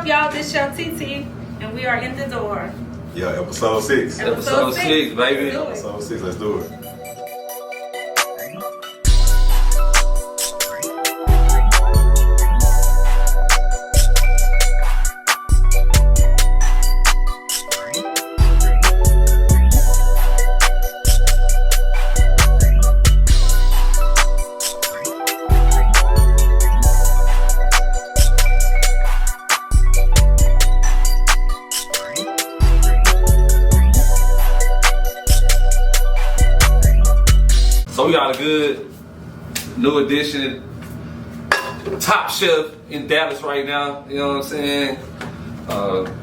up, y'all? This your TT, and we are in the door. Yeah, episode 6. Episode 6, baby. Episode 6, let's do it. So we got a good new addition, top chef in Dallas right now. You know what I'm saying?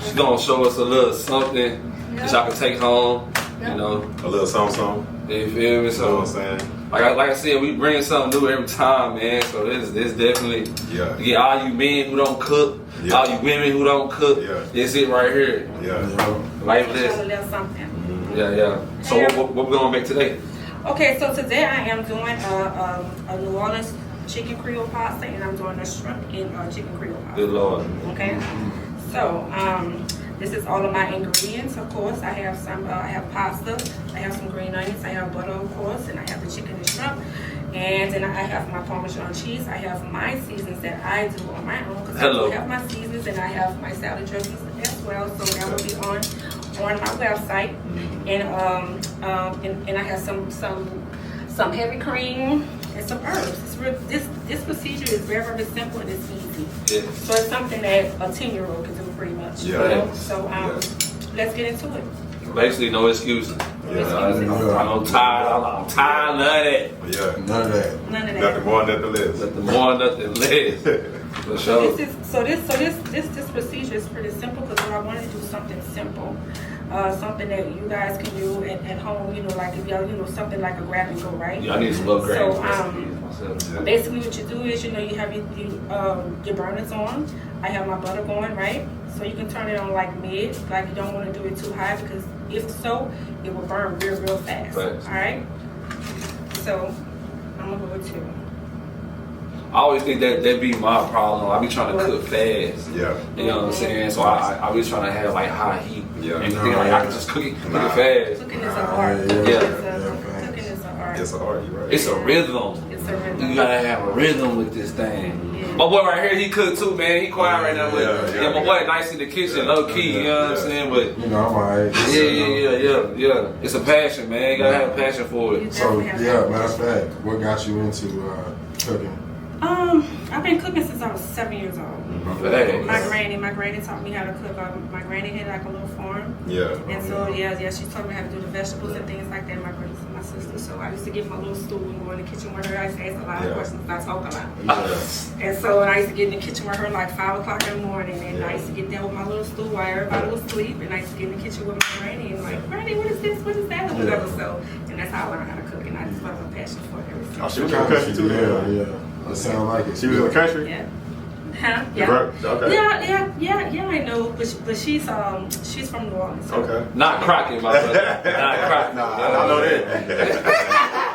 She's gonna show us a little something that y'all can take home. You know, A little something. you feel me? You know what I'm So, saying? like I said, we bring something new every time, man. So this definitely, Yeah. to get all you men who don't cook, Yeah. all you women who don't cook, Yeah. this it right here. Yeah. Like Show this. a little something. Yeah. So what we gonna make today? Okay, so today I am doing a New Orleans chicken Creole pasta, and I'm doing a shrimp and chicken Creole pasta. Good Lord. Okay, so this is all of my ingredients. Of course, I have some. I have pasta. I have some green onions. I have butter, of course, and I have the chicken and shrimp. And then I have my Parmesan cheese. I have my seasons that I do on my own because I do have my seasons, and I have my salad dressings as well. So that will be on my website. And I have some heavy cream and some herbs. This procedure is very, very simple and it's easy. Yeah. So it's something that a 10-year-old can do pretty much. Yeah. You know? So let's get into it. Basically, no excuses. Yeah. I'm tired of that. Yeah. None of that. None of that. Nothing more, nothing less. Nothing more, nothing less. For sure. This procedure is pretty simple because I wanted to do something simple, something that you guys can do at home. You know, like if y'all, something like a grab and go, right? Yeah, I need some love grams. So basically, what you do is, you have your burners on. I have my butter going, right? So you can turn it on like mid, like you don't want to do it too high because if so, it will burn real fast. Right. All right. So I'm gonna go with 2. I always think that be my problem. I be trying to cook fast. Yeah. You know what I'm saying? So I be trying to have like high heat. Yeah. And think like I can just cook it fast. Cooking is an art. Yeah. Cooking is an art. It's an art, you're right. It's a rhythm. It's a rhythm. You gotta have a rhythm with this thing. Yeah. My boy right here, he cook too, man. He quiet right now. Yeah, My boy nice in the kitchen, low key. You know what I'm saying? But You know, I'm alright. yeah. It's a passion, man. You gotta have a passion for it. So, yeah, matter of fact, what got you into cooking? I've been cooking since I was 7 years old. Hey. My granny taught me how to cook. My granny had like a little farm. Yeah. And so, she taught me how to do the vegetables and things like that. My brothers and my sister. So I used to get my little stool and go in the kitchen with her. I used to ask a lot of questions. I talk a lot. And so I used to get in the kitchen with her like 5 o'clock in the morning. And I used to get there with my little stool while everybody was asleep. And I used to get in the kitchen with my granny and like, Granny, what is this? What is that? Or whatever. So, and that's how I learned how to cook. And I just love my passion for it ever since. Oh, she was in the country too, Yeah. It sounds like it. She was in the country? Yeah. Huh? Yeah. Right. Okay. Yeah, I know, but she's from New Orleans. So. Okay. Not Crockett, my brother. Not Crockett. Nah, I know that.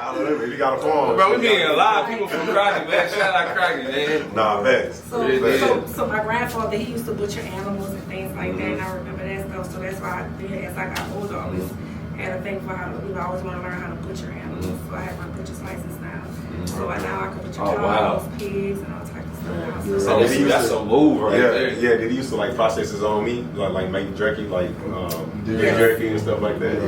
I know that. Maybe you got a farm. Bro, we meeting a lot of people from Crockett, man. Shout out Crockett, man. Nah, facts. So my grandfather, he used to butcher animals and things like that, and I remember that stuff. So that's why as I got older, I always had a thing for how to, I always want to learn how to butcher animals. So I have my butcher's license now. So now I can butcher cows, pigs, and all types of stuff. Yeah. So that's a move right there. Yeah, did he used to like process his own meat, like make jerky, like jerky and stuff like that.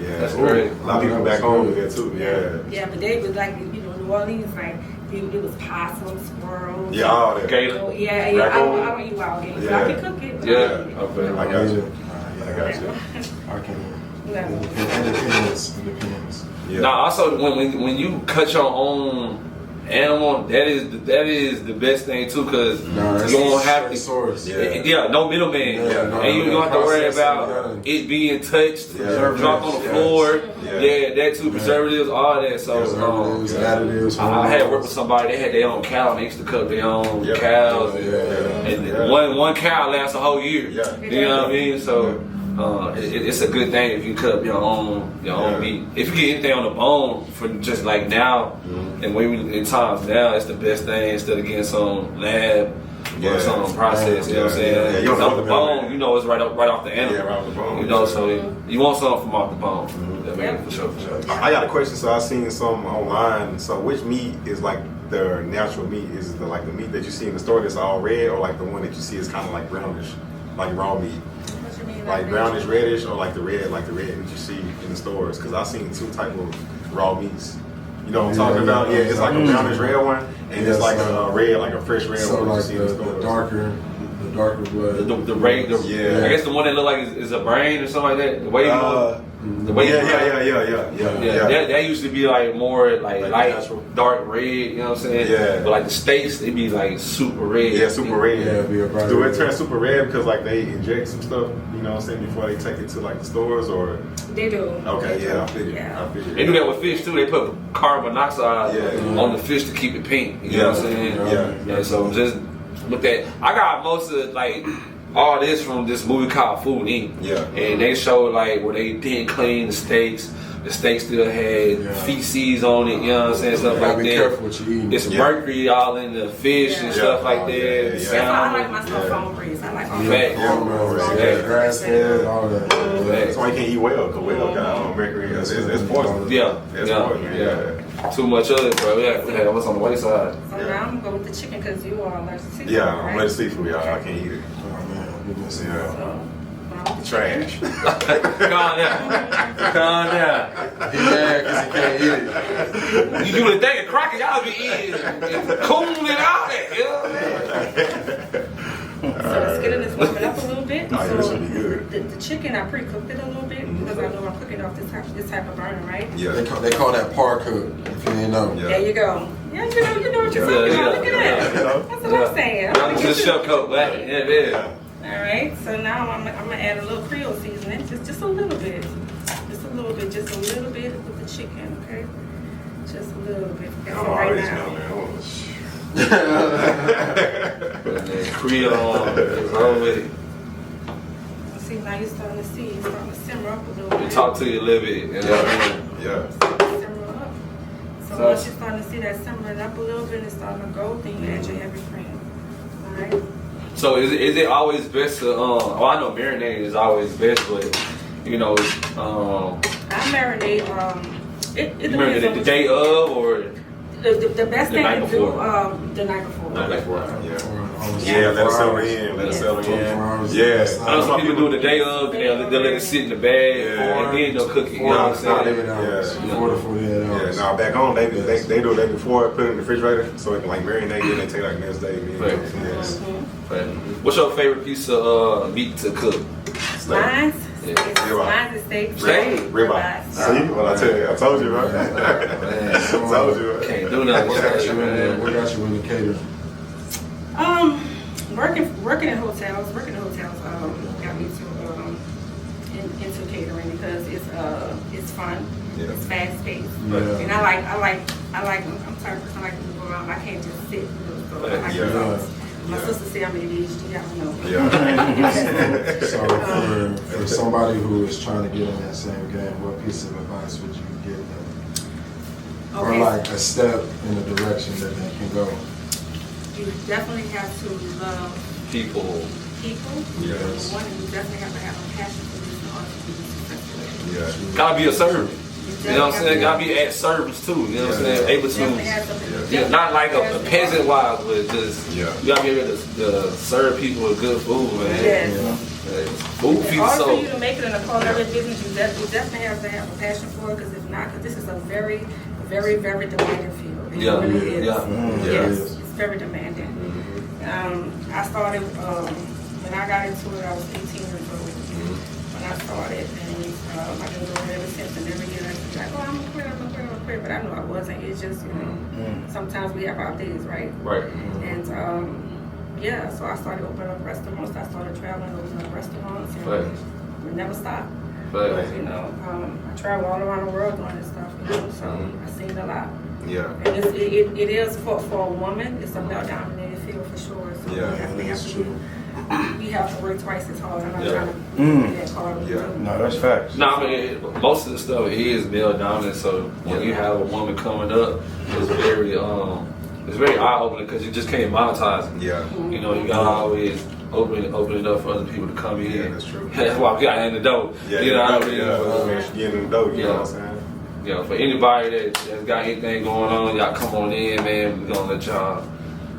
Yeah. That's great. A lot of people back home do that too. Yeah. Yeah, but they was like, New Orleans, like it was possums, squirrels. Yeah, all that. Gator. So, yeah. I don't eat wild game, but I can cook it. Yeah. Okay. I got you. I got you. I can. Yeah. Independence. Yeah. Now, also when you cut your own animal, that is the best thing too, because you don't have to source. no middleman, and you don't have to worry about it being touched, dropped on the floor. That too, preservatives, all that. So additives. I had worked with somebody. They had their own cow. And they used to cook their own cows, and one cow lasts a whole year. You know what I mean? So. It's a good thing if you cut up your own meat. If you get anything on the bone, for just like now, and when we in times now, it's the best thing instead of getting some lab or something processed. You know what I'm saying? Yeah, you don't off know the bone, you know it's right off the animal. Yeah, right off the bone. You know, so you want something from off the bone. For sure. I got a question. So I seen some online. So which meat is like the natural meat? Is it the meat that you see in the store that's all red, or like the one that you see is kind of like brownish, like raw meat? What you mean, Like brownish reddish, or like the red that you see in the stores? Because I seen two type of raw meats. You know what I'm talking about? Yeah, it's like a brownish red one, and it's like a red, like a fresh red one. Like you see in the stores. the darker blood. The brain, yeah. I guess the one that look like is a brain or something like that. The way Yeah. That used to be like more like light, natural. dark red. You know what I'm saying? Yeah. But like the steaks, they be like super red. Yeah, super red. Yeah, be a bright Do it red. turn super red because like they inject some stuff, you know what I'm saying, before they take it to like the stores, or? They do. Okay, yeah, I figured. Yeah. They do that with fish too. They put carbon monoxide Yeah. on the fish to keep it pink. You know what I'm saying? Yeah. And so just look at. I got most of like all this from this movie called Food Inc. Yeah. And they showed like where they didn't clean the steaks. The steak still had feces on it, you know what I'm saying? Stuff like be that. careful what you eating. It's mercury all in the fish and stuff like that. That's why I like my stuff on grease. I like all Fact. Grass fed, all that. That's why you can't eat whale, because whale got mercury. It's poison. It's poison. Yeah. Too much of it, bro. Yeah, what's on the white side? So now I'm going to go with the chicken because you are allergic to seafood. Yeah, I'm right? allergic to seafood, y'all. I can't eat it. Oh man, we just So, when I'm with the Trash. Calm down. Calm down. He mad because he can't eat it. You do the thing of crockett, y'all be eating coon and all that. You know what I'm saying? So the skin is warming up a little bit. Oh, yeah, so this should be good. The chicken, I pre-cooked it a little bit because I know I'm cooking off this type of burner, right? Yeah. They call that par cook, if you didn't know. Yeah. There you go. Yeah, you know what you're talking about. Look at that. That's what I'm saying. I'm just a chef coat, man. Yeah. All right, so now I'm gonna add a little Creole seasoning, just a little bit, just a little bit with the chicken, okay? Just a little bit. That's Oh, right this now. man. Creole on with it. See, now you're starting to see, it's starting to simmer up a little bit. Talk to you a little bit. You know what I mean? Yeah. Simmer up. So once you're starting to see that simmering up a little bit, it's starting to go, then you add your heavy cream. All right. So is it always best to well, I know marinade is always best, but you know, I marinate. It you depends marinate on the day of or the best The thing night to before. do the night before. Yeah, let it settle in. Let it settle in. Yeah. I know some people do it the day of, they'll let it sit in the bag and then they'll cook it. You know what I'm saying? 4 to 48 hours. Now back home, they do it day before, put it in the refrigerator, so it can like marinate, and they take like next day. Yes. What's your favorite piece of meat to cook? Mine's Ribeye. is steak. Ribeye. See what I tell you? I told you, right? I told you. Right? Can't do nothing. What got you in the catering? Working in hotels got me into catering because it's fun, it's fast paced, and I like. I'm type of person I like to move around. I can't just sit. My sister said I'm ADHD. I don't know. So for somebody who is trying to get in that same game, what piece of advice would you give them? Or like a step in the direction that they can go? You definitely have to love people. Yes. One, you definitely have to have a passion for this in order to be successful. Yeah. Gotta be a servant. You know what I'm saying? Gotta be at service too. You know what I'm saying? Able to, not like a peasant wise, but just you gotta be able to serve people with good food, man. Yes. Food In feeds order soul. for you to make it in a culinary business, you definitely have to have a passion for it. Because if not, because this is a very, very, very demanding field. It really is. Yes, it's very demanding. I started when I got into it. I was 18 years old when I started, and I've been doing it ever since. And every year I was like, "Oh, I'm gonna quit," but I knew I wasn't. It's just sometimes we have our days, right? Right. And so I started opening up restaurants. I started traveling, opening up restaurants, and we never stopped. But, I travel all around the world doing this stuff, so I've seen a lot. Yeah. And it is for a woman, it's a male-dominated field for sure. So we have to work twice as hard. I'm not trying to get hard. No, that's facts. No, I mean, most of the stuff is male dominant, so when you have a woman coming up, it's very it's very eye opening because you just can't monetize it. Yeah. You know, you gotta always open it up for other people to come in. Yeah, that's true. That's why we got in the dough. Yeah, you know what I mean? Getting in the dough, you know what I'm saying? You know, for anybody that's got anything going on, y'all come on in, man. We're gonna let y'all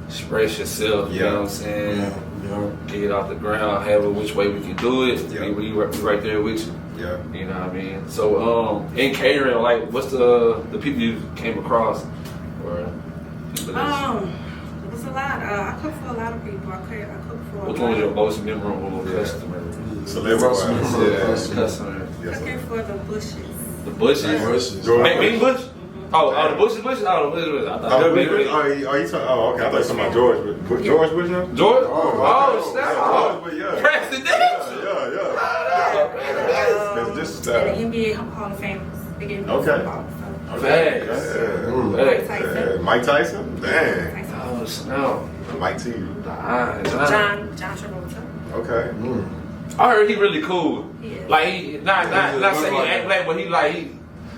express yourself. You know what I'm saying? Yeah. Get it off the ground, have it which way we can do it. Yeah. We right there with you. Yeah. You know what I mean? So, in catering, like, what's the people you came across? Or people that's- It was a lot. I cook for a lot of people. I cook for. which one was your most memorable customer? Customer. Yes, Cooking for the Bushes. The Bushes? Big Bush? Oh, the Bushes? Oh, the Bushes. I thought Oh, okay. I thought you were talking about George. George Bush now? George? Oh, snap. yeah. President? Yeah. It's just And the NBA Hall of Famers. They gave me Okay. football, so. Facts. Yeah. Mike Tyson? Dang. Oh, snap. Mike T. John Travolta. Okay. I heard he really cool. Yeah. Like he not saying he act black, but he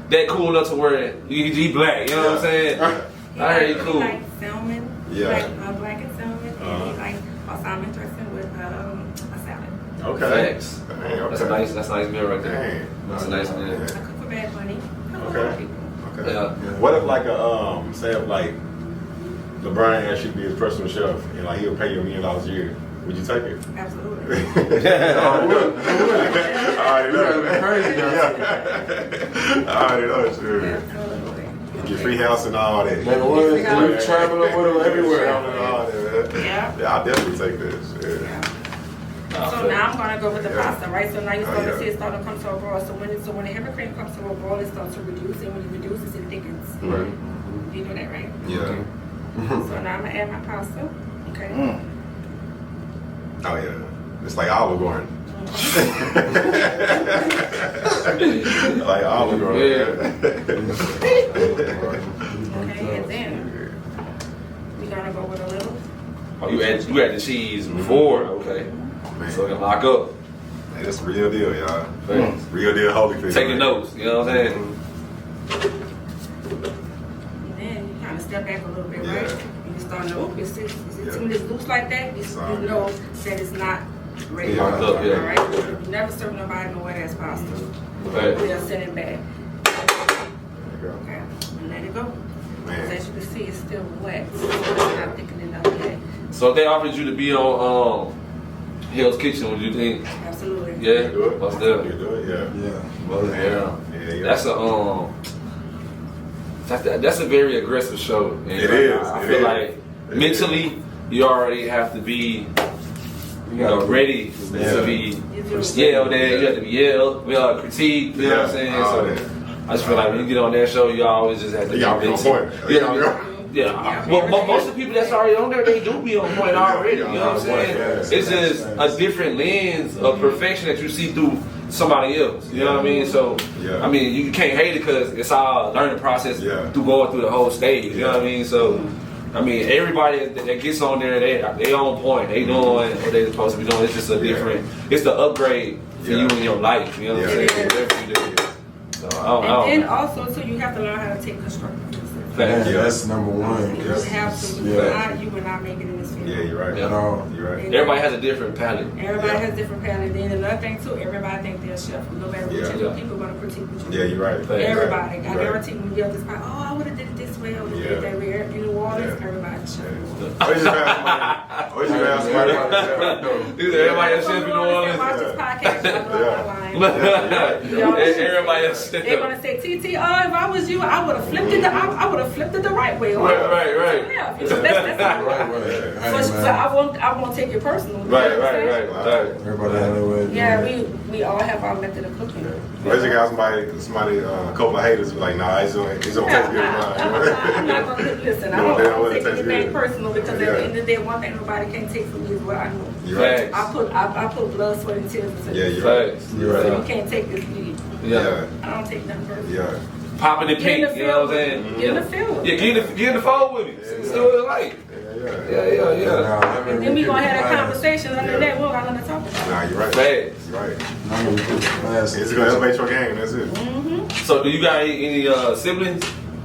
that cool enough to where he black. You know what I'm saying? I heard he cool. He like salmon. Yeah. Black and salmon. And he like also I'm interested with a salad. Okay. Facts. Dang, okay. That's a nice meal right there. Dang. That's a nice meal. I cook for Bad Bunny. Okay. Okay. Yeah. What if like say if like LeBron asked you to be his personal chef and like he'll pay you $1 million a year? Would you take it? Absolutely. I already know. I already know, sure. Absolutely. Get free house and all that. Man, we traveling with them everywhere. Yeah. Yeah, I'll definitely take this. Yeah. So now I'm gonna go with the pasta, right? So now you're starting to see it start to come to a boil. So when the heavy cream comes to a boil, it starts to reduce, and when you reduce it thickens. Right. You know that, right? Yeah. So now I'm gonna add my pasta. Okay. Oh yeah. It's like Olive Garden. Like Olive Garden. Okay, and then we're gonna go with a little. Oh, you had the cheese before, okay? Man. So you can lock up. Man, that's the real deal, y'all. Thanks. Real deal, Holyfield. Taking notes, you know what I'm saying? And then you kind of step back a little bit, Yeah. right? And you start to when it's loose like that, you know that it's not ready. Yeah. Locked up, yeah. Right? You never serve nobody no wet ass pasta. Right. They'll send it back. There you Okay, and let it go. Man. As you can see, it's still wet. So it's not thickening up yet. So if they offered you to be on Hell's Kitchen, would you think? Absolutely. Yeah, You do it? most You definitely. do it, yeah. Yeah. That's that's a very aggressive show. And It is. I It feel is. like It mentally, you already have to be, ready to be yelled at. You have to be yelled, critiqued. You know what I'm saying? Oh, So I just feel like when you get on that show, you always just have to You gotta be on point. Yeah, well, most of the people that's already on there, they do be on point already. You know what I'm saying? Yeah. It's just a different lens of perfection that you see through somebody else. You know what I mean? So, Yeah. I mean, you can't hate it because it's all a learning process through going through the whole stage. You know what I mean? So, I mean, everybody that gets on there, they on point. They doing what they're supposed to be doing. It's just a different. It's the upgrade for you in your life. You know what I'm saying? Whatever you do. So, And then also, too, you have to learn how to take constructive criticism. Man, that's number one. You have to. You will not make it in this field. Yeah, you're right. Yeah. At all. You're right. Everybody has a different palate. Everybody has different palate. Then another thing too, everybody think they're a chef. No matter what you do, people are gonna critique what you do. Yeah, you're right. Everybody. You're I guarantee when you have this part, I would have did it this way, I would have did it that way. In New Orleans, everybody's a chef. Always you ask somebody. Everybody a chef in New Orleans. Watch this podcast. Everybody a chef. They're gonna say, TT, if I was you, I would have flipped it. I would have flipped it the right way. Right. Yeah, that's so I won't take it personal. Right. Everybody had their way. Yeah, we all have our method of cooking. Where's you got somebody, a couple of haters be like, nah, he's gonna taste good. I'm not gonna listen. I don't take anything personal because at the end of the day, one thing nobody can take from me is what I know. Right. I put blood, sweat, and tears into Yeah, this. you're right. So you can't take this lead. Yeah. I don't take nothing personal. Yeah. Popping the Get pink, in the you know what I'm field. saying? Get in the field. Yeah, get in the phone with me. See what it's like. Yeah. And then we gonna have a conversation under that. We're not gonna talk about it. Nah, you're right. Facts. You're right. It's gonna elevate your game. That's it. So, do you got any siblings?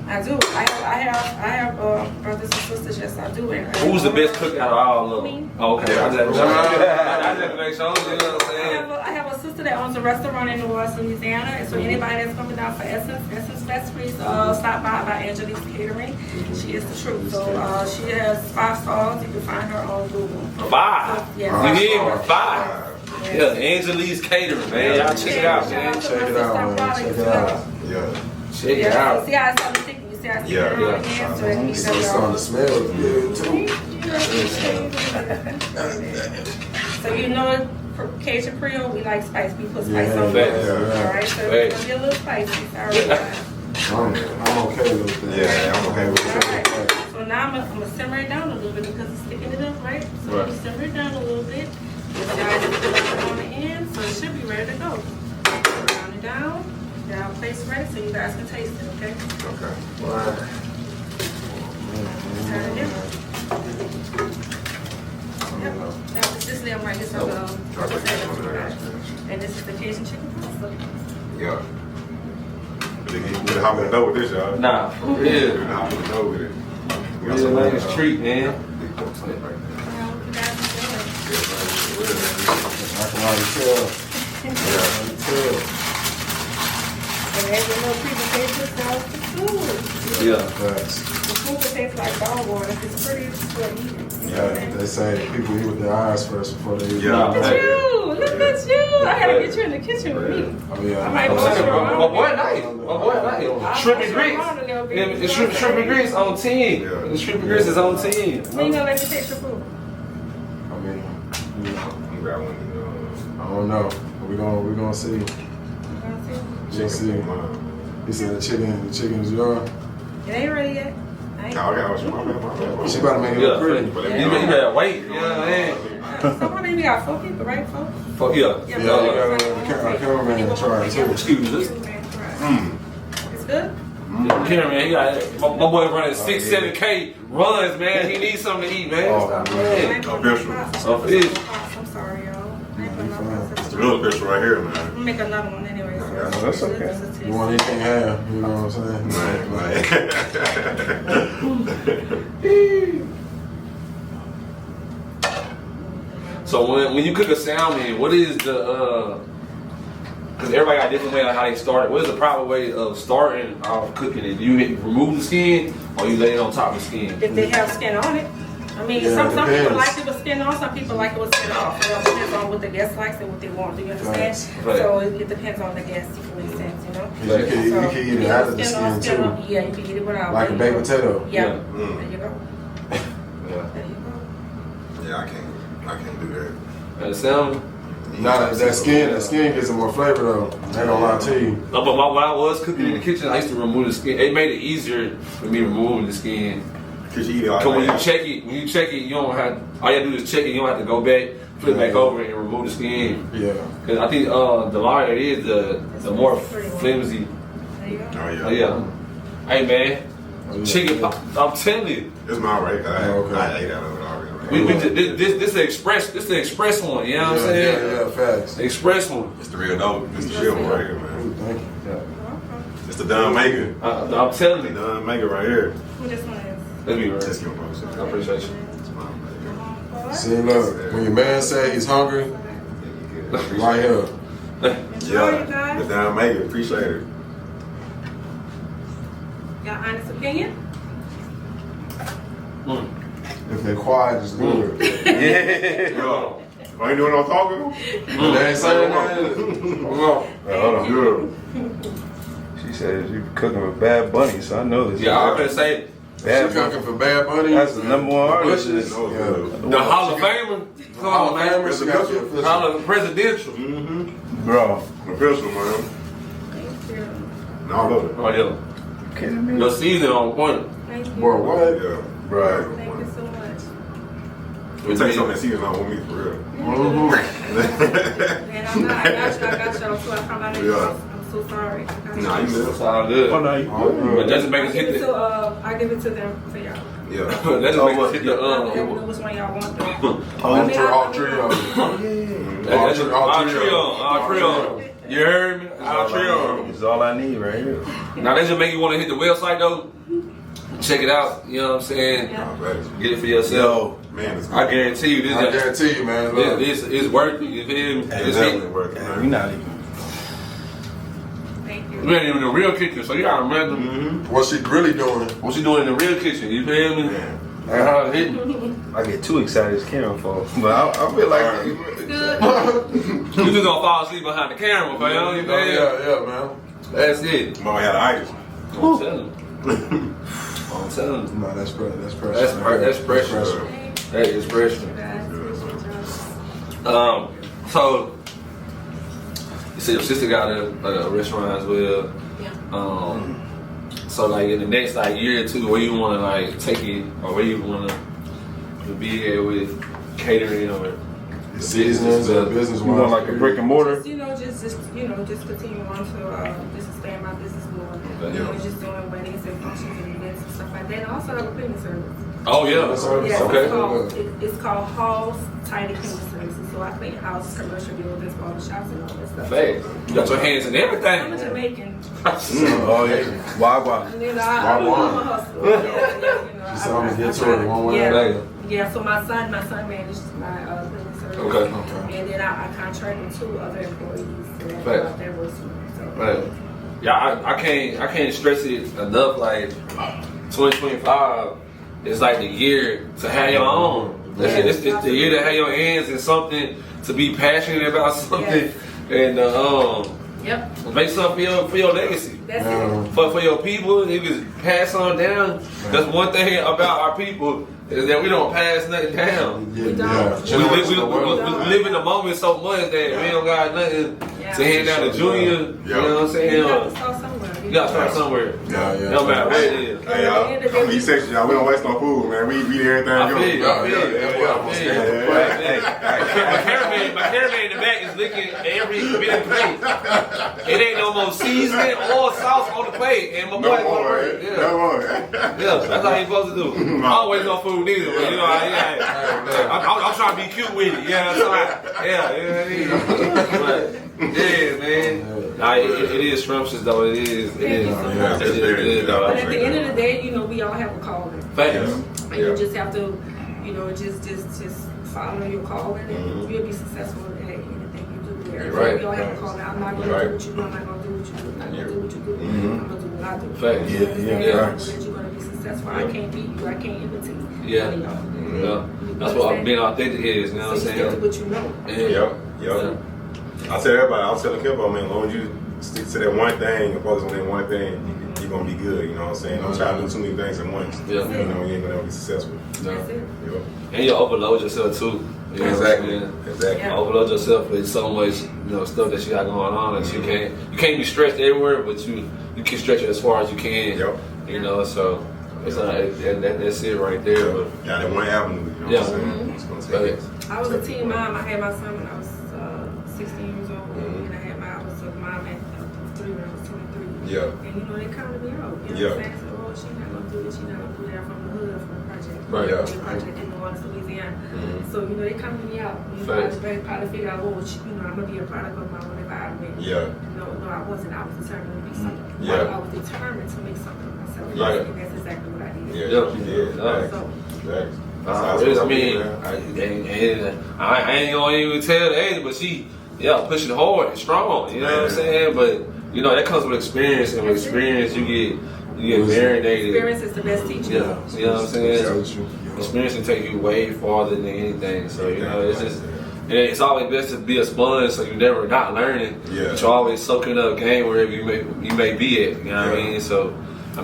I do. I have brothers and sisters. Yes, I do. And Who's the best cook out of all of Me. them? Oh, okay. I just make sure. You know what I'm saying? I have a sister that owns a restaurant in New Orleans, Louisiana. And so anybody that's coming down for Essence Fest, please stop by Angelique's Catering. She is the truth. So she has 5 stars. You can find her on Google. 5. So, yeah, We need 5 5. stars. Yeah, Angelique's Catering, man. Y'all check it out, man. Check it out, man. Check it out. Yeah. Check it Yeah, out. see how it's on the chicken. You see how it's Yeah. on the hand, so that means that It's starting to smell good too. So you know, for Cajun Creole, we like spice. We put spice Yeah, on yeah, it. yeah. All right, so it's gonna be a little spicy. Sorry. I'm okay with that. Yeah, I'm okay with All it. right. So now I'm gonna simmer it down a little bit because it's sticking it up, right? So I'm gonna simmer it down a little bit. This guy just put it on the end, so it should be ready to go. Round it down. Now place ready so you guys can taste it, okay? Okay. Turn it down. Yep. Now this lamb right here, so and this is the Cajun chicken pasta. Yeah. You can hop in the dough with this, y'all. Nah, for You real. can hop in the dough with it. Real nice treat, man. Big pork steak right there. Well, you guys enjoy. I can already tell. And there's a little presentation of the food. Yeah. Facts. The food will taste like dog water. If it's pretty, it's good eating. Yeah, they say people eat with their eyes first before they eat. Yeah. Look at you! Look at you! I gotta get you in the kitchen with me. Oh yeah. I might My go around. boy nice. Shrimp and grits. And shrimp and grits on 10. Yeah. The shrimp and grits is on 10. When you gonna let me taste your food? I mean, you know, You got one, I don't know. We're gonna see. You wanna see? We'll see. chicken. He said the chicken is yours. It ain't ready yet. I ain't. Oh, okay, my bad. She about to make it look pretty. You better wait. You know what I mean? So how many we got? 4 people, right? 4? Fuck yeah. Yeah, you got the cameraman to try it too. Excuse me. It's good? Cameraman, he got my boy running 6-7K runs, man. He needs something to eat, man. Oh, Stop I playing. ain't putting Official. no pots. Official. I'm sorry, y'all. I ain't putting no pots. It's the real picture right here, man. I'm gonna make another one anyway. So That's okay. You want anything have, you know what I'm saying? So when you cook a salmon, what is the because everybody got a different way on how they start it. What is the proper way of starting off cooking it? Do you remove the skin or you lay it on top of the skin? If they have skin on it. I mean, Yeah, some it people depends. like it with skin on, some people like it with skin off. It all depends on what the guest likes and what they want. Do you understand? Right. So it depends on the guest, if it makes sense, you know? You can eat it out of the on, skin too. off. Yeah, you can eat it without. Like a baked potato. Yeah. Yeah. There you go. Yeah. There you go. Yeah, I can't do that. And salmon. Nah, that skin gets some more flavor though. I ain't gonna lie to you. No, but when I was cooking in the kitchen, I used to remove the skin. It made it easier for me removing the skin. Cause you eat it like Cause when that. you check it, you don't have. All you have to do is check it. You don't have to go back, flip back over, and remove the skin. Yeah. Cause I think the lighter it is, the more flimsy. There you go. Oh yeah. Oh yeah. Hey man, Oh, yeah. chicken. I'm telling you, It's my right. Okay. I ate out of it already. this the express. This the express one. You know what I'm saying? Yeah, facts. The express one. It's the real dope. It's the shit one right here, man. Ooh, thank you. Yeah. It's the Don Maker. I'm telling The you. Don Maker right here. Who this one is? Let me Let's rest. give him a post. I appreciate you. It's my baby. See, look, when your man say he's hungry, right here. Enjoy, you guys. The Don Maker. Appreciate it. Got honest opinion? If they're quiet, it's good. Yo, I ain't doing no talking. They ain't saying nothing. Hold on. She said you cooking with Bad Bunny, so I know this. Yeah, I'm gonna say She Bad Bunny. cooking for Bad Bunny. That's the number one artist. Bushes. No, Yeah. good. the Hall of Famer. Come on, man. She got you official. Hall of Presidential. Bro, Official, man. Thank you. No, I love it. Oh yeah. kidding me? Your season on point. Thank you. Boy, what? Yeah. Bro. Thank you so much. We take some of that season on with me for real. Man, I'm not. I got y'all too. I found out. Yeah. I'm so sorry. Nah, you good. It's all good. Oh, no, you All good. But good. doesn't make I us give hit it the. to I give it to them for y'all. Yeah. That just makes us hit the. I don't know which one y'all want though. All three of them. All trio. All All trio. You heard me? All trio. It's all I need right here. Now that just make you want to hit the website though. Check check it out. You know what I'm saying? Yeah. Get it for yourself. Man, it's I guarantee you, I guarantee you, man. this is worth it. You feel me? It's definitely worth it, man. You're not even. Thank you. We ain't even in the real kitchen, so you gotta remember What she really doing? what you doing in the real kitchen. You feel me? Man. And how it hitting. I get too excited as camera falls, but I feel like You just gonna fall asleep behind the camera, fam. You feel me? Yeah, man. That's it. Mama had itis. I'm telling you. I'm telling you. No, that's pressure. That's pressure. That is pressure. So you said your sister got a restaurant as well. Yeah. So like in the next like year or two, where you want to like take it, or where you want to be at with catering or Seasonings or business you want like a brick and mortar. Just continue on to just expand my business more. Okay. You know, just doing weddings and functions and events and stuff like that. And also have a cleaning service. Oh yeah. Yes, Okay. it's called Halls Tidy Cleaning Services. So I clean houses, commercial buildings, barbershops, and all that stuff. Fact. You got your hands in I'm a everything. Jamaican. Oh yeah. Wagwan. And then I'm a hustler. You know, So I'm gonna get to it one way or another. Yeah, so my son manages my cleaning service. Okay. And then I contract with 2 other employees that works with me. So. Right. Yeah, I can't stress it enough. Like 2025 is like the year to have your own. It's the year to have your hands in something, to be passionate about something, and make something for your legacy. That's it. For your people, you can pass on down. That's one thing about our people, is that we don't pass nothing down. We don't. We live in the moment so much that we don't got nothing to hand down to Junior. You know what I'm saying? You got to start somewhere. You gotta start somewhere. No matter what it is. Hey, y'all. We section, y'all. We don't waste no food, man. We eat everything. I feel you. My cameraman in the back is licking every bit of plate. It ain't no more seasoning or sauce on the plate. And my boy No more. that's how you supposed to do. I don't waste no food neither, but you know, I'm trying to be cute with it. Yeah, that's right. Yeah, man. Nah, it is scrumptious though. It is. It is good though. But at the end of the day, you know, we all have a calling. Facts. And you just have to, you know, just follow your calling, and you'll be successful at anything you do there. Right. We all have a calling. I'm not going to do what you do. I'm not going to do what you do. I'm not going to do what you do. I'm going to do what I do. Facts. That you're going to be successful. I can't beat you. I can't imitate. Yeah. That's what being authentic is. You know what I'm saying? So you stick to what you know. Yep. I tell everybody, I was telling Kimbo, man, as long as you stick to that one thing and focus on that one thing, you're going to be good, you know what I'm saying? Don't try to do too many things at once. Yeah. You know, you ain't going to be successful. That's it. Yep. And you overload yourself too. You know Exactly. what I'm saying? Exactly. Yeah. Overload yourself with so much, stuff that you got going on that you can't be stretched everywhere, but you can stretch it as far as you can. Yep. You know, so it's not, that's it right there. But Yeah, that one avenue, you know what I'm saying? It's going to take it. I was a teen mom. I had my son when I was 16 years old, and I was a mom at 3 when I was 23. Yeah. And they counted me out. You know what I'm saying? So, she's not gonna do this. She's not gonna do that. I'm from the hood, from the project. Right. Yeah. The project in New Orleans, Louisiana. So they counted me out. I Facts. probably figured out, I'm gonna be a product of my own environment. Yeah. No, I wasn't. I was determined to be something. Yeah. I was determined to make something of myself. Right. And that's exactly what I did. Yeah, Yep. you did. Facts. So, Facts. I ain't gonna even tell the age, but she pushing hard and strong. You know what I'm saying? But that comes with experience, and with experience you get marinated. experience is the best teacher. Yeah, you know what I'm saying? So Experience can take you way farther than anything. So it's just. It's always best to be a sponge, so you're never not learning. Yeah. But you're always soaking up game wherever you may be at. You know what I mean? So,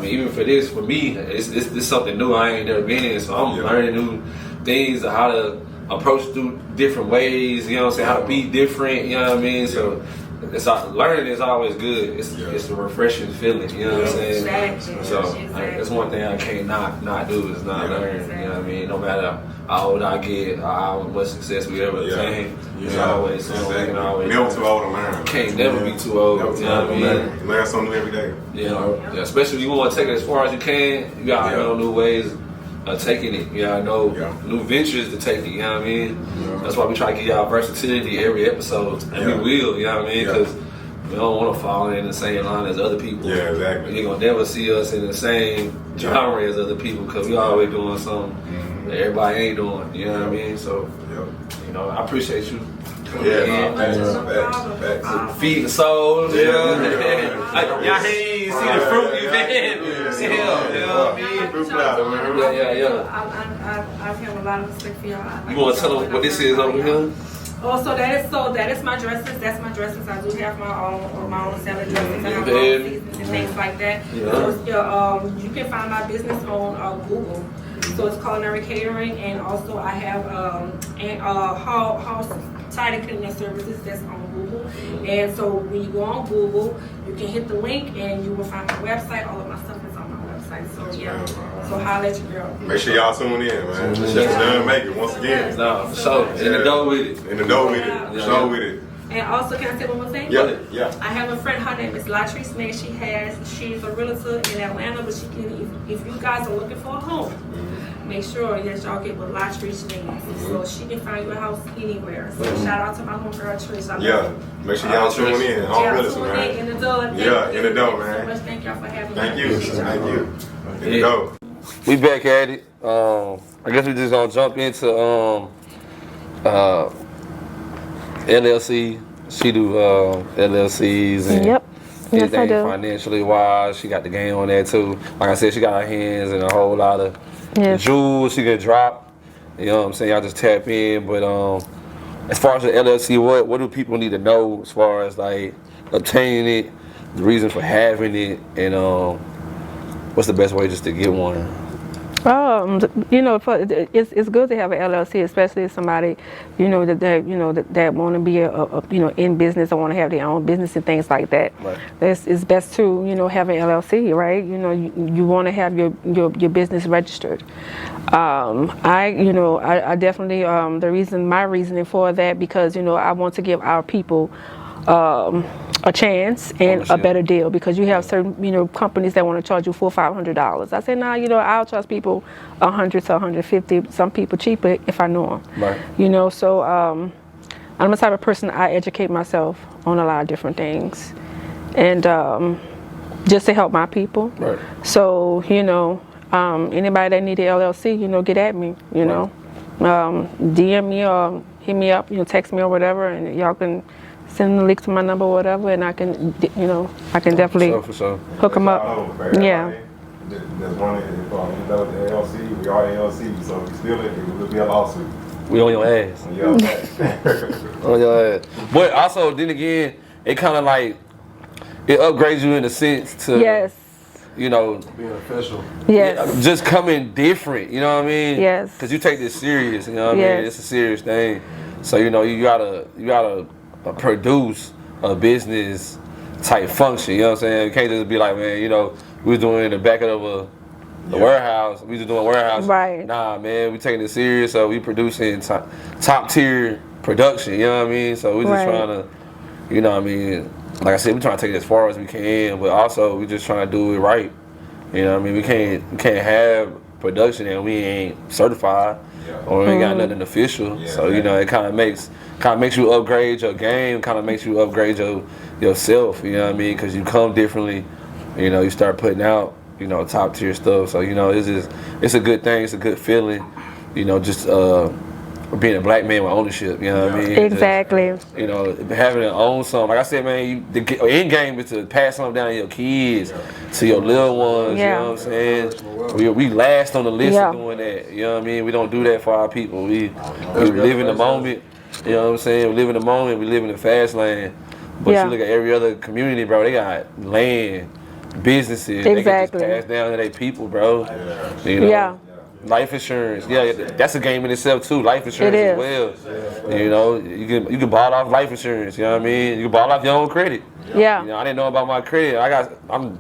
even for me, it's something new I ain't never been in. So I'm learning new things, how to approach through different ways. You know what I'm saying? How to be different. You know what I mean? So learning is always good. It's a refreshing feeling. You know what I'm saying? Exactly. So that's one thing I can't not do is not learn. You know what I mean? No matter how old I get, how much success we ever attain, it's always something we can always Never too old to learn. Can't never be too old. Never You too know old what I to mean? learn. Learn something every day. Especially if you want to take it as far as you can. You gotta know new ways of taking it. You gotta know new ventures to take it. You know what I mean? That's why we try to give y'all versatility every episode, and we will. You know what I mean? Because We don't want to fall in the same line as other people. Yeah, exactly. You're going to never see us in the same genre as other people because we always doing something that everybody ain't doing. You know what I mean? So, you know, I appreciate you. Feed the soul, you know. Y'all ain't see the fruit, you man. I have a lot of respect for y'all. You want to tell them what this is over here? Oh, so that is my dresses. That's my dresses. I do have my own salad dressings and my own seasonings and things like that. So you can find my business on Google. So it's Culinary Catering, and also I have house-sided cleaning services that's on Google. And so when you go on Google, you can hit the link and you will find my website. All of my stuff is on my website. So so holla at your girl. Make sure y'all tune in, man. Chef Done make it once again. No, for sure. In the dough with it. In the dough with it. Show with it. And also, can I say one more thing? Yeah. I have a friend. Her name is Latrice May. She's a realtor in Atlanta, but she can. If you guys are looking for a home, make sure that y'all get with Latrice May, so she can find you a house anywhere. So shout out to my homegirl Trish. Make sure y'all tune in. Home realtor, man. In the dough. In the dough, man. So much. Thank y'all for having me. Thank you. In the dough. We back at it. I guess we just gonna jump into LLC. She do LLCs and anything financially wise. She got the game on that too. Like I said, she got her hands in a whole lot of jewels she can drop. You know what I'm saying? Y'all just tap in. But as far as the LLC, what do people need to know as far as like obtaining it, the reason for having it, and what's the best way just to get one? You know, it's good to have an LLC, especially if somebody, you know, that want to be in business or want to have their own business and things like that. Right. It's best to have an LLC, right? You know, you want to have your business registered. I definitely my reasoning for that, because I want to give our people a chance and a better deal, because you have certain companies that want to charge you $400-500. I said, I'll charge people $100 to $150. Some people cheaper if I know them. Right. So I'm the type of person, I educate myself on a lot of different things, and just to help my people. Right. So anybody that need an LLC, get at me. DM me or hit me up. Text me or whatever, and y'all can send the link to my number or whatever, and I can definitely hook them up. Yeah. There's one the LLC. We are LLC, so if you steal it will be a lawsuit. We on your ass. On your ass. But also, then again, it kind of like it upgrades you in a sense to being official. Yes. Just coming different. You know what I mean? Yes. Because you take this serious. You know what I mean? It's a serious thing. So you gotta produce a business type function. You know what I'm saying? You can't just be like, man, we was doing in the back of a warehouse. We just doing warehouse. Right. Nah, man, we taking it serious. So we producing top tier production. You know what I mean? So we just trying to, like I said, we trying to take it as far as we can, but also we just trying to do it right. You know what I mean? We can't have production and we ain't certified or we ain't got nothing official. So it kind of makes you upgrade your game. Kind of makes you upgrade yourself. You know what I mean? Because you come differently. You start putting out top tier stuff. So it's a good thing. It's a good feeling. Just being a black man with ownership. You know what I mean? Exactly. Just, having to own something. Like I said, man, the end game is to pass something down to your kids, to your little ones. Yeah. You know what I'm saying? We last on the list of doing that. You know what I mean? We don't do that for our people. We live in the moment. You know what I'm saying? We live in the moment. We live in the fast lane. But you look at every other community, bro. They got land, businesses. Exactly. They can just pass down to their people, bro. Life insurance, that's a game in itself too. Life insurance as well. You can buy off life insurance. You know what I mean? You can buy off your own credit. Yeah. I didn't know about my credit. I'm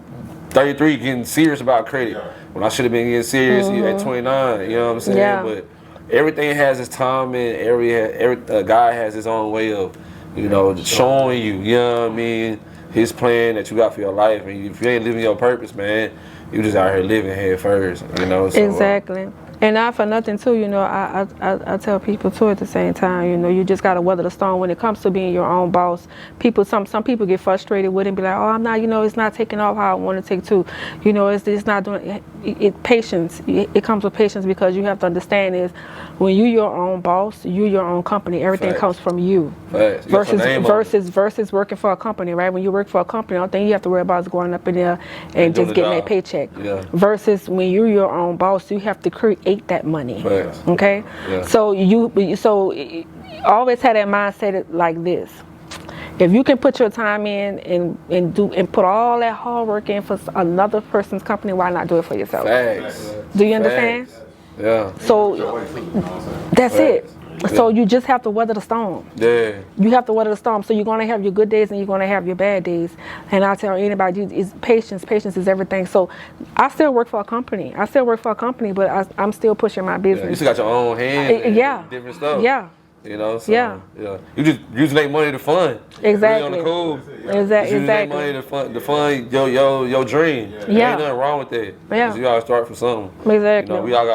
33, getting serious about credit when I should have been getting serious at 29. You know what I'm saying? Yeah. But everything has its time, and every guy has his own way of, showing you. You know what I mean? His plan that you got for your life, and if you ain't living your purpose, man, you just out here living head first, So, exactly. And not for nothing too, you know, I tell people too at the same time, you know, you just gotta weather the storm when it comes to being your own boss. People, some people get frustrated with it and be like, oh, I'm not, you know, it's not taking off how I want to take too. You know, it's not doing it. Patience. It comes with patience, because you have to understand is when you're your own boss, you're your own company. Everything comes from you. Versus working for a company, right? When you work for a company, the only thing you have to worry about is going up in there and just getting that paycheck. Yeah. Versus when you're your own boss, you have to create that money. Okay. Yeah. So you always have that mindset like this. If you can put your time in and put all that hard work in for another person's company, why not do it for yourself? Facts. Do you understand? Yeah. So that's it. So you just have to weather the storm. Yeah. You have to weather the storm. So you're going to have your good days and you're going to have your bad days. And I tell anybody, is patience. Patience is everything. So I still work for a company. But I'm still pushing my business. Yeah, you still got your own hands. Yeah. Different stuff. Yeah. You know, so, yeah. You just make money to fund. Exactly. Really on the cool. Exactly. You just make money to fund your dream. Yeah. Ain't nothing wrong with that. Yeah. You gotta start from something. Exactly. You know, we all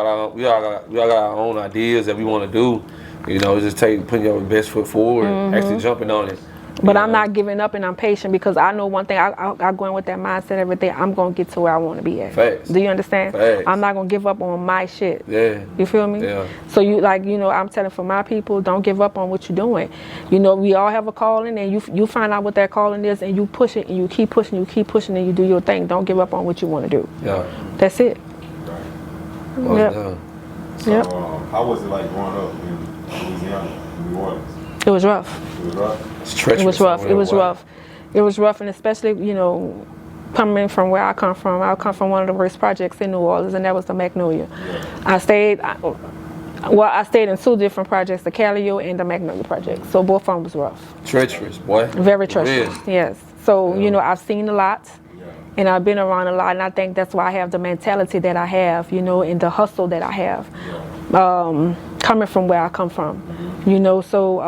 got our own ideas that we want to do. You know, it's just putting your best foot forward, actually jumping on it. But I'm not giving up, and I'm patient, because I know one thing. I go in with that mindset every day. I'm gonna get to where I want to be at. Facts. Do you understand? Facts. I'm not gonna give up on my shit. Yeah. You feel me? Yeah. So I'm telling for my people, don't give up on what you're doing. You know, we all have a calling, and you find out what that calling is, and you push it, and you keep pushing, and you do your thing. Don't give up on what you want to do. Yeah. That's it. Right. Yep. So, how was it like growing up in Louisiana, New Orleans? It was rough. It was rough? It's treacherous. It was rough. It was rough. It was rough, and especially, you know, coming from where I come from. I come from one of the worst projects in New Orleans, and that was the Magnolia. Yeah. I stayed in two different projects, the Calio and the Magnolia project. So both of them was rough. Treacherous, boy. Very treacherous, yes. So, you know, I've seen a lot. And I've been around a lot, and I think that's why I have the mentality that I have, you know, and the hustle that I have, coming from where I come from, you know. So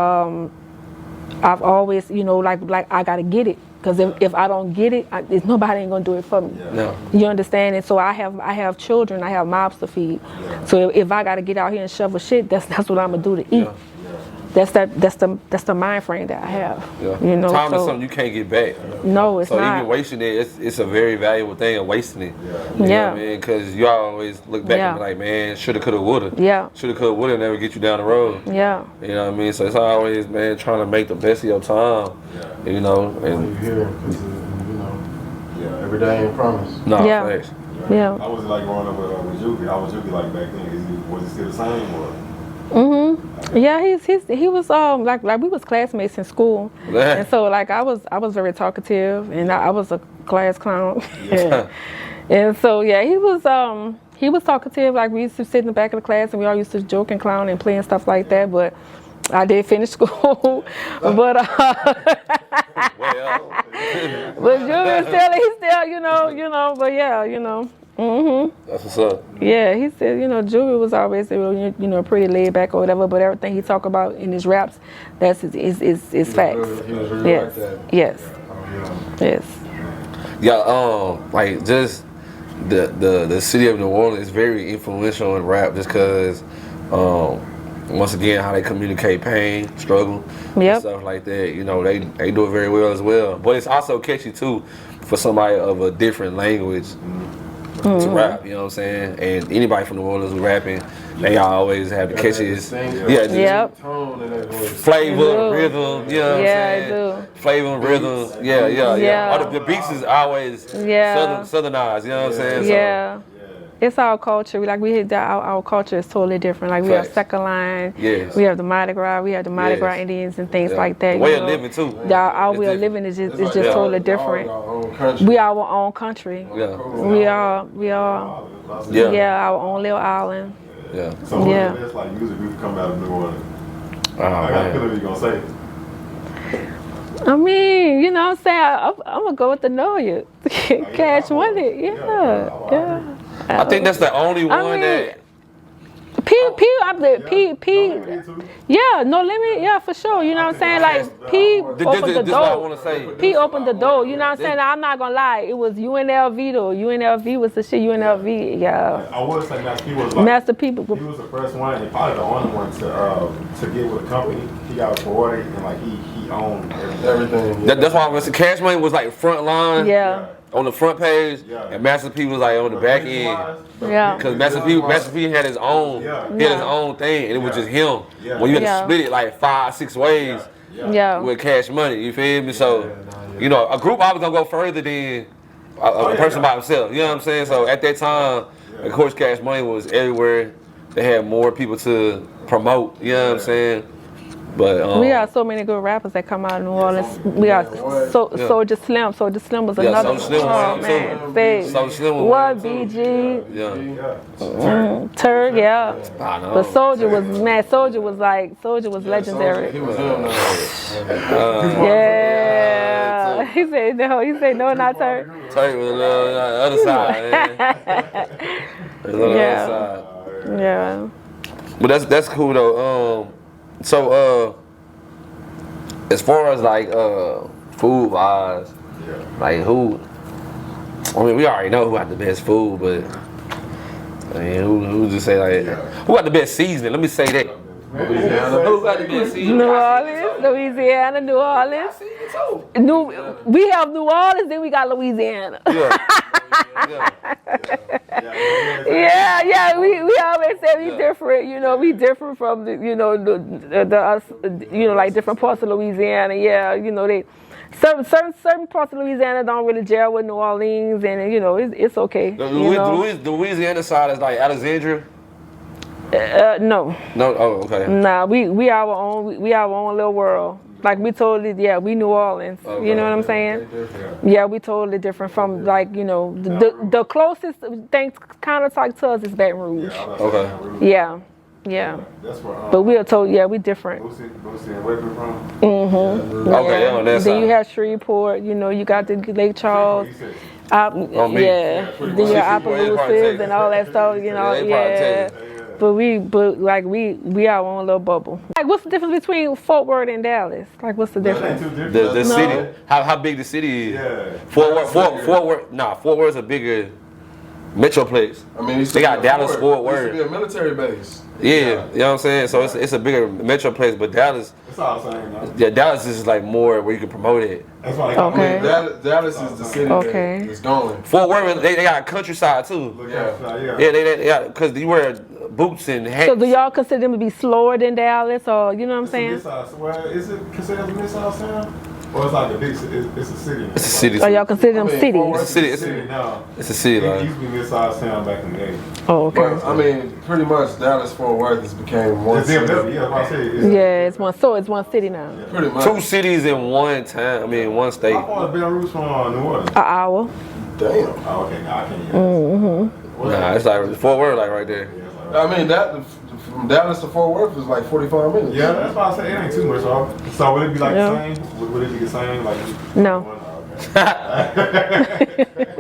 I've always, you know, like I gotta get it, because if I don't get it, nobody ain't gonna do it for me. No. You understand? And so I have children, I have mouths to feed. So if I gotta get out here and shovel shit, that's what I'm gonna do to eat. Yeah. That's the mind frame that I have. Yeah. You know, time is something you can't get back. No, it's not. So even wasting it, it's a very valuable thing of wasting it. You know what I mean? Because you always look back and be like, man, shoulda, coulda, woulda. Yeah. Shoulda, coulda, woulda never get you down the road. Yeah. You know what I mean? So it's always, man, trying to make the best of your time. Yeah. You know, and you here, because you know, every day ain't promised. No, thanks. Yeah. How was it like growing up with Juby? How was Juby like back then? Was it still the same or? Yeah, he was like we was classmates in school, and so like I was very talkative, and I was a class clown. Yeah. And so he was talkative. Like we used to sit in the back of the class, and we all used to joke and clown and play and stuff like that. But I did finish school, but Julius he's still you know, but yeah, you know. That's what's up. Yeah, he said, you know, Julie was always, you know, pretty laid back or whatever, but everything he talk about in his raps, that's is facts. He was really yes. like that. Yes. Yes. Yeah, like just the city of New Orleans is very influential in rap, just because once again how they communicate pain, struggle, and stuff like that. You know, they do it very well as well. But it's also catchy too for somebody of a different language. To rap, you know what I'm saying? And anybody from New Orleans who rapping, they always have the catchiest, flavor, rhythm, you know what I'm saying? Flavor, rhythm, yeah. The beats is always southernized, you know what I'm saying? Yeah. So, it's our culture. Our culture is totally different. Like we have second line, we have the Mardi Gras, Indians and things like that. The way of living too. Our way of living is just totally different. We are our own country. Yeah. We are our own little island. Yeah. So what is the best like music group coming out of New Orleans? I got a feeling you're gonna say it. I mean, you know what I'm saying? I'm gonna go with the Know You. Cash Money. Yeah. I think that's the only one that Yeah, no limit. Yeah, for sure. You know what I'm saying? Like P opened the This is what I want door. to say. P opened the door. You know what I'm saying? I'm not gonna lie. It was UNLV though. UNLV was the shit. UNLV. Yeah. I would say Master P was like, Master P. he was the first one and probably the only one to get with a company. He got awarded and like he owned everything. That's why Mr. Cash Money was like front line. Yeah. On the front page, Yeah. and Master P was like on the back end. Yeah. Because Master P had his own, he had his own thing, and it was just him. Yeah. When you had Yeah. to split it like 5-6 ways Yeah. with Cash Money, you feel me? So, you know, a group always gonna go further than a person by himself. You know what I'm saying? So at that time, of course, Cash Money was everywhere. They had more people to promote. You know what I'm saying? But we got so many good rappers that come out of New Orleans. We got Soulja Slim. Soulja Slim was another. Soulja Slim was man. Soulja Slim was What BG? Yeah. Turd, yeah. I know. But Soulja was mad. Soulja was legendary. He was him now. Yeah. He said no. He said no, not Turd. Turk was a little on the other side, man. A little on the Yeah. other side. Yeah. But that's cool though. So as far as like food wise, like who? I mean, we already know who got the best food, but I mean, who just say like who got the best seasoning? Let me say that. Who got the best seasoning? New Orleans, Louisiana, New Orleans. We have New Orleans, then we got Louisiana. Yeah, we always say we different, you know, we different from the, you know, the us, you know, like different parts of Louisiana. Yeah, you know, they certain parts of Louisiana don't really gel with New Orleans, and you know, it's okay. The Louisiana side is like Alexandria. No. No. Oh, okay. Nah, we our own little world. Like we totally, we New Orleans. Okay. You know what I'm saying? Yeah, we totally different from like, you know, the closest thing kind of like to us is Baton Rouge. Okay. Yeah. That's where. But we are told, we different. Boosie and where we from? Okay, on that Then side. you have Shreveport. You know, you got the Lake Charles. Me. Then your Opelousas and all that stuff. You know, they probably But we our own little bubble. Like, what's the difference between Fort Worth and Dallas? Like, what's the difference? The city. How big the city is? Yeah. Fort Worth. Nah, Fort Worth's a bigger metroplex. I mean, They got Dallas Fort Worth. Worth. It used to be a military base. Yeah, you know what I'm saying? So it's a bigger metroplex, but Dallas. That's all I'm saying. Man. Yeah, Dallas is like more where you can promote it. That's why. Okay. Dallas is the city that's going. Fort Worth, they got countryside too. Yeah. Yeah, because you wear boots and hats. So do y'all consider them to be slower than Dallas, or you know what I'm saying? Well, is it considered a mid-south town? Or it's like a big city? It's a city. It's a city. Or y'all consider them cities? It's a city. It's a city now. It's a city. It used to be mid-south town back in the day. Oh, okay. But, I mean, pretty much Dallas Fort Worth has became one city. Yeah, I say It's one city now. Pretty much. 2 cities in one town. I mean, one state. How far is Baton Rouge from New Orleans? An hour. Damn. Oh, okay, now I can't hear. Nah, it's like Fort Worth, like right there. I mean, that from Dallas to Fort Worth is like 45 minutes. Yeah, that's why I say it ain't too much off. So would it be like the same? Would it be the same? Like No.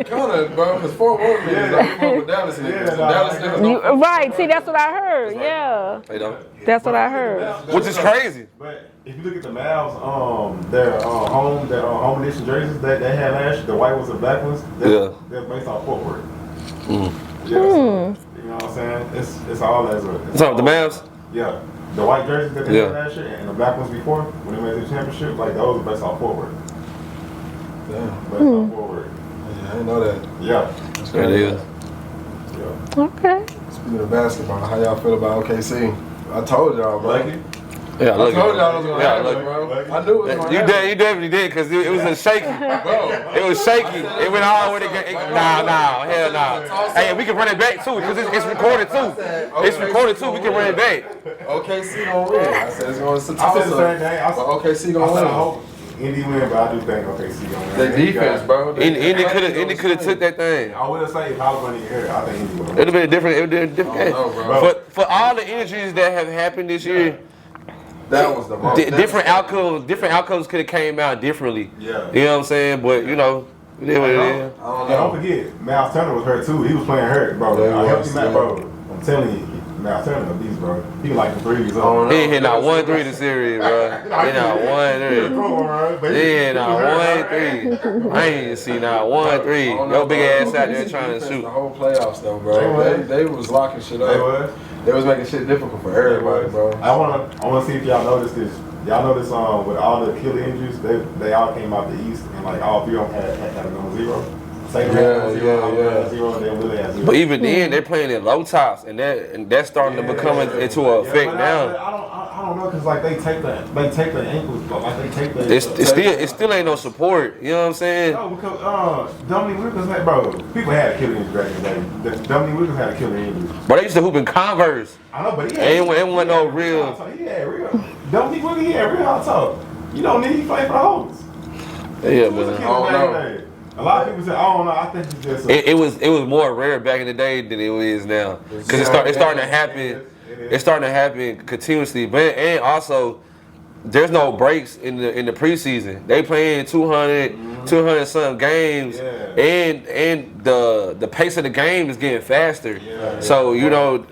Kind of, bro, because Fort Worth is like with Dallas niggas. Dallas niggas don't. Right. See, that's what I heard. Yeah. They don't. That's what I heard. Which is crazy. But if you look at the Mavs, their home edition jerseys that they had last year, the white ones and black ones, they're based off Fort Worth. Yeah, so, you know what I'm saying? It's all as a. So the Mavs? Yeah. The white jerseys that they had last year and the black ones before, when they made the championship, like those are based off Fort Worth. Damn. Based off Fort Worth. Yeah, I didn't know that. Yeah. That's There it crazy. is. Yeah. Okay. Speaking of basketball, how y'all feel about OKC? I told y'all, bro. Lucky? Yeah, I look. told y'all it was gonna happen, look. bro. I knew it was gonna happen. You definitely did, because it was a shaky. Bro. It was shaky. It went all the way to hell nah. Hey, we can run it back too, because it's recorded too. It's recorded too, we can run it back. OKC gonna win. I said it's gonna I said the same thing. but OKC I gonna said I win. hope Indy win, but I do think OKC gonna win. The defense, bro. Indy could have took that thing. I would have said if I was going to hear it, I think Indy would have. It'd have been a different game. know, bro. For all the injuries that have happened this year, That was the most. different outcomes could have came out differently. Yeah. You know what I'm saying? But you know, it is what it is. I don't Don't know. forget, Miles Turner was hurt too. He was playing hurt, bro. Yeah, I he helped was, him out, yeah. bro. I'm telling you, Man, I'm telling you, these, bro. He like the threes. He ain't hit not 1 3 this series, bro. He not 1 3. He ain't not 1 3. I ain't even see not 1 3. Your big ass out there trying to shoot. The whole playoffs though, bro. They was locking shit up. They was making shit difficult for everybody, bro. I wanna see if y'all noticed this. Y'all notice with all the Achilles injuries, they all came out the East and like all three of them had a 0. Saban had 0, and then Willie had 0. But even then, they're playing in low tops, and that's starting to become into an effect now. I don't know, cause like they take the ankles, but like they take the. It still ain't no support. You know what I'm saying? No, because Dominique Wilkins had, bro. People had Achilles injuries back in the day. Dominique Wilkins had Achilles injuries. But they used to hoop in Converse. I know, but he ain't wasn't no real. He had real. Dominique Wilkins, he had real hot top. You don't need to play for the Hawks. Yeah, man. I don't know. A lot of people say, I don't know. I think it's just. It was more rare back in the day than it is now, because it's starting to happen. It's starting to happen continuously, but and also there's no breaks in the preseason. They playing 200 some games, and the pace of the game is getting faster. So you know,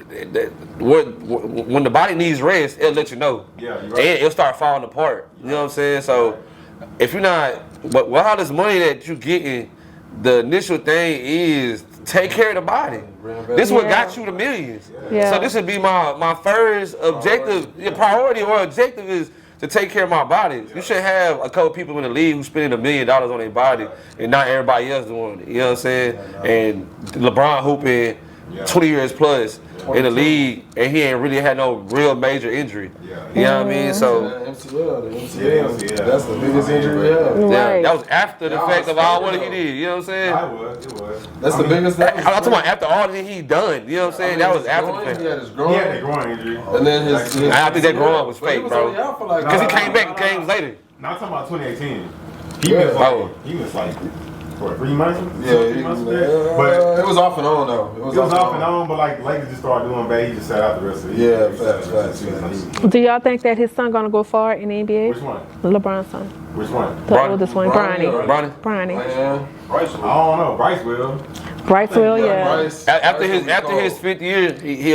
when the body needs rest, it'll let you know, and it'll start falling apart. You know what I'm saying? So if you're not, but with all this money that you're getting, the initial thing is take care of the body. This is what got you the millions. So this would be my first objective, priority or objective is to take care of my body. You should have a couple people in the league who's spending $1 million on their body and not everybody else doing it. You know what I'm saying? And LeBron hooping 20 years plus in the league, and he ain't really had no real major injury. You know what I mean? So the MCL, that's the biggest injury we have. that was after the fact of all what he did. You know what I'm saying? It was. That's the biggest. I'm talking about after all that he done. You know what I'm saying? That was after the fact. He had his He groin. had that groin injury. And then his I think that growing was fake, bro. Because Because he came back games later. Not talking about 2018. He missed like what, 3 months? Yeah, 3 months but but it was off and on though. it was off and on, but like Lakers just started doing bad. He just sat out the rest of the year. Facts. Do y'all think that his son gonna go far in the NBA? Which one? LeBron's son. Which one? The oldest one, Bronny. Bronny. Bronny. I don't know. Bryce will. Bryce will, yeah. Bryce, After his 5th year,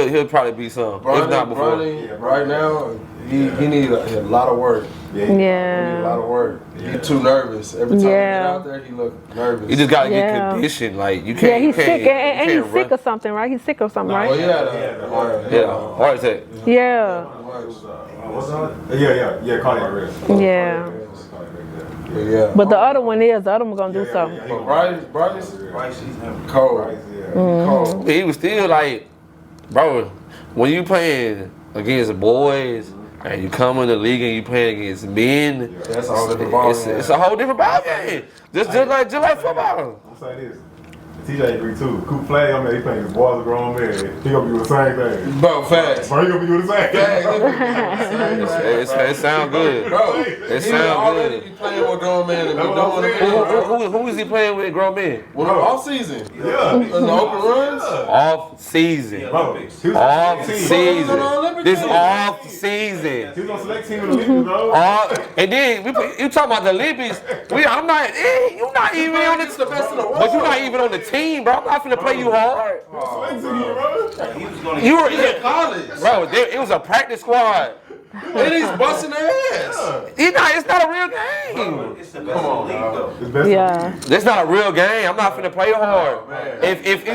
he'll probably be some. If not before. Right now, he needs a lot of work. He needs a lot of work. He's too nervous. Every time he get out there, he look nervous. You just gotta get conditioned. Like you can't. Yeah, he's sick, and he's run. sick of something, right? He's sick of something, right? Heart attack. Yeah. Cardiac arrest. Yeah. But the other one gonna do something. Bryce, he's cold. Cold. He was still like, bro, when you playing against boys and you come in the league and you playing against men, That's a whole different ball game. It's a whole different ball game. Just like football. I'm saying this. TJ agree too. Coop Flag, I mean, he playing his boys are grown men. He gonna be doing the same thing. Bro, facts. Bro, he gonna be doing the same thing. It sound good. Bro, It he sound already good. be playing with grown men and be doing Who is he playing with, grown men? off season. Yeah. In the open runs. Off season. Bro, he was Off team. season. This team. off season. He was on select team in the Olympics, bro. And then you talking about the Olympics? You're not even on the best in the world. but you're not even on the team, bro. I'm not finna play you hard. Select team, bro. You were in college. bro. It was a practice squad. And he's busting their ass. It's not a real game. It's the best in the league, though. Yeah. It's not a real game. I'm not finna play hard. If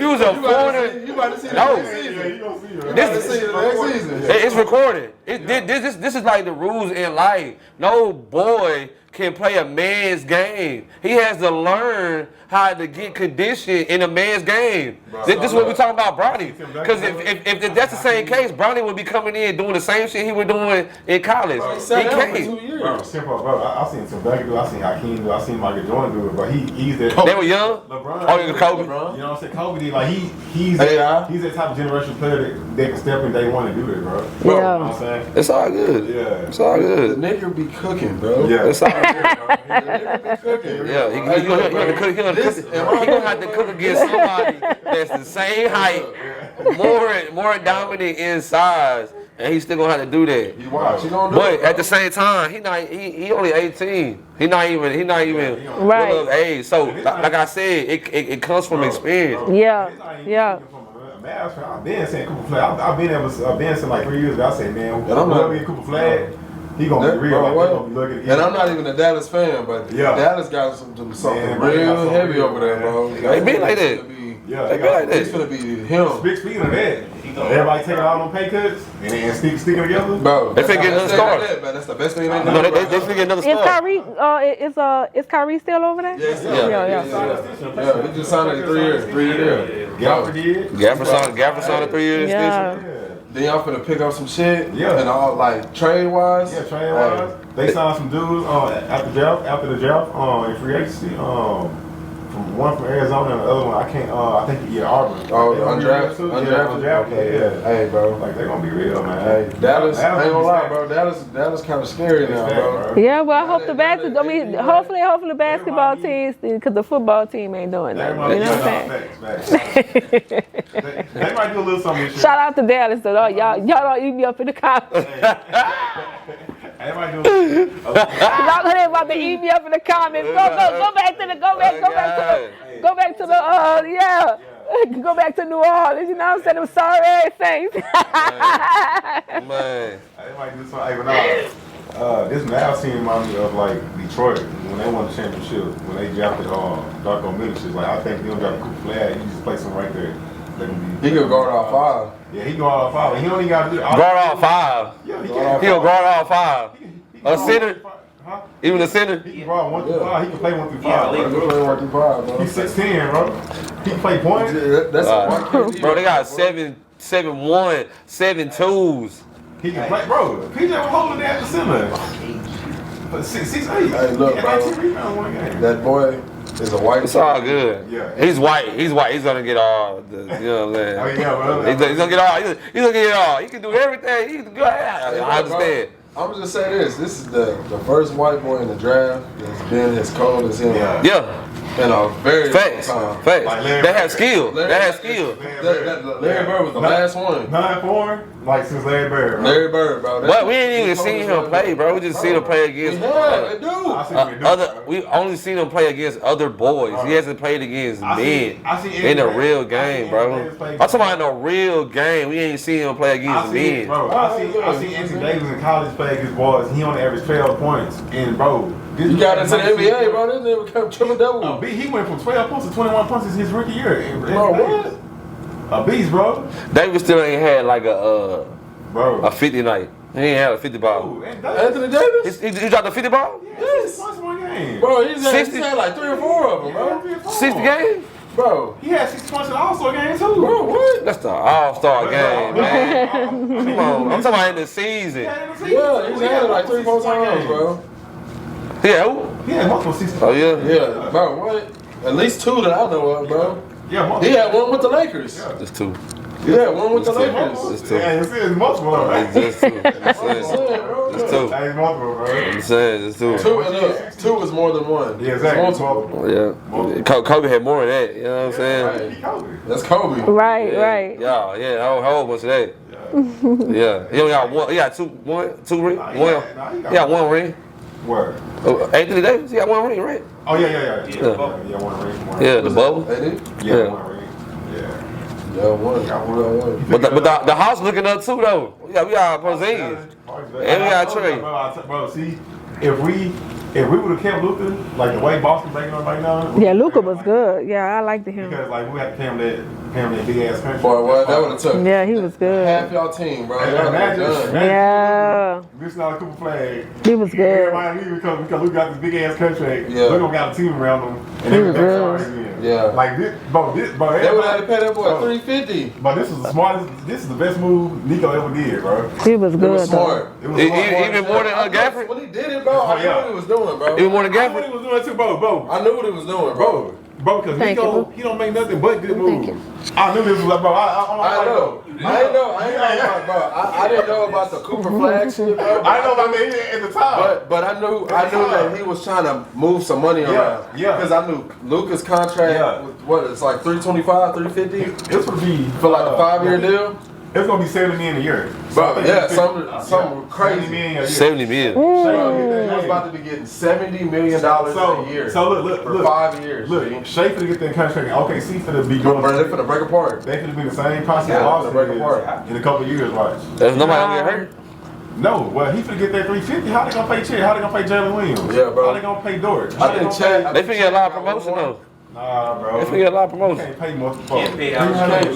you was a foreigner, You about to see the No. next season. You gonna see, bro. This is the next season. it's recorded. This is like the rules in life. No boy can play a man's game. He has to learn how to get conditioned in a man's game. This is what we're talking about, Bronny. Because if that's the same case, Bronny would be coming in doing the same shit he was doing in college. He can't. Bro, simple, bro. I seen some Becky do. I seen Hakeem do. I seen Michael Jordan do it. But he's that. They were young. LeBron. Oh, it was Kobe. You know what I'm saying? Kobe did. Like he's that type of generation player that can step in day one and do it, bro. You know what I'm saying? It's all good. Yeah. It's all The good. nigga be cooking, bro. Yeah. It's all good. The nigga be cooking. Yeah, he gonna have to cook against somebody that's the same height, more dominant in size, and he's still gonna have to do that. You watch, he gonna do But it, at the same time, he only 18. He not even Right. of age. So like I said, it comes from experience. Yeah. Yeah. Mavs fan, I've been saying Cooper Flag. I've been saying like 3 years ago. I say, man, whoever get Cooper Flag, he gonna be real. Like, gonna be looking at and I'm not even a Dallas fan, but Dallas got something real heavy over there, bro. They be like that. Yeah, they be like that. It's gonna be him. Speaking of that, everybody taking all them pay cuts and sticking together. Bro, they finna get another star. That's the best thing they do. No, they finna get another star. Is Kyrie still over there? Yeah. He just signed a 3-year deal. Gaffer signed a 3-year extension. Then y'all finna pick up some shit. Yeah. And all like trade wise. Yeah, trade wise. They signed some dudes after the draft in free agency. From one from Arizona and the other one I think Auburn. Oh, undrafted. Yeah. Hey, bro. Like they're gonna be real, man. Hey, Dallas ain't gonna lie, bro. Dallas kind of scary now, bro. Yeah, well, I hope the basketball. I mean, hopefully the basketball teams, because the football team ain't doing that. You know what I'm saying? They might do a little something. Shout out to Dallas, though. Y'all don't eat me up in the comments. They might do a little. Y'all about to eat me up in the comments. Go back to New Orleans. You know what I'm saying? I'm sorry, Saints. Man. They might do something. This Mavs team reminds me of like Detroit when they won the championship when they drafted Darko Milicic. Like I think you don't draft a Cooper Flag, you just place him right there. He could guard all 5. Yeah, he can guard all 5. He don't even got to do guard all 5. Yeah, he can. He'll guard all 5. A center. Huh? Even a center. He can guard 1 through 5. He can play 1 through 5. Yeah, he can play 1 through 5, bro. He's 6'10", bro. He can play point. That's bro, they got 7'1", 7'2". He can play, bro. PJ was holding that at the center. But 6'8". Hey, look, he bro. got 2 rebounds one game. That boy is a white. It's all good. Yeah. He's white. He's gonna get all the. You know what I'm saying? Oh yeah, bro. He's gonna get all. He's gonna get it all. He can do everything. He can do. I understand. I'm just say this. This is the first white boy in the draft that's been as cold as him. Yeah. In a very long time. Facts. They have skill. Larry Bird was the last one. 9-4, like since Larry Bird. Bro. Larry Bird, bro. But we ain't even seen him play, bro. We just seen him play against we only seen him play against other boys. He hasn't played against men in a real game, bro. I'm talking about in a real game. We ain't seen him play against men. Bro, I see Anthony Davis in college play against boys. He only averaged 12 points, and bro. You got into the NBA, bro. This nigga become triple-double. He went from 12 points to 21 points his rookie year. Bro, what? A beast, bro. Davis still ain't had like a 50 night. He ain't had a 50 ball. Anthony Davis? He dropped a 50 ball? Yes. One game. Bro, he's had like 3 or 4 of them, bro. 60 games? Bro, he had 60 points in the All-Star game too. Bro, what? That's the All-Star game, man. Come on, I'm talking about in the season. Yeah, he's had it like 3 or 4 times, bro. Yeah, who? He had multiple 60. Oh yeah? Yeah, bro, what? At least 2 that I know of, bro. Yeah, he had 1 with the Lakers. Just 2. Yeah, 1 with the Lakers. Just 2. Yeah, it's multiple, right? Just 2. Just 2. It's multiple, bro. I'm saying, just 2. 2 and look, 2 is more than 1. Yeah, exactly. Multiple. Yeah. Kobe had more of that, you know what I'm saying? That's Kobe. Right. Yeah, a whole bunch of that. Yeah. He only got 1. He got 2 rings? He got 1 ring. Word. Anthony Davis, he got 1 ring, right? Oh, yeah. Yeah, 1 ring. Yeah, the bubble. Yeah, 1 ring. Yeah, 1. But the house looking up too, though. We got Porzingis. And we got Trey. Bro, see, if we would have kept Luka, like the way Boston making up right now. Yeah, Luka was good. Yeah, I liked him. Because like we had to pay him that big ass country. Boy, what? That would have took. Yeah, he was good. Half y'all team, bro. Yeah. This not a Cooper Flag. He was good. Everybody leave because Luka got this big ass contract. Yeah. Luka got a team around him. And he was good. Yeah. Like this, bro. They would have to pay that boy $350. But this is the smartest. This is the best move Nico ever did, bro. He was good. It was smart. It was smart. Even more than Gafford? When he did it, bro, I knew what he was doing, bro. Even more than I knew what Gafford? he was doing too, bro. I knew what he was doing, bro. Bro, because Nico, he don't make nothing but good moves. I knew this was like, bro. I know. I didn't know about the Cooper Flag shit, bro. I know about that at the time. But I knew that he was trying to move some money around. Yeah. Because I knew Luka's contract, it's like $325, $350? This would be For like a 5-year deal? It's gonna be 70 million a year. Bro, yeah, something crazy. 70 million a year. 70 million. He was about to be getting $70 million a year. So look, for 5 years. Look, Shea finna get that contract. OKC finna be Bro, going. they finna break apart. They finna be the same process. Yeah, Austin break is apart. in a couple of years. Watch. There's nobody gonna get hurt. No, well, he finna get that 350. How they gonna pay Chet? How they gonna pay Jalen Williams? Yeah, bro. How they gonna pay Dort? I think Chet. They finna get a lot of promotion though. Nah, bro. They finna get a lot of You promotion. can't pay multiple.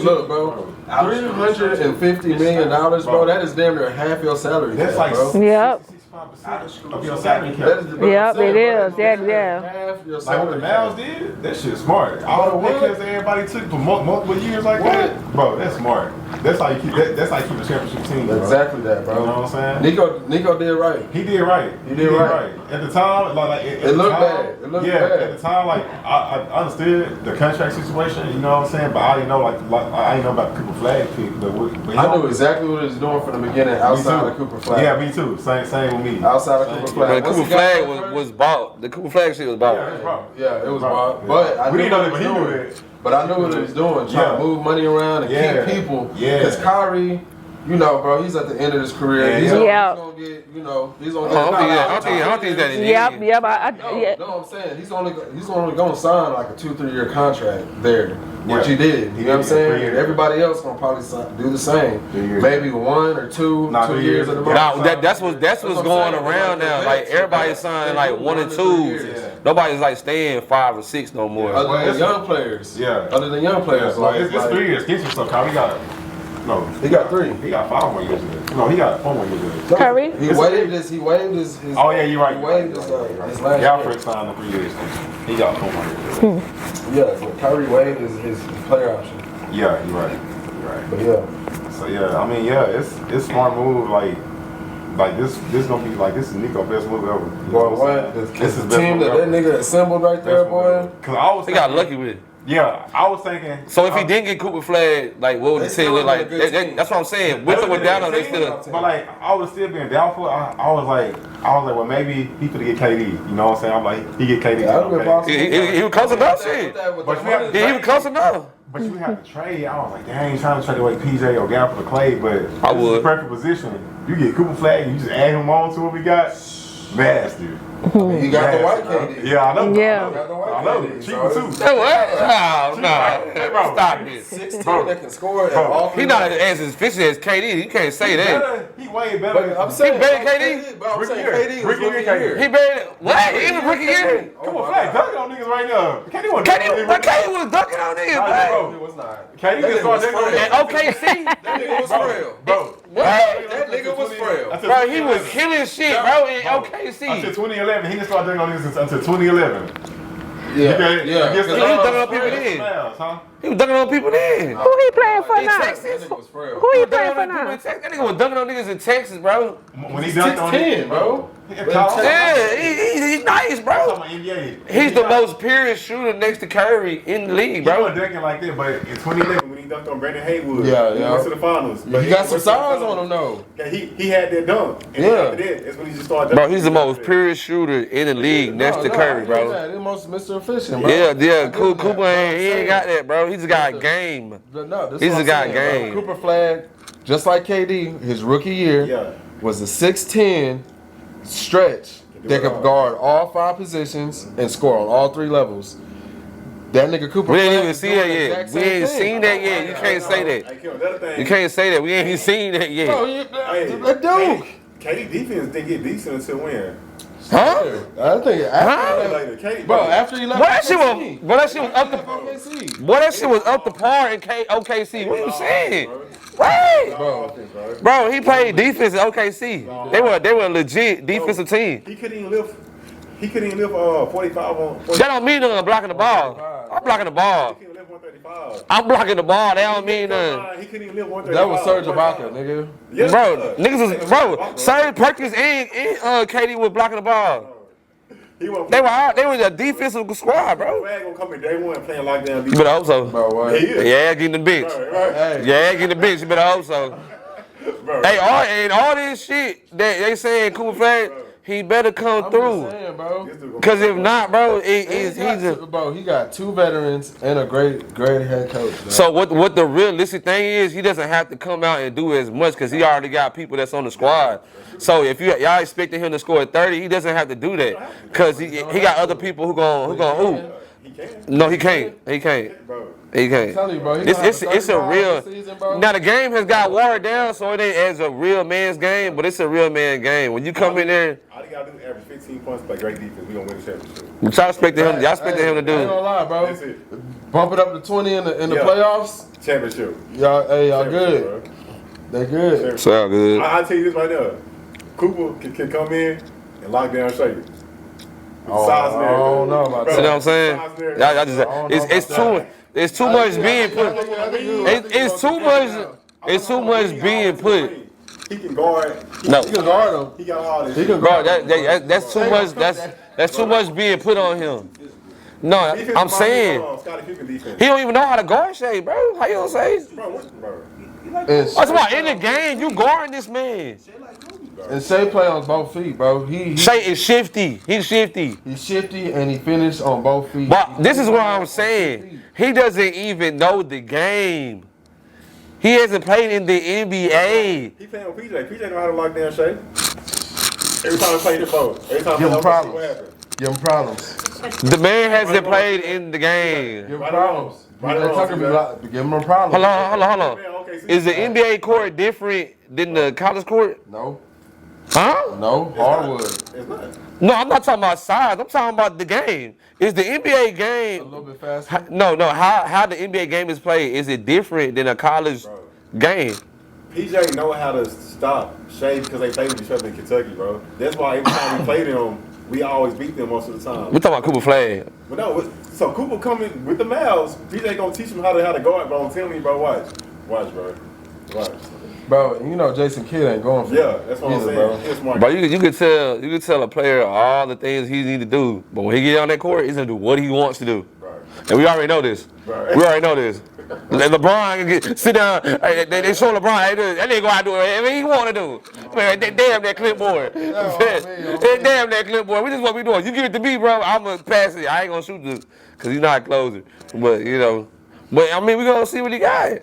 Look, bro, $350 million, bro. That is damn near half your salary. That's cap, like bro. Yep. 65% of your salary cap. That is the- Yep, it is. That is Yeah. half your Like what salary the cap. Mavs did, that shit smart. All the What? pictures everybody took for multiple years like that, bro. That's smart. That's how you keep. That's how you keep a championship team. Bro. Exactly that, bro. You know what I'm saying? Nico did right. He did right. He did right. At the time, like at It the looked time, bad. It looked yeah, bad. at the time, like I understood the contract situation. You know what I'm saying? But I didn't know like I didn't know about the Cooper Flag pick. But I knew exactly what he was doing from the beginning outside of Cooper Flag. Yeah, me too. Same with me. Outside of Cooper But Flag. the Once Cooper he got flag hurt- was bought. The Cooper flag shit was bought. Yeah, it's wrong. Yeah, it was Right. wild. But I We knew didn't know what that, he but was he knew doing. it. But I knew what he was doing, trying Yeah. to move money around and Yeah. keep people. Yeah. Because Kyrie, you know, bro, he's at the end of his career. Yeah, He's yeah. gonna Yeah. get, you know, he's gonna I get. don't think that. Yep. No, Yeah. no, I'm saying he's only gonna sign like a 2-3 year contract there, which he Yeah. did. You know what I'm Yeah, saying? 3 years. And everybody else gonna probably do the same. 3 years. Maybe 1 or 2, Nah, 2 3 years years. at the most. Now that's what's That's what I'm going saying. around now. Like everybody's signing like 1 and 2s. Yeah. Nobody's like staying 5 or 6 no more. Other than it's- young players. Yeah. Other than young players. Yeah, it's 3 years. Get you some. Kyrie got no. He got 3. He got 5 more years left. No, he got 4 more years left. Curry. He waived his. Oh yeah, you're right. He waived his last year. Alfred signed the 3 years. He got 4 more years. Yeah, but Kyrie waived his player option. Yeah, you're right. You're right. But yeah. So yeah, I mean, yeah, it's smart move. Like this gonna be like this is Nico's best move ever. You know Boy, what I'm what? saying? The This is team that nigga assembled right there, boy. Cause I was They got thinking- lucky with it. Yeah, I was thinking. So if he didn't get Cooper flag, like what would the They team still look like? been a good team. That's what I'm saying. With or without him, they still. But like, I was still being doubtful. I was like, well, maybe he could get KD. You know what I'm saying? I'm like, he get KD. That would've been possible. He was close enough, shit. Yeah, he was close enough. But you have to trade. I was like, dang, I ain't trying to trade away PJ or Gap for the Clay, but I this is would. the perfect position. You get Cooper Flag and you just add him on to what we got. Nasty. He got the white KD. Yeah, I know. Yeah. He got the white I know. KD, Cheaper so too. Hey, what? No. Bro. Stop this. 16 that can score at Bro. all. He not as efficient as KD. You can't say that. He way better. But I'm saying, better than KD? But I'm Rookie saying year. KD was Rookie rookie year. year. He better. What? He was rookie year. Come on, Flag, dunking on niggas right now. KD wasn't KD was dunking on niggas, Nah, man. bro. It was not. KD That can nigga start was dunking on frail. And OKC, That nigga was frail. Bro. That nigga was frail. bro, he was killing shit, bro, in Until OKC. 2011, he didn't start dunking on niggas until 2011. Yeah, Okay? yeah. Against the He was Mavs. dunking on people then. Mavs, huh? He was dunking on people then. Who he playing for In now? Texas. That nigga was frail. Who he He playing for dunking on people now? in Texas. That nigga was dunking on niggas in Texas, bro. When he dunked on 6'10", bro. Yeah, he's nice, I'm bro. talking about NBA. He's the most purest shooter next to Curry in the league, He bro. wasn't dunking like that, but in 2011, when he dunked on Brandon Haywood, Yeah, he yeah. went to the finals. But he got some size on him though. Yeah, he had that dunk. And Yeah. after that, that's when he just started Bro, dunking. he's the most purest shooter in the league next to Curry, bro. Yeah, the most Mr. Efficient, bro. Yeah, Cooper ain't got that, bro. He just got game. No, this is He's what a I'm guy saying, bro. game. Cooper Flag, just like KD, his rookie year Yeah. was a 6'10" stretch that could guard all 5 positions and score on all 3 levels. That nigga Cooper We Flag ain't even is see doing that the yet. exact We same ain't thing. seen that yet. You can't say that. Hey, Kim, another thing. You can't say that. We ain't even seen that Bro, yet. that dude. KD defense didn't get decent until when? Huh? I think after Later. KD, Bro, after he left Boy, that shit OKC. was up to OKC. boy, that shit was up to par in OKC. What you saying? Bro. Right. Bro, Bro, he played defense at OKC. They were a legit defensive team. He couldn't even lift. He couldn't even lift 45 on. 45. That don't mean nothing. I'm blocking the ball. I'm blocking the ball. He couldn't lift 135. I'm blocking the ball. That don't mean nothing. He couldn't even lift 135. that was Serge Ibaka, nigga. Yes, Bro, sir. niggas was Serge Perkins and KD was blocking the ball. He wasn't. They were a defensive squad, bro. Flag gonna come in day one playing lockdown You defense. better hope so. Bro, what? He is. Yeah, getting the bitch. Right. Hey, Yeah, getting the bitch. You better hope so. Bro. Hey, all this shit that they saying Cooper Flag, he better come through. Just saying, bro. Because if not, bro, he got 2 veterans and a great head coach. Bro. So what the realistic thing is, he doesn't have to come out and do as much because he already got people that's on the squad. So if y'all expecting him to score 30, he doesn't have to do that because he got other people who gon' hoop. No, he can't. He can't. He can't. I'm telling you, bro, It's a real. Now the game has got watered down, so it ain't as a real man's game, but it's a real man game. When you come in there, all you gotta do is average 15 points, play great defense. We gonna win the championship. y'all expecting him to I do. ain't gonna lie, bro. That's it. Bump it up to 20 in the playoffs. Championship. Y'all good. Bro. They good. Sound good. I tell you this right now. Cooper can come in and lock down Shaboozey. I don't know about that. See what I'm saying? Y'all just it's too much being put. It's too much being put. He can guard. No. He can guard him. He got all this. Bro, that's too much. That's too much being put on him. No, I'm saying he don't even know how to guard Shay, bro. How you gonna say? I'm talking about in the game, you guarding this man. And Shay play on both feet, bro. Shay is shifty. He's shifty. He's shifty and he finished on both feet. But this is what I'm saying. He doesn't even know the game. He hasn't played in the NBA. He playing with PJ. PJ know how to lock down Shay. Every time I play the ball, every time Give him I problems. what happened. Give him problems. The man hasn't played in the game. Give him problems. Give him a problem. Hold on. Is the NBA court different than the college court? No. Huh? No. Hardwood. It's not. No, I'm not talking about size. I'm talking about the game. Is the NBA game A little bit faster. No. How the NBA game is played? Is it different than a college game? PJ know how to stop Shay because they played with each other in Kentucky, bro. That's why every time we played them, we always beat them most of the time. We're talking about Cooper Flag. But no, so Cooper coming with the Mavs. PJ gonna teach him how to guard, bro. I'm telling you, bro. Watch, bro. Watch. Bro, you know Jason Kidd ain't going for Yeah, that's what I'm saying. bro. He's smart. But you could tell a player all the things he need to do. But when he get on that court, he's gonna do what he wants to do. Right. And we already know this. Right. We already know this. LeBron can sit down. They show LeBron, hey, that nigga go out and do whatever he want to do. Man, damn that clipboard. Damn that clipboard. This is what we doing. You give it to me, bro. I'm gonna pass it. I ain't gonna shoot this because he's not closing. But you know, I mean, we gonna see what he got.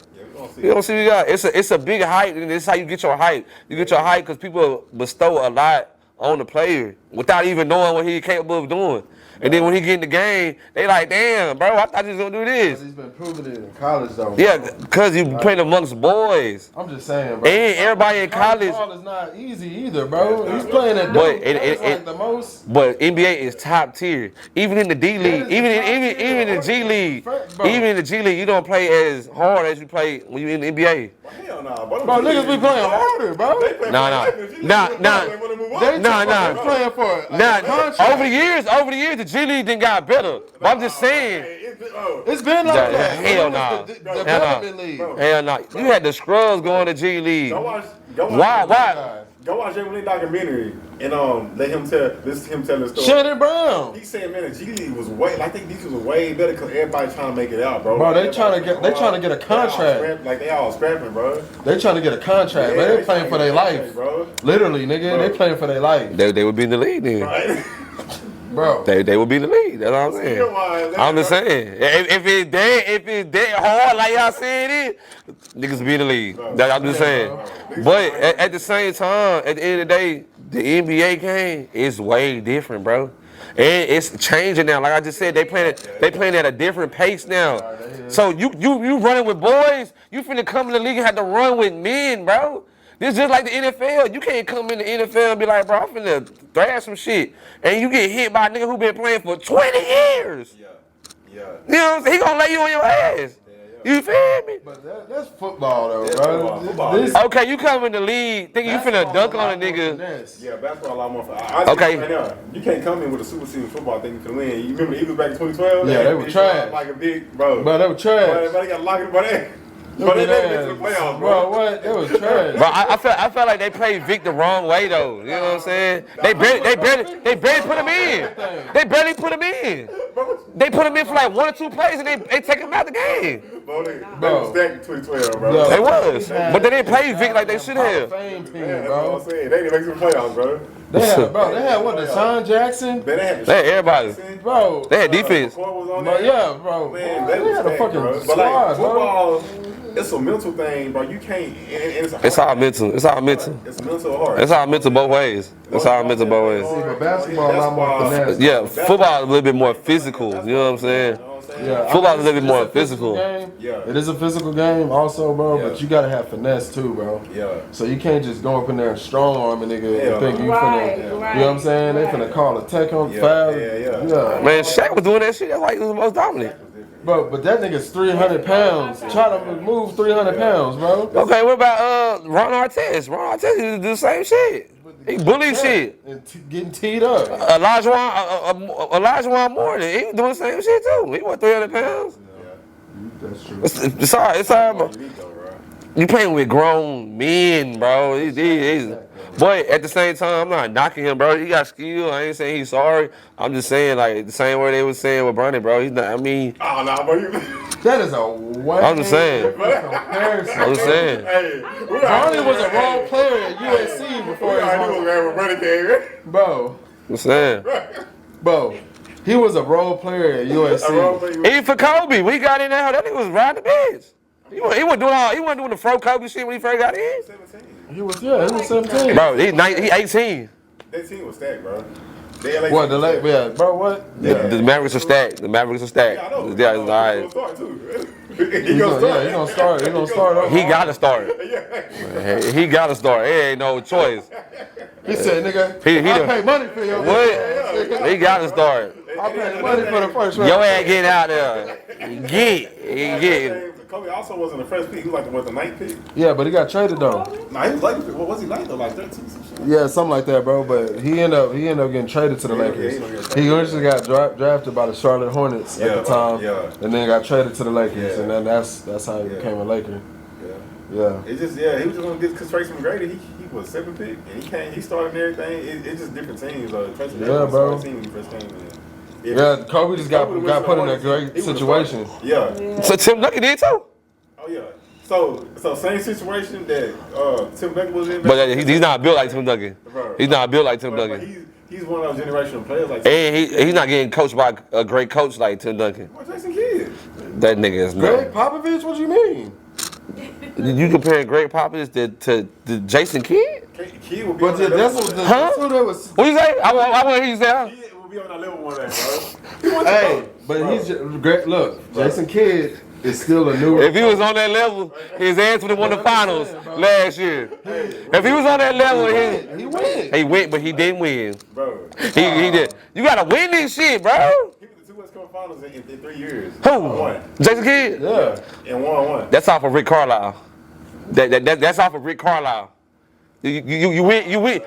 You don't see what you got. It's a big hype, and this is how you get your hype. You get your hype because people bestow a lot on the player without even knowing what he's capable of doing. And then when he get in the game, they like, damn, bro, I thought he was gonna do this. He's been proving it in college, though. Yeah, because he's playing amongst boys. I'm just saying, bro. And everybody in college. Ball is not easy either, bro. He's playing at But like the most. But NBA is top tier. Even in the D League, even in the G League, even in the G League, you don't play as hard as you play when you in the NBA. Hell nah, bro. Bro, niggas be playing harder, bro. Nah. Playing for Over the years, the G League didn't got better. But I'm just saying. It's been like that. Hell no. Development league. Hell no. You had the scrubs going to G League. Why? Go watch Jay documentary and listen to him tell the story. Shannon Brown. He said, man, the G League was I think these was way better because everybody trying to make it out, bro. Bro, they trying to get a contract. They all scrapping, bro. They trying to get a contract, man. They playing for their life, bro. Literally, nigga. They playing for their life. They would be in the league then. Right? Bro. They would be in the league. That's what I'm saying. I'm just saying. If it's that hard like y'all saying it, niggas would be in the league. That's I'm just saying. But at the same time, at the end of the day, the NBA game is way different, bro. And it's changing now. Like I just said, they playing at a different pace now. So you running with boys, you finna come in the league and have to run with men, bro. This is just like the NFL. You can't come in the NFL and be like, bro, I'm finna thrash some shit. And you get hit by a nigga who been playing for 20 years. Yeah. You know what I'm saying? He gonna lay you on your ass. You feel me? But that's football, though, bro. Football. Okay, you come in the league thinking you finna dunk on a nigga. Yeah, basketball a lot more fun. Okay. Right now, you can't come in with a super season football thinking you can win. You remember the Eagles back in 2012? Yeah, they were trash. Like a big, bro. But they were trash. But they got locked in by that. But they made it to the playoffs, bro. What? It was trash. Bro, I felt like they played Vic the wrong way though. You know what I'm saying? They barely put him in. They barely put him in. They put him in for like 1 or 2 plays and they take him out the game. They was stacked in 2012, bro. Yeah. They was, but they didn't play Vic like they should have. Fame team, That's what bro. I'm saying. They didn't make some playoffs, bro. They had what? Deshaun Jackson, They had everybody. bro. They had defense. Was on But there. yeah, bro. Man, They was had a stacked, fucking bro. But squad, like bro. football, it's a mental thing, bro. You can't. And It's all mental. It's all mental. It's mental hard. It's all mental both ways. It's all mental both ways. See, but basketball a lot more finesse. Yeah, football is a little bit more physical. You know what I'm saying? Yeah, Football is a little bit more it's a physical. game. Yeah. It is a physical game also, bro, Yeah. but you gotta have finesse too, bro. Yeah. So you can't just go up in there and strong arm a nigga Yeah. and think you Right, finna, right. you know what I'm saying? They finna call a tech on Yeah, foul. yeah. Man, Shaq was doing that shit. That's why he was the most dominant. But that nigga's 300 pounds. Try to move 300 pounds, bro. Okay, what about Ron Artest? Ron Artest used to do the same shit. He bullied shit. And getting teed up. Elijah Morton, he was doing the same shit too. He was 300 pounds. That's true. It's all. You playing with grown men, bro. Boy, at the same time, I'm not knocking him, bro. He got skill. I ain't saying he's sorry. I'm just saying, like, the same way they was saying with Bronny, bro. He's not, I mean, Oh, nah, bro. That is a way. I'm just saying. Comparison. I'm just saying. Hey, Bronny was a role player at USC before We he already knew was what Bronny came. Bro, I'm saying. he was a role player at USC. Even for Kobe, we got in there. That nigga was riding the bench. He wasn't doing the fro Kobe shit when he first got in. 17. He was 17. Bro, he 18. That team was stacked, bro. The LA What, team the was late, stacked. yeah, bro, what? The Mavericks are stacked. The Mavericks are stacked. Yeah, I know. Yeah, it's all right. He gonna start, too. He gonna start. He gonna start over. He gotta start. He gotta start. It ain't no choice. He said, nigga, He I done- pay money for your What? He gotta start. I pay money for the first round. Your ass get out there. Get. Kobe also wasn't the first pick. He was like the 9th pick. Yeah, but he got traded though. Nah, he was like, what was he like though? Like 13 some shit. Yeah, something like that, bro. But he ended up getting traded to the Yeah, Lakers. he ended up getting He originally got drafted by the Charlotte Hornets at the time, and then got traded to the Lakers, and then that's how he became a Laker. Yeah. It's just he was just gonna get Trace McGrady. He was 7th pick, and he started and everything. It's just different teams. Trace McGrady bro. was team when he first came in. Yeah, Kobe just got put in a great situation. Yeah. So Tim Duncan did too. Oh yeah. So same situation that Tim Duncan was in. But he's not built like Tim Duncan. He's not built like Tim But Duncan. he's one of those generational players like. And he's not getting coached by a great coach like Tim Duncan. Jason Kidd. That nigga is Greg not. Popovich, what you mean? You comparing Greg Popovich to Jason Kidd? Kidd will be But on that that's level what one day. that's what it was. What you say? I want to hear you say. Huh? Kidd will be on that level one day, bro. Hey, but he's great. Look, Jason Kidd is still a new. If he was on that level, his ass would have won the finals last year. If he was on that level, he went. went, but he didn't win. Bro. He did. You gotta win this shit, bro. He was the 2 West Coast Finals in 3 years. Who? One. Jason Kidd? Yeah. And won. That's off of Rick Carlisle. That's off of Rick Carlisle. You win.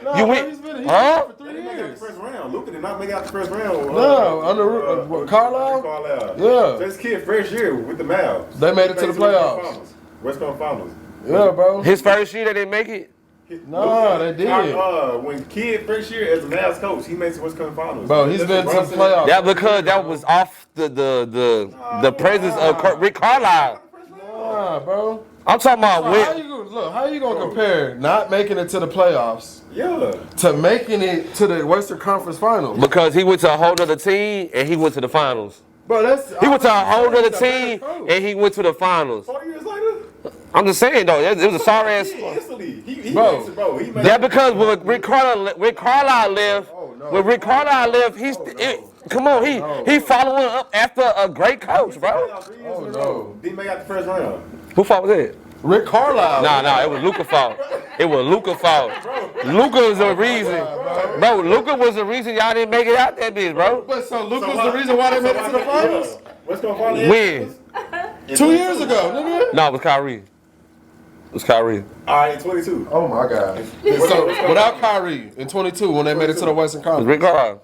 Huh? For 3 They didn't make out years. the first round. Luka did not make out the first round. No, under Carlisle? Yeah. This kid first year with the Mavs. They made it to the playoffs. West Coast Finals. Yeah, bro. His first year they didn't make it. No, they did. When Kid first year as a Mavs coach, he made it to West Coast Finals. Bro, he's been to the playoffs. That because that was off the presence of Rick Carlisle. Nah, bro. I'm talking about How you gonna compare not making it to the playoffs Yeah. to making it to the Western Conference Finals? because he went to a whole other team and he went to the finals. Bro, He went to a whole other team and he went to the finals. 4 years later? I'm just saying though, it was a sorry ass. Instantly. He Bro. makes it, bro. He made That because when Rick Carlisle left, come on, he following up after a great coach, bro. Oh no. Didn't make out the first round. Who fault was that? Rick Carlisle. Nah, it was Luka fault. It was Luka fault. Luka was the reason, bro. Luka was the reason y'all didn't make it out that bitch, bro. But so Luke was the reason why they made it to the finals? West Coast Finals? When? 2 years ago, nigga. No, it was Kyrie. It was Kyrie. All right, 22. Oh my God. So without Kyrie in 22 when they made it to the Western It was Conference. Rick Carlisle.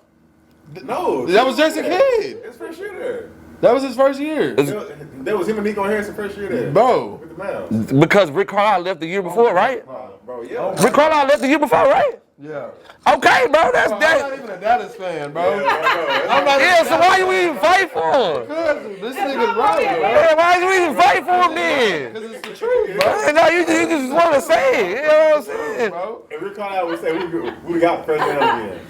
No. That was Jason Kidd. His first year there. That was his first year. That was him and Nico Harrison first year there. Bro. With the Mavs. Because Rick Carlisle left the year before, right? Bro, yeah. Rick Carlisle left the year before, right? Yeah. Okay, bro, that's I'm that. not even a Dallas fan, bro. I'm I'm not Yeah, so why you even fight fight for him? Because this nigga's right, bro. Yeah, why you even fight for him then? Because it's the truth, bro. No, you just want to say it. You know what I'm saying? Bro. If we call out, we say we got first down again.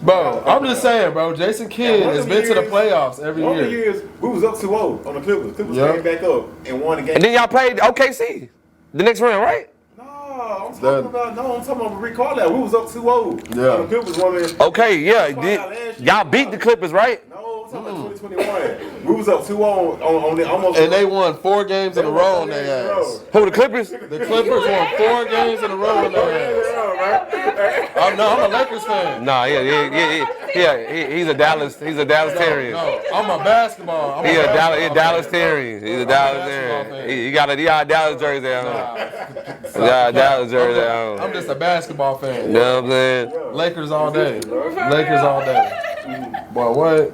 Bro, I'm just saying, bro. Jason Kidd has been to the playoffs every One of the year. years, we was up 2-0 on the Clippers. Clippers came back up and won the game. And then y'all played OKC the next round, right? I'm talking about Rick Carlisle. We was up 2-0. Yeah. The Clippers won it. Okay, yeah. Y'all beat the Clippers, right? No, I'm talking about 2021. We was up 2-0 on the almost. And they won 4 games in a row on their ass. Who, the Clippers? The Clippers won 4 games in a row on their ass. I'm a Lakers fan. Nah, he's a Dallas Terrier. No, I'm a basketball. He's a Dallas Terrier. He's a Dallas Terrier. He got a Dallas jersey on. He got a Dallas jersey on. I'm just a basketball fan. You know what I'm saying? Lakers all day. Lakers all day. Boy, what?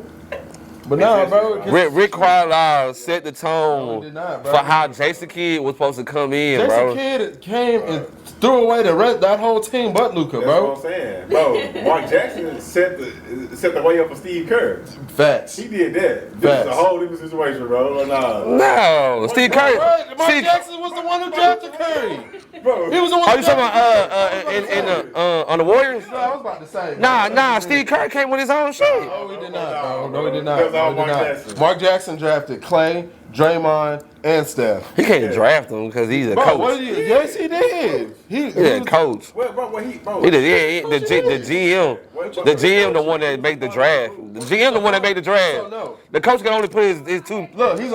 But nah, bro. Rick Carlisle set the tone No, he did not, bro. for how Jason Kidd was supposed to come in, bro. Jason Kidd came and threw away that whole team but Luka, That's bro. what I'm saying. Bro, Mark Jackson set the way up for Steve Kerr. Facts. He did that. This Facts. is a whole different situation, bro. No, Steve Curry. Mark Jackson was the one who drafted Curry. Bro, He was the one. Oh, you talking about on the Warriors? No, I was about to say. Nah. Steve Kerr came with his own shit. No, he did not, bro. No, he did not. That was all No, he did Mark not. Jackson. Mark Jackson drafted Clay, Draymond, and Steph. He can't draft him because he's a Bro, what coach. did he? Yes, he did. He He's a was- coach. Bro, He did, the GM. The GM the one that made the draft. The GM the one that made the draft. No. The coach can only put his two. Look, he's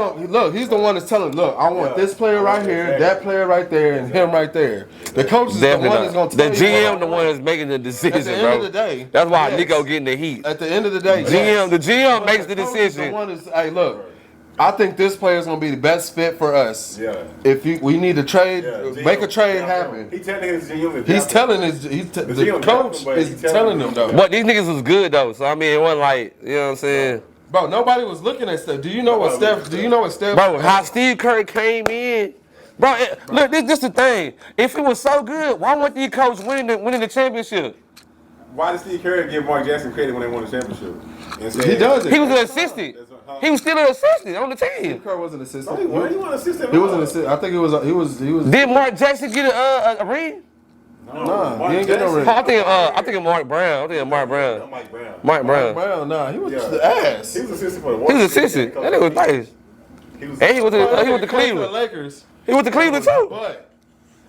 the one that's telling. Look, I want this player right here, that player right there, and him right there. The coach is the one that's gonna tell The you. GM the one that's making the decision, At the end bro. of the day, That's why yes. Nico getting the heat. At the end of the day, The GM But makes the coach is decision. one is, hey, look, I think this player is gonna be the best fit for us. Yeah. If we need to trade, GM, make a trade happen. He telling his GM. He's telling the GM coach but is he's telling them though. But these niggas was good though, so I mean it wasn't like, you know what I'm saying? Bro, nobody was looking at Steph. Do you know what Steph? Bro, how Steve Kerr came in. Bro, look, this the thing. If it was so good, why weren't these coaches winning the championship? Why did Steve Kerr give Mark Jackson credit when they won the championship? He does it. He was an assistant. He was still an assistant on the team. Steve Kerr was an assistant. He was an assistant. He was an assistant. I think he was. Did Mark Jackson get a ring? Nah, he ain't get no ring. I think Mark Brown. Mark Brown. Mike Brown. Brown, nah, he was just the ass. He was assistant for the He was assistant. That nigga was nice. And he went to Cleveland. Lakers. He went to Cleveland too. But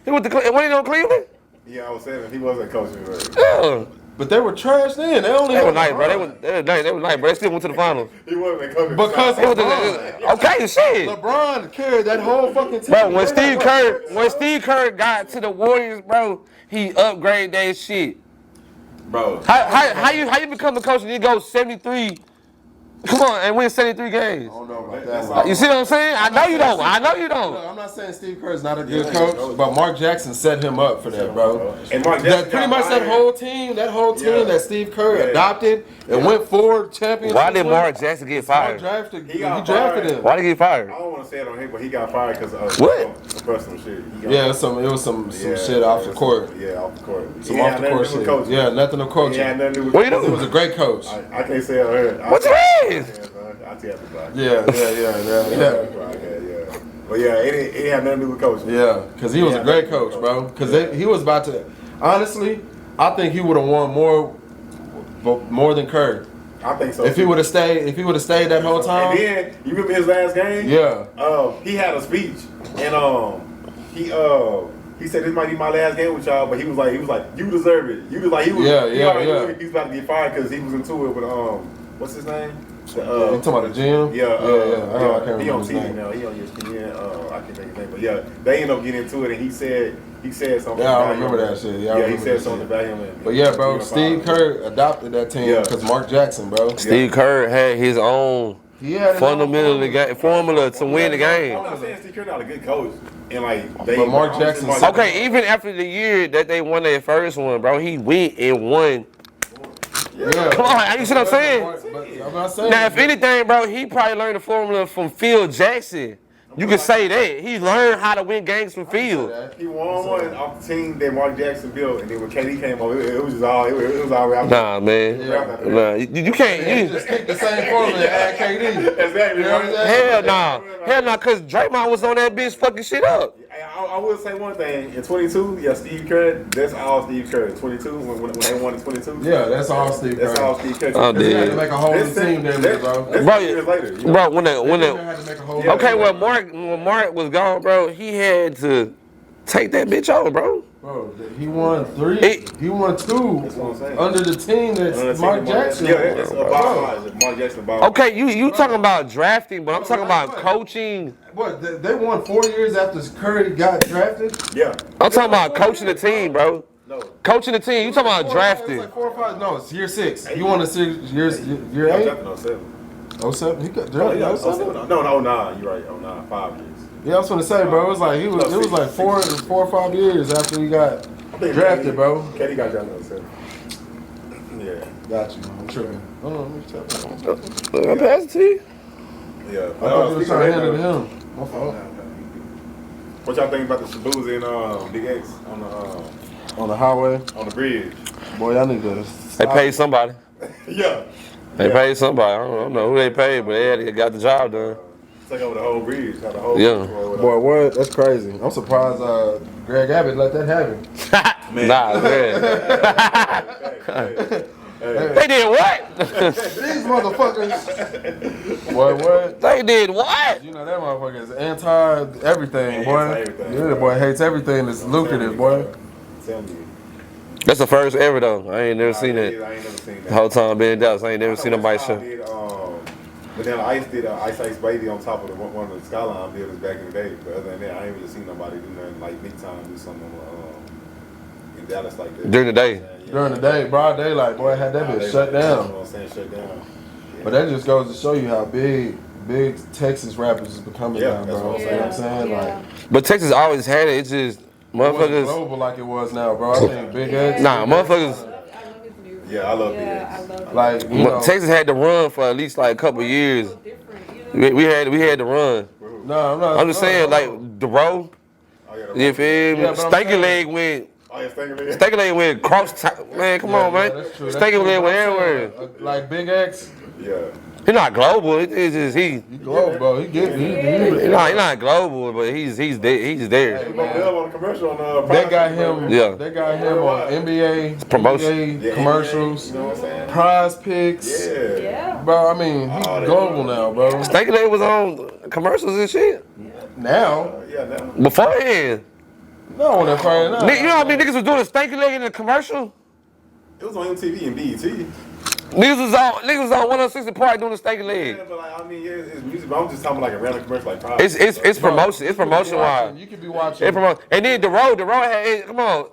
He went to Cleveland. When he on Cleveland? Yeah, I was saying he wasn't coaching. Yeah. they were trash then. They only They were had nice, bro. LeBron. They were nice, bro. They still went to the finals. He wasn't coaching. Because They went to LeBron. okay, shit. LeBron carried that whole fucking team. Bro, when Steve Kerr got to the Warriors, bro, he upgraded that shit. Bro. How you become a coach and you go 73? Come on, and win 73 games. I don't know about that one. You see what I'm saying? I know you don't. Look, I'm not saying Steve Kerr is not a good coach, but Mark Jackson set him up for that, bro. And Mark That Jackson pretty much that whole team that Steve Kerr adopted and went forward champions. Why did Mark Jackson get fired? He drafted him. Why did he get fired? I don't want to say it on him, but he got fired because of What? some personal shit. Yeah, it was some shit off the court. Yeah, off the court. Some off the court shit. Yeah, nothing of coaching. Yeah, nothing to do with What you He do? was a great coach. I can't say it on here. What's your name? I'll tell you. Yeah. But yeah, it had nothing to do with coaching. Yeah, because he was a great coach, bro. Because he was about to. Honestly, I think he would have won more than Kerr. I think so. If he would have stayed that whole time. And then you remember his last game? Yeah. He had a speech and he said this might be my last game with y'all, but he was like you deserve it. He was he was about to get fired because he was into it with what's his name? You talking about the gym? Yeah, I can't he remember on his TV name. now. He on ESPN. I can't think of his name, but yeah, they ended up getting into it, and he said something. Yeah, I about remember him. that shit. Yeah, he said something about him. But yeah, bro, Steve Kerr adopted that team because Mark Jackson, bro. Steve Kerr had his own formula to win the game. I'm not saying Steve Kerr not a good coach, and like they. But Mark Jackson. Okay, even after the year that they won their first one, bro, he went and won. Yeah. Come on, you see what I'm saying? But I'm not saying. Now, if anything, bro, he probably learned the formula from Phil Jackson. You can say that. He learned how to win games from field. He won one off the team that Mark Jackson built, and then when KD came over, it was just all it was all out. Nah, man. Nah, you can't. Just keep the same formula and add KD. Exactly. Hell nah, cause Draymond was on that bitch fucking shit up. I will say one thing. In 22, yeah, Steve Kerr, that's all Steve Kerr. In 22, when they won in 22. Yeah, that's all Steve Kerr. That's all Steve Kerr. Oh, He had to dude. make a whole new team then, bro. That's years later. You know? Bro, when They had to make a whole okay, when Mark was gone, bro, he had to take that bitch over, bro. Bro, he won 3. He won 2 That's what I'm saying. under the team that Mark Jackson. Yeah, that's about Mark Jackson. About Okay, you talking about drafting, but I'm talking about coaching. What? They won 4 years after Curry got drafted. yeah. I'm talking about coaching the team, bro. No. Coaching the team. You talking about It's drafting? like 4 or 5. No, it's year 6. You won a year Yeah, 8. drafted 07. 07. He got Oh, drafted. yeah, 07. 07. No, 09. You're right. 09. 5 years. Yeah, I was gonna say, bro. It was like it was like 4 or 5 years after he got drafted, bro. KD got drafted in 07. Yeah. Got you. I'm tripping. Hold on, let me check. I passed it to you. Yeah. I thought you was trying to hand it to him. My fault. What y'all think about the Shaboozey and Big X On the highway, on the bridge? boy, I need to. They stop. paid somebody. Yeah. They paid somebody. I don't know who they paid, but they got the job done. Take over the whole bridge. How the whole Yeah. bridge rolled up. Boy, what? That's crazy. I'm surprised Greg Abbott let that happen. Man. Nah, man. Hey. They did what? These motherfuckers. Boy, what? They did what? You know that motherfucker is anti-everything, Man, boy. anti-everything, Yeah, bro. the boy hates everything that's lucrative, boy. Tell me. That's the first ever though. I ain't never seen I it. ain't never seen that. The whole time being in Dallas, I ain't never seen nobody show. But then Ice did Ice Ice Baby on top of one of the Skyline buildings back in the day. But other than that, I ain't really seen nobody do nothing like big time do something in Dallas like that. During the day. During the day, broad daylight, boy, had that bitch shut You know down. what I'm saying? Shut down. Yeah. But that just goes to show you how big Texas rappers is becoming Yeah, now, that's bro. what I'm You know what I'm saying? Like, But Texas always had it. It's just it wasn't motherfuckers. global like it was now, bro. I think Big X. Nah, motherfuckers. Yeah, I love Big X. Like, you know. Texas had to run for at least like a couple years. We had to run. No, I'm not. I'm just saying, like the row. Oh, yeah, the You feel me? Yeah, but I'm Stanky saying- leg went. Oh, yeah, Stanky. Stanky leg went cross. Man, come on, man. That's true. Stanky leg went everywhere. Like Big X, Yeah. He's not global. It's just he global, bro. He get He's not global, but he's there. He's there. He went well on the commercial on They got him. Yeah. They got him on NBA Promotion. NBA Yeah, commercials, You know what I'm saying? Prize Picks. Yeah. Bro, I mean, he's Oh, they global now, bro. Stanky leg was on commercials and shit Now, Yeah, now. beforehand. no one that far now. You know how many niggas was doing a stanky leg in the commercial? It was on MTV and BET. Niggas was on 160 Park doing the stanky leg. Yeah, but like, I mean, yeah, it's music, but I'm just talking like a random commercial like Pride. It's promotion. It's promotion wise. You could be watching. It promote. And then the road had. Come on.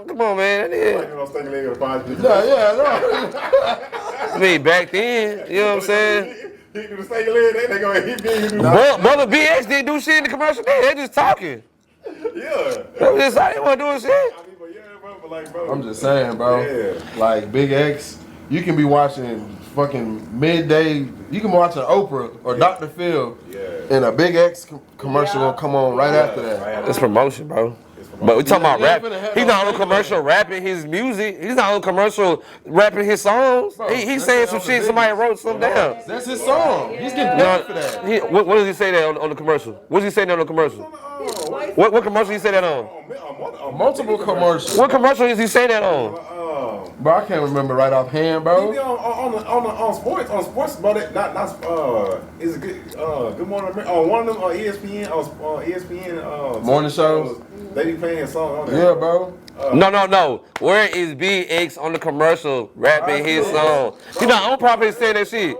Come on, man. Like, you know, Stanky Leg with a Pride. Yeah, no. I mean, back then, you know what I'm saying? He do the Stanky Leg, they go, he do. Brother BX didn't do shit in the commercial. They just talking. Yeah. They was just out there wasn't doing shit. I mean, but yeah, bro, but like, bro. I'm just saying, bro. Yeah. Like Big X, you can be watching fucking midday. You can be watching Oprah or Dr. Phil, Yeah. and a Big X commercial will come on right after that. It's promotion, bro. But we talking about Yeah, rap. you finna have He's no not on video. commercial rapping his music. He's not on commercial rapping his songs. Bro, He's that's saying what some I was shit. Somebody thinking. wrote something down. That's his song. He's getting You paid know, for that. what does he say that on the commercial? What does he say that on the commercial? What commercial he say that on? Multiple commercials. What commercial does he say that on? Bro, I can't remember right offhand, bro. On sports, bro. Not is it Good Morning America? On one of them ESPN, ESPN Morning shows? They be playing his song on there. Yeah, bro. No. Where is BX on the commercial rapping his song? He not on property saying that shit.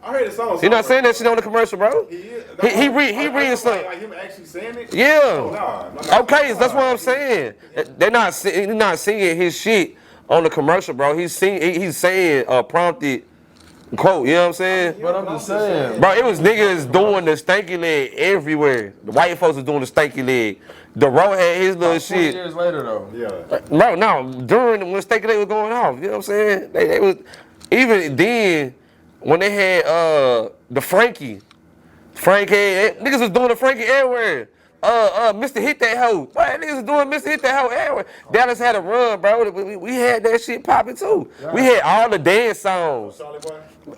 I heard the song. He not saying that shit on the commercial, bro. He reading something. Like him actually saying it. Yeah. Oh, nah. Okay, that's what I'm saying. They're not singing his shit on the commercial, bro. He's saying a prompted quote. You know what I'm saying? But I'm just saying. Bro, it was niggas doing the stanky leg everywhere. The white folks was doing the stanky leg. The road had his little 20 shit. years later, though. Yeah. Bro, no, during when stanky leg was going off, you know what I'm saying? They was even then when they had the Frankie Frankie, niggas was doing the Frankie everywhere. Mr. Hit That Hoe. Boy, niggas was doing Mr. Hit That Hoe everywhere. Dallas had a run, bro. We had that shit popping too. We had all the dance songs.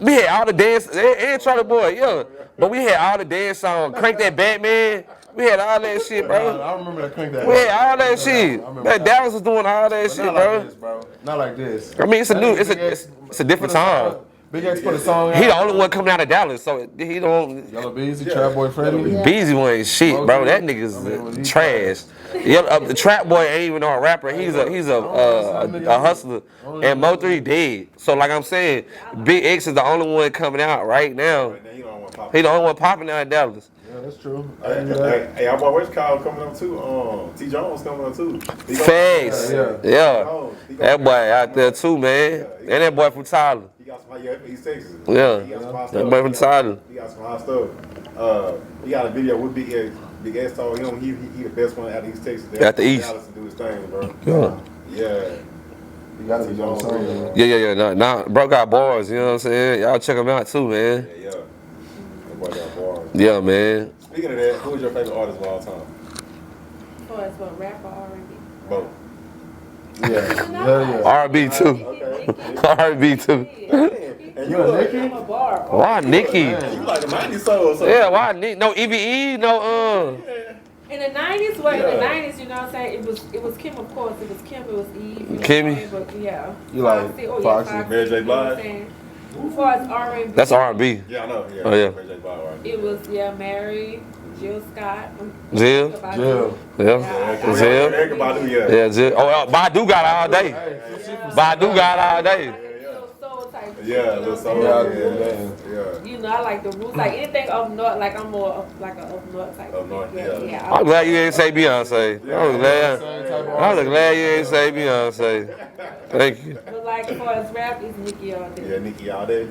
We had all the dance, and Charlie Boy, yeah. But we had all the dance songs. Crank That Batman. We had all that shit, bro. I remember that Crank That. We had all that shit. That Dallas was doing all that shit, bro. Not like this. I mean, it's a different time. Big X put a song out. He the only one coming out of Dallas, so he don't. Yellow Beezy, Trap Boy Freddy. Beezy one ain't shit, bro. That nigga's trash. The Trap Boy ain't even no rapper. He's a hustler. And Mo3 dead. So like I'm saying, Big X is the only one coming out right now. He the only one popping out of Dallas. Yeah, that's true. Hey, our boy Rich Kyle coming up too. T. Jones coming up too. Facts. Yeah. That boy out there too, man. And that boy from Tyler. He got some East Texas. Yeah. He got some hot That stuff. boy from Tyler. He got some hot stuff. He got a video with Big X. Big X told him he the best one out of East Texas. Out the East. Dallas to do his thing, bro. Yeah. You gotta be on something. Yeah. Nah, bro got bars, you know what I'm saying? Y'all check him out too, man. Yeah. That boy got bars. Yeah, man. Speaking of that, who is your favorite artist of all time? Oh, it's what, rap or R&B? Both. Yeah. R&B too. Okay. R&B too. And you a Nicki? I'm a bar. Why Nicki? You like the 90s soul or something? Yeah, why Nicki? No EVE, no In the 90s, well, in the 90s, you know what I'm saying? It was Kim, of course. It was Kim, it was Eve. You know Kimmy? what I'm saying? But yeah. You like Foxy, oh, Foxy, yeah, Mary J. you know what I'm Blige? saying? As far as R&B. That's R&B. Yeah, I know. Yeah. Oh, yeah. Mary J. Blige, right. It was, Mary, Jill Scott. Jill? Jill. Yeah. Jill? Erica Badu, yeah. Yeah, Jill. Oh, Badu got all day. Badu got all day. Soul type. Yeah, little soul. Yeah. You know, I like the roots. Like anything up north, like I'm more of like a up north type. Up north, yeah. I'm glad you didn't say Beyonce. I was glad you didn't say Beyonce. Thank you. But like as far as rap, it's Nicki all day. Yeah, Nicki all day.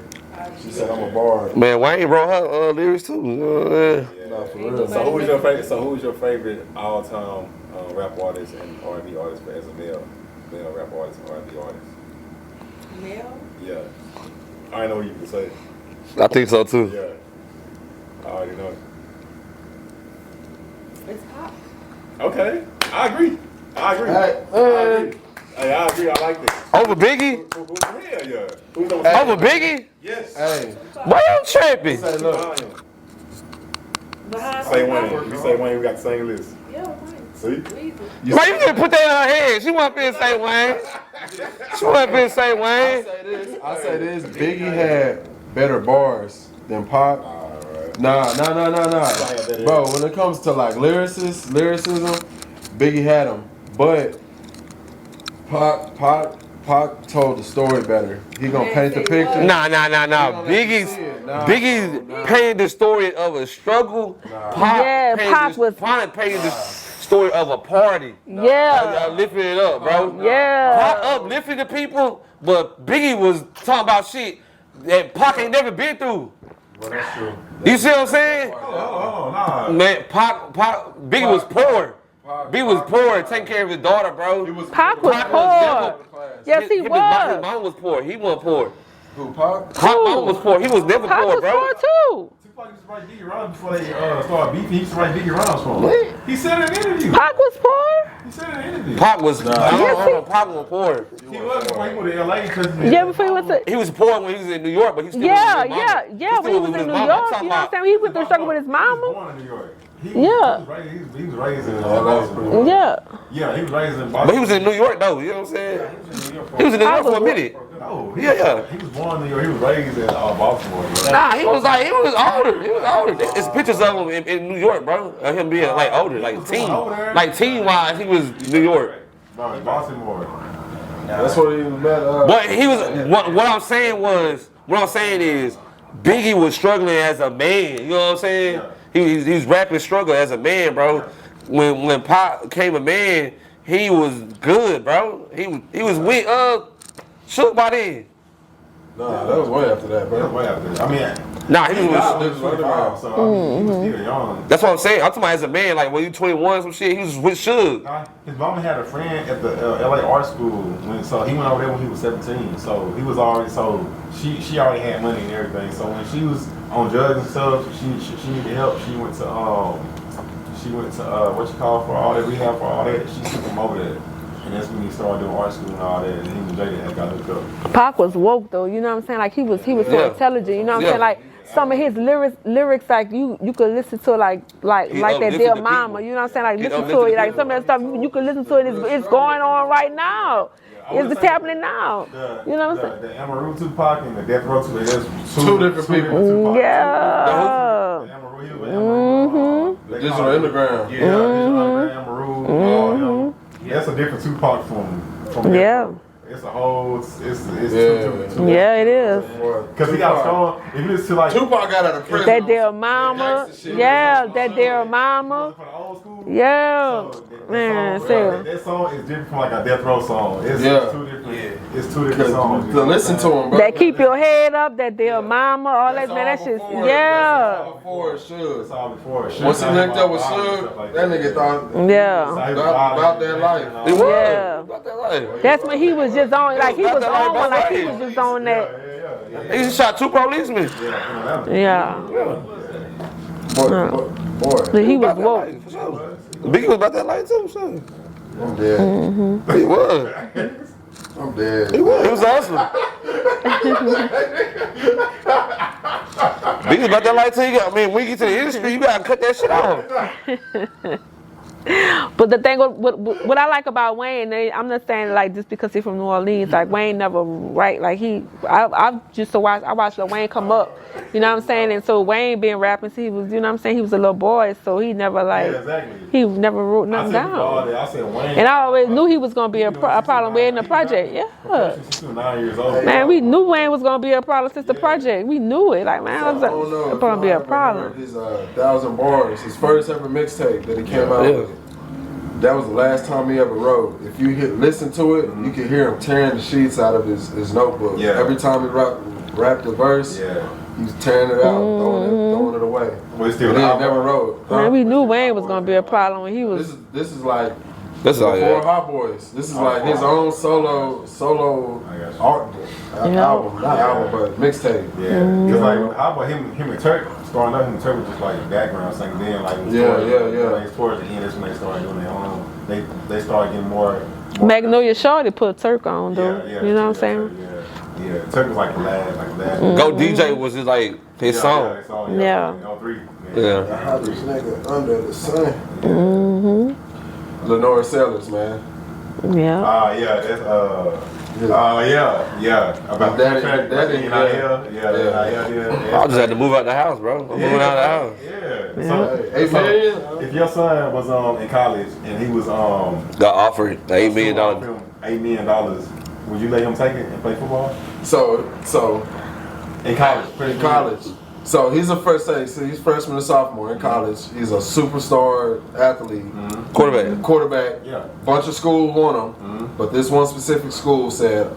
She said I'm a bard. Man, Wayne wrote her lyrics too. No, for real. So who's your favorite all-time rap artist and R&B artist as a male rap artist and R&B artist? Male? Yeah. I already know what you can say. I think so too. Yeah. I already know. It's pop. Okay. I agree. Hey, I agree. Hey, I agree. I like this. Over Biggie? Hell yeah. Who's on Over Biggie? Yes. hey. Why you tripping? Say, look. Behind Say pop. Wayne. We say Wayne. We got the same list. Yeah, Wayne. See? Weezy. Why you didn't put that in her head? She want to say Wayne. She want to say Wayne. I say this. Biggie had better bars than Pop. Nah. Bro, when it comes to like lyricism, Biggie had them. But Pac told the story better. He gonna paint the picture. Nah. Biggie's painted the story of a struggle. Pac was painted the story of a party. Lifting it up, bro. Pac uplifted the people, but Biggie was talking about shit that Pac ain't never been through. Well, that's true. You see what I'm saying? Nah. Man, Biggie was poor. Biggie was poor, taking care of his daughter, bro. Pac was poor. Yes, he His was. mom was poor. He wasn't poor. Who, Pac? Pac mom was poor. He was never Pac poor, was bro. poor too. Tupac used to write Biggie rhymes before they started beefing. He used to write Biggie rhymes for him. He said in an interview. Pac was poor. He said in an interview. Pac was Pac was poor. He was before he went to LA because Yeah, before he went to. He was poor when he was in New York, but he still Yeah. was with his mama. When he was in New York, you know what I'm saying? He went through struggle with his He was mama. born in New York. He Yeah. was raised in Boston. Yeah. Yeah, he was raised in Boston. But he was in New York though, you know what I'm saying? He was in New York for a minute. No, Yeah. He was born in New York. He was raised in Baltimore. Nah, he was older. He was older. It's pictures of him in New York, bro. Of him being like older, like teen wise, he was New York. No, in Baltimore. That's what he was about. But he was. What I'm saying is, Biggie was struggling as a man. You know what I'm saying? He was rapping struggle as a man, bro. When Pac became a man, he was good, bro. He was with Shook by then. Nah, that was way after that, That was bro. way after that. I mean, Nah, he he was. was 25, so I mean, he was still young. That's what I'm saying. I'm talking about as a man, like when you 21, some shit, he was with Suge. His mama had a friend at the LA art school, so he went over there when he was 17. So he was already, she already had money and everything. So when she was on drugs and stuff, she needed help. She went to what you call for all that rehab for all that. She took him over there. And that's when he started doing art school and all that, and he and Jada had got hooked up. Pac was woke though, you know what I'm saying? Like he was so intelligent, you know what I'm saying? Like some of his lyrics like you could listen to like that Dear Mama, you know what I'm saying? Like listen to it, like some of that stuff you could listen to it. It's going on right now. It's happening now. You know what I'm saying? The Amaru Tupac and the Death Row Tupac, there's Two different people. Yeah. Digital Underground. Yeah, Amaru, all them. That's a different Tupac from Yeah. It's a whole, it's Yeah, it is. Because he got strong. If you listen to like Tupac got out of prison. That Dear Mama. Yeah, that Dear Mama. for the old school. Yeah. Man, so. That song is different from like a Death Row song. It's two different. It's two different songs. To listen to him, bro. That Keep Your Head Up, that Dear Mama, all that, man, that shit. Yeah. Before Suge. It's all before. Once he linked up with Suge, that nigga thought Yeah. about that life. It was. Yeah. About that life. That's when he was just on, like he was on one, like he was just on that. He just shot 2 policemen. Yeah. Boy. He was woke. Biggie was about that life too, son. I'm dead. He was. I'm dead. He was awesome. Biggie was about that life too. When you get to the industry, you gotta cut that shit off. But the thing, what I like about Wayne, I'm not saying like just because he's from New Orleans, like Wayne never like I watched Lil Wayne come up, you know what I'm saying, and so Wayne been rapping, so he was, you know what I'm saying, he was a little boy, so he never he never wrote nothing down. I said Wayne. And I always knew he was gonna be a problem with in the project, yeah. Since he was 9 years old. Man, we knew Wayne was gonna be a problem since the project. We knew it, like man, it was gonna be a problem. His 1,000 bars, his first ever mixtape that he came out with. That was the last time he ever wrote. If you listen to it, you can hear him tearing the sheets out of his notebook. Yeah. Every time he rapped the verse, he was tearing it out, throwing it away. Well, he still never wrote. Man, we knew Wayne was gonna be a problem when he was. This is like That's all. before Hot Boys. This is like his own solo art album, not album, but mixtape. Yeah, it's like how about him and Turk starting up? Him and Turk was just like background singing. Then like towards the end, that's when they started doing their own. They started getting more. Magnolia Shorty put Turk on though. You know what I'm saying? Yeah, Turk was like the last. Go DJ was his his song. Yeah. Yeah. The hottest nigga under the sun. Lenore Sellers, man. Yeah. That's about Daddy, I just had to move out the house, bro. I'm moving out the house. So, if your son was in college and he was Got offered $8 million. $8 million, would you let him take it and play football? So In college. So he's he's freshman and sophomore in college. He's a superstar athlete. Quarterback. Yeah. Bunch of schools want him, but this one specific school said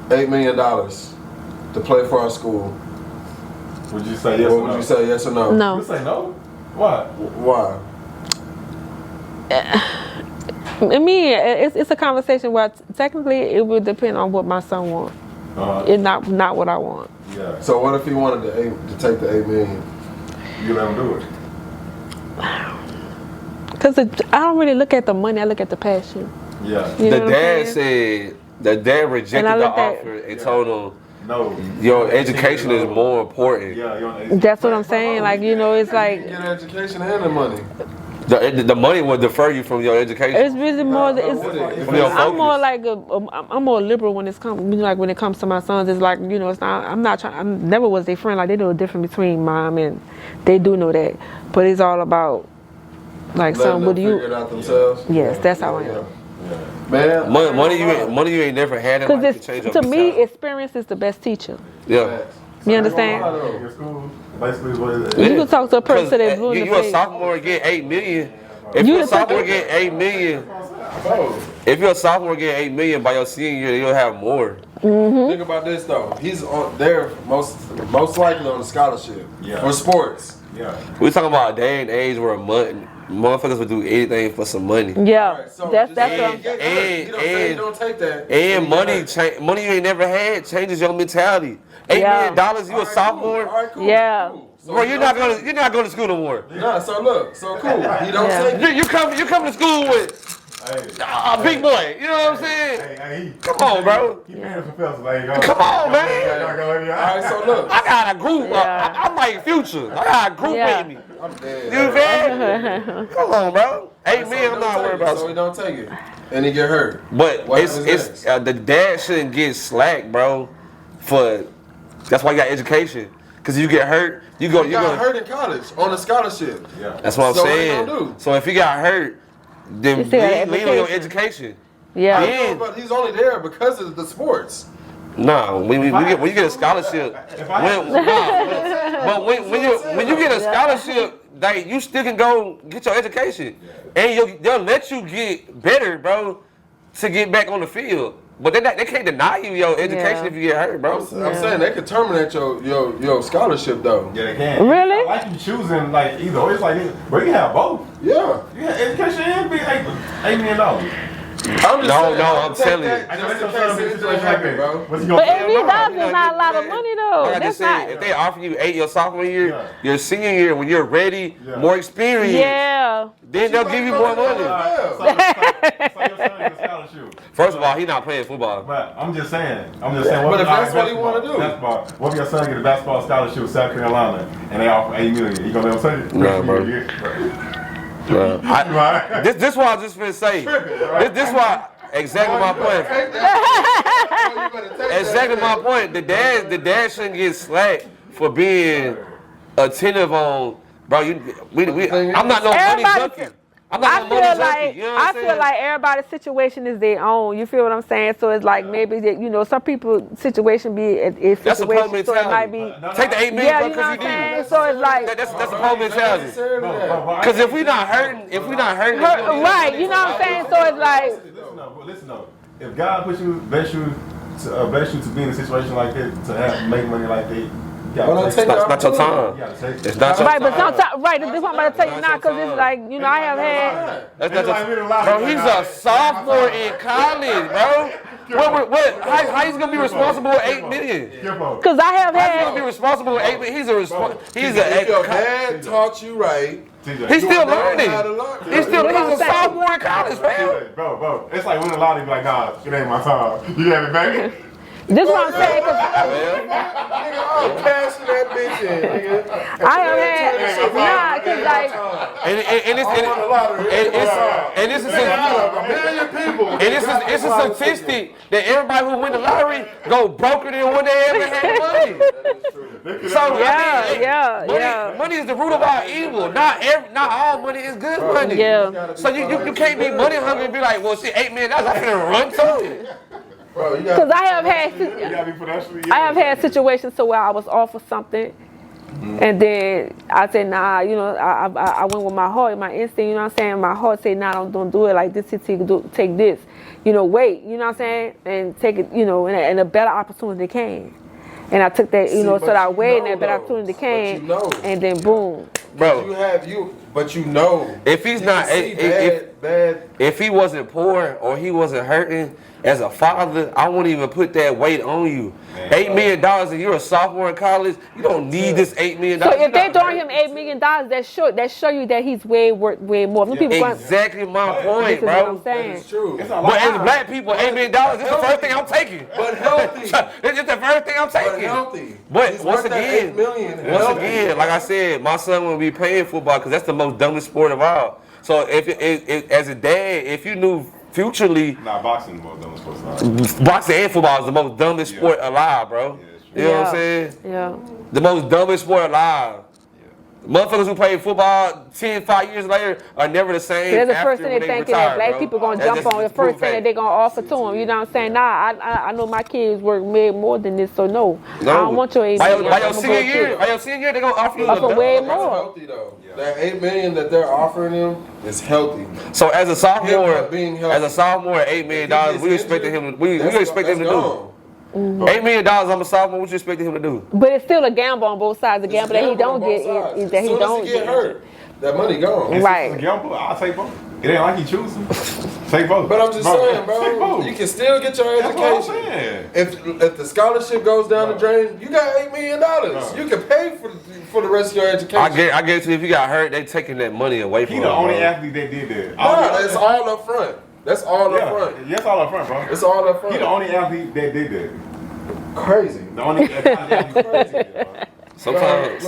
$8 million to play for our school. Would you say yes or no? Would you say yes or no? No. You say no? Why? Why? I mean, it's a conversation where technically it would depend on what my son wants. It's not what I want. Yeah. So what if he wanted to take the $8 million? You let him do it. Because I don't really look at the money, I look at the passion. Yeah. You know The what I'm dad saying? said the dad rejected the offer and told him, no, your education is more important. Yeah, that's what I'm saying. Like, you know, it's like Get an education and the money. The money will defer you from your education. it's really more. From your I'm more focus. like I'm more liberal when it's when it comes to my sons. It's like, you know, it's not. I'm not trying. I never was their friend. Like they know the difference between mom and they do know that. But it's all about like son. What do you? Figure it out themselves. Yes, that's how I am. Man, money you ain't never had. Because to me, experience is the best teacher. Yeah. You understand? Your school, basically, what is it? You can talk to a person that's doing you a sophomore and get $8 million. If you're a sophomore and get $8 million, bro, If you're a sophomore getting $8 million by your senior year, you'll have more. Think about this though. He's on there most likely on a scholarship for sports. Yeah. We talking about a day and age where motherfuckers would do anything for some money. Yeah, Alright, so that's just what say I'm you get hurt. You don't say you don't take that. And money you ain't never had changes your mentality. $8 million, you a sophomore. All right, cool. Yeah. Cool. So Bro, you're not going to school no more. Nah, so look, so cool. He don't take it. You come to school with a big boy. You know what I'm saying? Hey, Come on, bro. He paying the professor. There you go. Come on, man. All right, so look. I got a group. Yeah. I'm like Future. I got a group with me. I'm dead. You feel me? Come on, bro. $8 million, I'm not worried about. So he don't take it, and he get hurt. But What it's the dad shouldn't get slack, bro. That's why you got education. Cause you get hurt, you He got go. hurt in college on a scholarship. Yeah. That's what I'm So what he saying. gonna do? So if he got hurt, then You still got lean on your education. education. Yeah. I know, but he's only there because of the sports. No, when you get a scholarship, when you get a scholarship, like you still can go get your education, and they'll let you get better, bro, to get back on the field. But they can't deny you your education if you get hurt, bro. I'm saying they could terminate your scholarship though. Yeah, they can. Really? I like you choosing like either or. It's like, bro, you have both. Yeah. You have education and big $8 million. I'm just No, saying, I'm take telling that you. Just in case anything happen, bro. What's he But gonna $8 million is not a lot of money though. Like I That's just said, not. if they offer you 8 your sophomore year, your senior year, when you're ready, more experience, Yeah. then they'll give you more money. So your son gets a scholarship. First of all, he's not playing football. But I'm just saying. What But if that's what he wanna do. Basketball. What if your son get a basketball scholarship with South Carolina and they offer $8 million? You gonna let him take it? No, bro. Right. This why I just been saying. This why exactly my point. Exactly my point. The dad shouldn't get slack for being attentive on, bro. I'm not no money junkie. I'm not no money junkie. You know what I'm saying? I feel like everybody's situation is their own. You feel what I'm saying? So it's like maybe that, some people's situation be a That's a poor situation, so it might mentality. be. Take the $8 million Yeah, you know because what you I'm saying? did. So it's like, That's a poor mentality. Because if we not hurting, right? You know what I'm saying? So it's like, Listen though. If God bless you to be in a situation like that, to make money like that, you gotta take it. It's not your time. You gotta take it. It's not your right, time. but sometimes, right, this is what I'm about to tell you now, because it's like, I have had. That's not your, bro, he's a sophomore in college, bro. How he's gonna be responsible with $8 million? Because I have How he's gonna be had. responsible with $8 million? If your dad taught you right, He's still learning. He's a sophomore in college, man. Bro, it's like winning a lottery, be like, nah, it ain't my time. You have it, baby? This is what I'm saying, because I'm cashing that bitch in, nigga. I have had. Because like. It's a statistic that everybody who win the lottery go broker than when they ever had money. So money is the root of all evil. Not all money is good money. Yeah. So you can't be money hungry and be like, well, shit, $8 million, I'm gonna run to it. Because I have had situations to where I was offered something, and then I said, nah, I went with my heart, my instinct, you know what I'm saying? My heart said, nah, don't do it like this, take this, wait, you know what I'm saying? And take it, and a better opportunity came. And I took that, so that I waited and that better opportunity came, and then boom. Bro, but you know, if he's not, if he wasn't poor or he wasn't hurting, as a father, I wouldn't even put that weight on you. $8 million and you're a sophomore in college, you don't need this $8 million. So if they throwing him $8 million, that show you that he's worth way more. Exactly my point, this is bro. what I'm saying. it's true. But as black people, $8 million, it's the first thing I'm taking. But healthy. It's just the first thing I'm But taking. healthy. But He's once worth that again, $8 million. like I said, my son will be playing football because that's the most dumbest sport of all. So if as a dad, if you knew futurely, boxing is the most dumbest sport alive. boxing and football is the most dumbest sport alive, bro. You know what I'm saying? Yeah. The most dumbest sport alive. Motherfuckers who played football 5 years later are never the same. That's the first after thing when they thinking retire, that black bro. people gonna That's jump just on the the first true thing that fact. they gonna offer to them. You know what I'm saying? Nah, I know my kids work made more than this, so no. I don't want your 8 million. By your senior year, they gonna offer you Offer way That's more. healthy though. That $8 million that they're offering them is healthy. So as a sophomore, Him being healthy. $8 million, we expected him to we expected him to do. Mm-hmm. $8 million, I'm a sophomore. What you expected him to do? But it's still a gamble on both sides. The gamble that he don't get is that he don't get hurt. That money gone. Right. It's a gamble. I'll take both. It ain't like he choosing. Take both. But I'm just saying, Take bro, both. you can still get your That's what I'm education. saying. If the scholarship goes down the drain, you got $8 million. You can pay for the rest of your education. I guarantee you, if you got hurt, they taking that money away from He him. the only bro. athlete that did that. Nah, that's all up front. That's all up front. That's all up front, bro. It's all up front. He the only athlete that did that. Crazy. The only athlete that did that, bro. Sometimes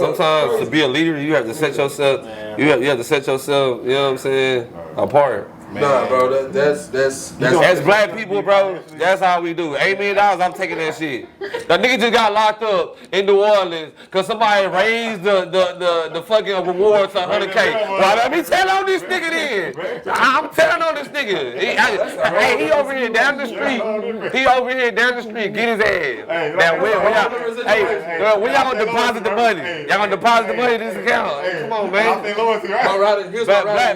to be a leader, you have to set yourself. You have to set yourself. You know what I'm saying? Apart. Nah, bro, that's As black people, bro, that's how we do. $8 million, I'm taking that shit. The nigga just got locked up in New Orleans because somebody raised the fucking reward to 100K. Well, let me tell on this nigga then. I'm telling on this nigga. He over here down the street. He over here down the street. Get his ass. Now, when y'all gonna deposit the money? Y'all gonna deposit the money in this account? Come on, man.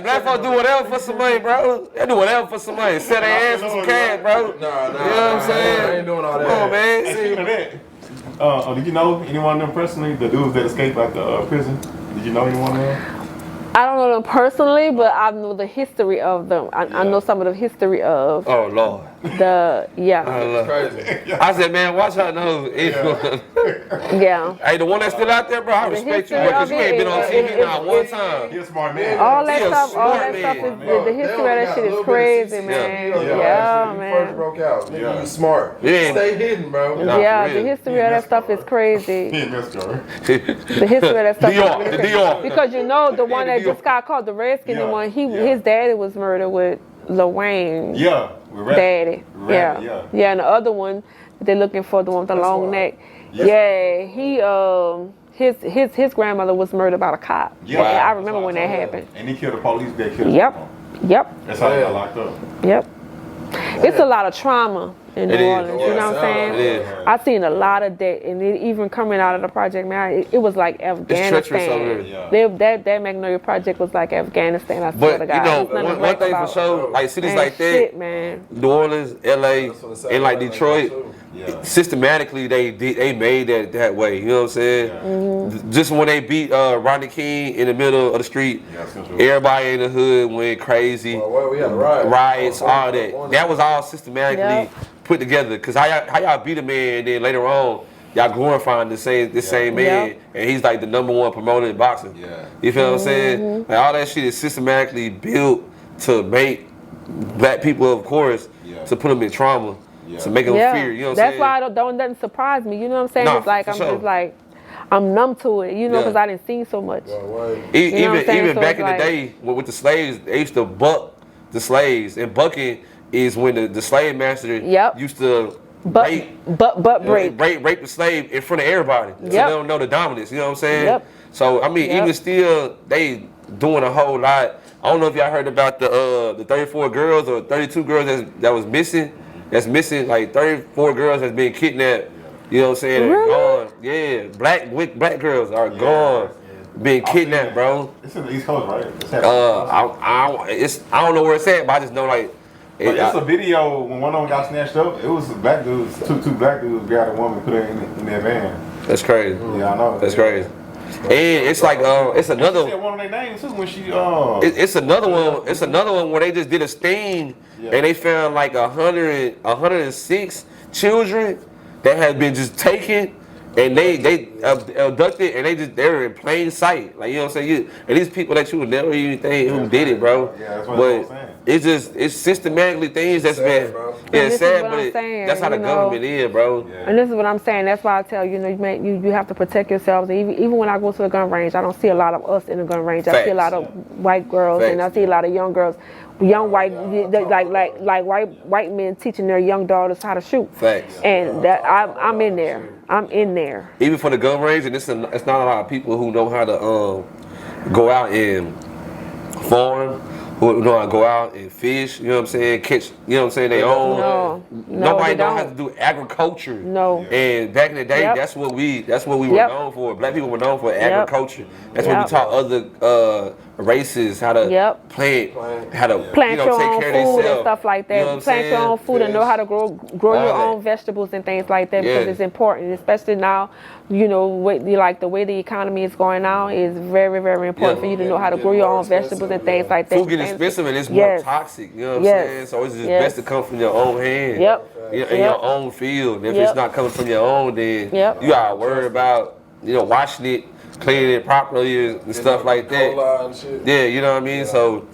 Black folks do whatever for some money, bro. They do whatever for some money. Sell their ass for some cash, bro. Nah, you know what I'm saying? I ain't doing all that. Come on, man. Speaking of that, did you know anyone of them personally? The dudes that escaped out the prison? Did you know anyone of them? I don't know them personally, but I know the history of them. I know some of the history of Oh Lord. Crazy. I said, man, watch her nose. Yeah. Hey, the one that's still out there, bro, I respect you, bro, because you ain't been on TV not one time. He's a smart man. All that He a stuff, smart is man. the history of that shit is crazy, man. Yeah, When you first man. broke out, nigga, you smart. Yeah. Stay hidden, bro. Nah, Yeah, for the real. history of that stuff is crazy. He ain't messed up. The history of that stuff Dior, is the crazy. Dior. Because you know the one that Dior. just got caught, the Redskin, the Yeah, one yeah. his daddy was murdered with Lil Wayne. Yeah, we're right. Daddy. Right, Yeah. yeah. And the other one they're looking for, the one with the long wild. neck. Yeah. He his grandmother was murdered by a cop. Yeah. And I Wow. remember when that happened. And he killed the police that killed Yep. him. Yep. That's how he got locked up. Yep. It's a lot of trauma in New It is. Orleans, you know what I'm saying? It is. I've seen a lot of that, and it, even coming out of the project, man, it was like treacherous over Afghanistan. there. That Magnolia Project was like Afghanistan, I swear But, to you God. know, There's nothing one black thing for about it. sure, like cities Man, like that, shit, man. New Orleans, LA, and like Detroit, Yeah. systematically they made that way. You know what I'm saying? Mm-hmm. Just when they beat Rodney King in the middle of the street, Yeah, Central. everybody in the hood went crazy. Well, we had a riot. Riots, all that. That was all systematically Yep. put together. Cause how y'all beat a man, and then later on y'all glorifying this same man, Yep. and he's like the #1 promoter in boxing. Yeah. You feel what I'm saying? Mm-hmm. Like all that shit is systematically built to make black people, of course, Yeah. to put them in trauma, Yeah. to make them Yeah. fear. You know what I'm That's saying? why I don't doesn't surprise me. You know what I'm saying? Nah, It's like for I'm sure. just like I'm numb to it. You know, Yeah. because I didn't see so much. Well, why? You know what I'm saying? Even So back it's in like- the day with the slaves, they used to buck the slaves, and bucking is when the slave master Yep. used to But break. rape the slave in front of everybody, so Yep. they don't know the dominance. You know what I'm saying? Yep. So I mean, Yep. even still, they doing a whole lot. I don't know if y'all heard about the 34 girls or 32 girls that was missing. That's missing, like 34 girls that's been kidnapped. You know what I'm saying? And Really? gone. Yeah, black girls are gone, being kidnapped, bro. It's in the East Coast, right? It's happening. I don't know where it's at, but I just know like. But it's a video when one of them got snatched up. It was black dudes, two black dudes grabbed a woman, put her in their van. That's crazy. Yeah, I know. That's crazy. And it's like it's She another. said one of their names too when she It's another one. It's another one where they just did a sting and they found like 106 children that had been just taken and they abducted and they were in plain sight. Like, you know what I'm saying? And these people that you would never even think who did it, bro. Yeah, that's what I'm But saying. it's systematically things that's Sad, been. bro. Yeah, And it's this is sad, what but I'm saying, that's how the you know. government is, bro. And this is what I'm saying. That's why I tell you, you have to protect yourselves. Even when I go to the gun range, I don't see a lot of us in the gun range. I see a lot of white girls, and I Facts. see a lot of young girls, young white, like white men teaching their young daughters how to shoot. Facts. And that I'm in there. I'm in there. Even for the gun range, and it's not a lot of people who know how to go out and farm, who know how to go out and fish, you know what I'm saying, catch, you know what I'm saying, they own. Nobody know how to do agriculture. No. And back in the day, that's what we were known for. Black people were known for agriculture. That's what we taught other races how to plant, how to plant your take own care food of and stuff like that. You know what I'm plant your own food and know how to grow your own vegetables and things like that because it's important, especially now. You know, like the way the economy is going now is very, very important for you to know how to grow your own vegetables and things like that. Food getting expensive and it's more toxic. You know what I'm saying? So it's just best to come from your own hand. In your own field. If it's not coming from your own, then you gotta worry about washing it, cleaning it properly and stuff like that. Yeah, you know what I mean. So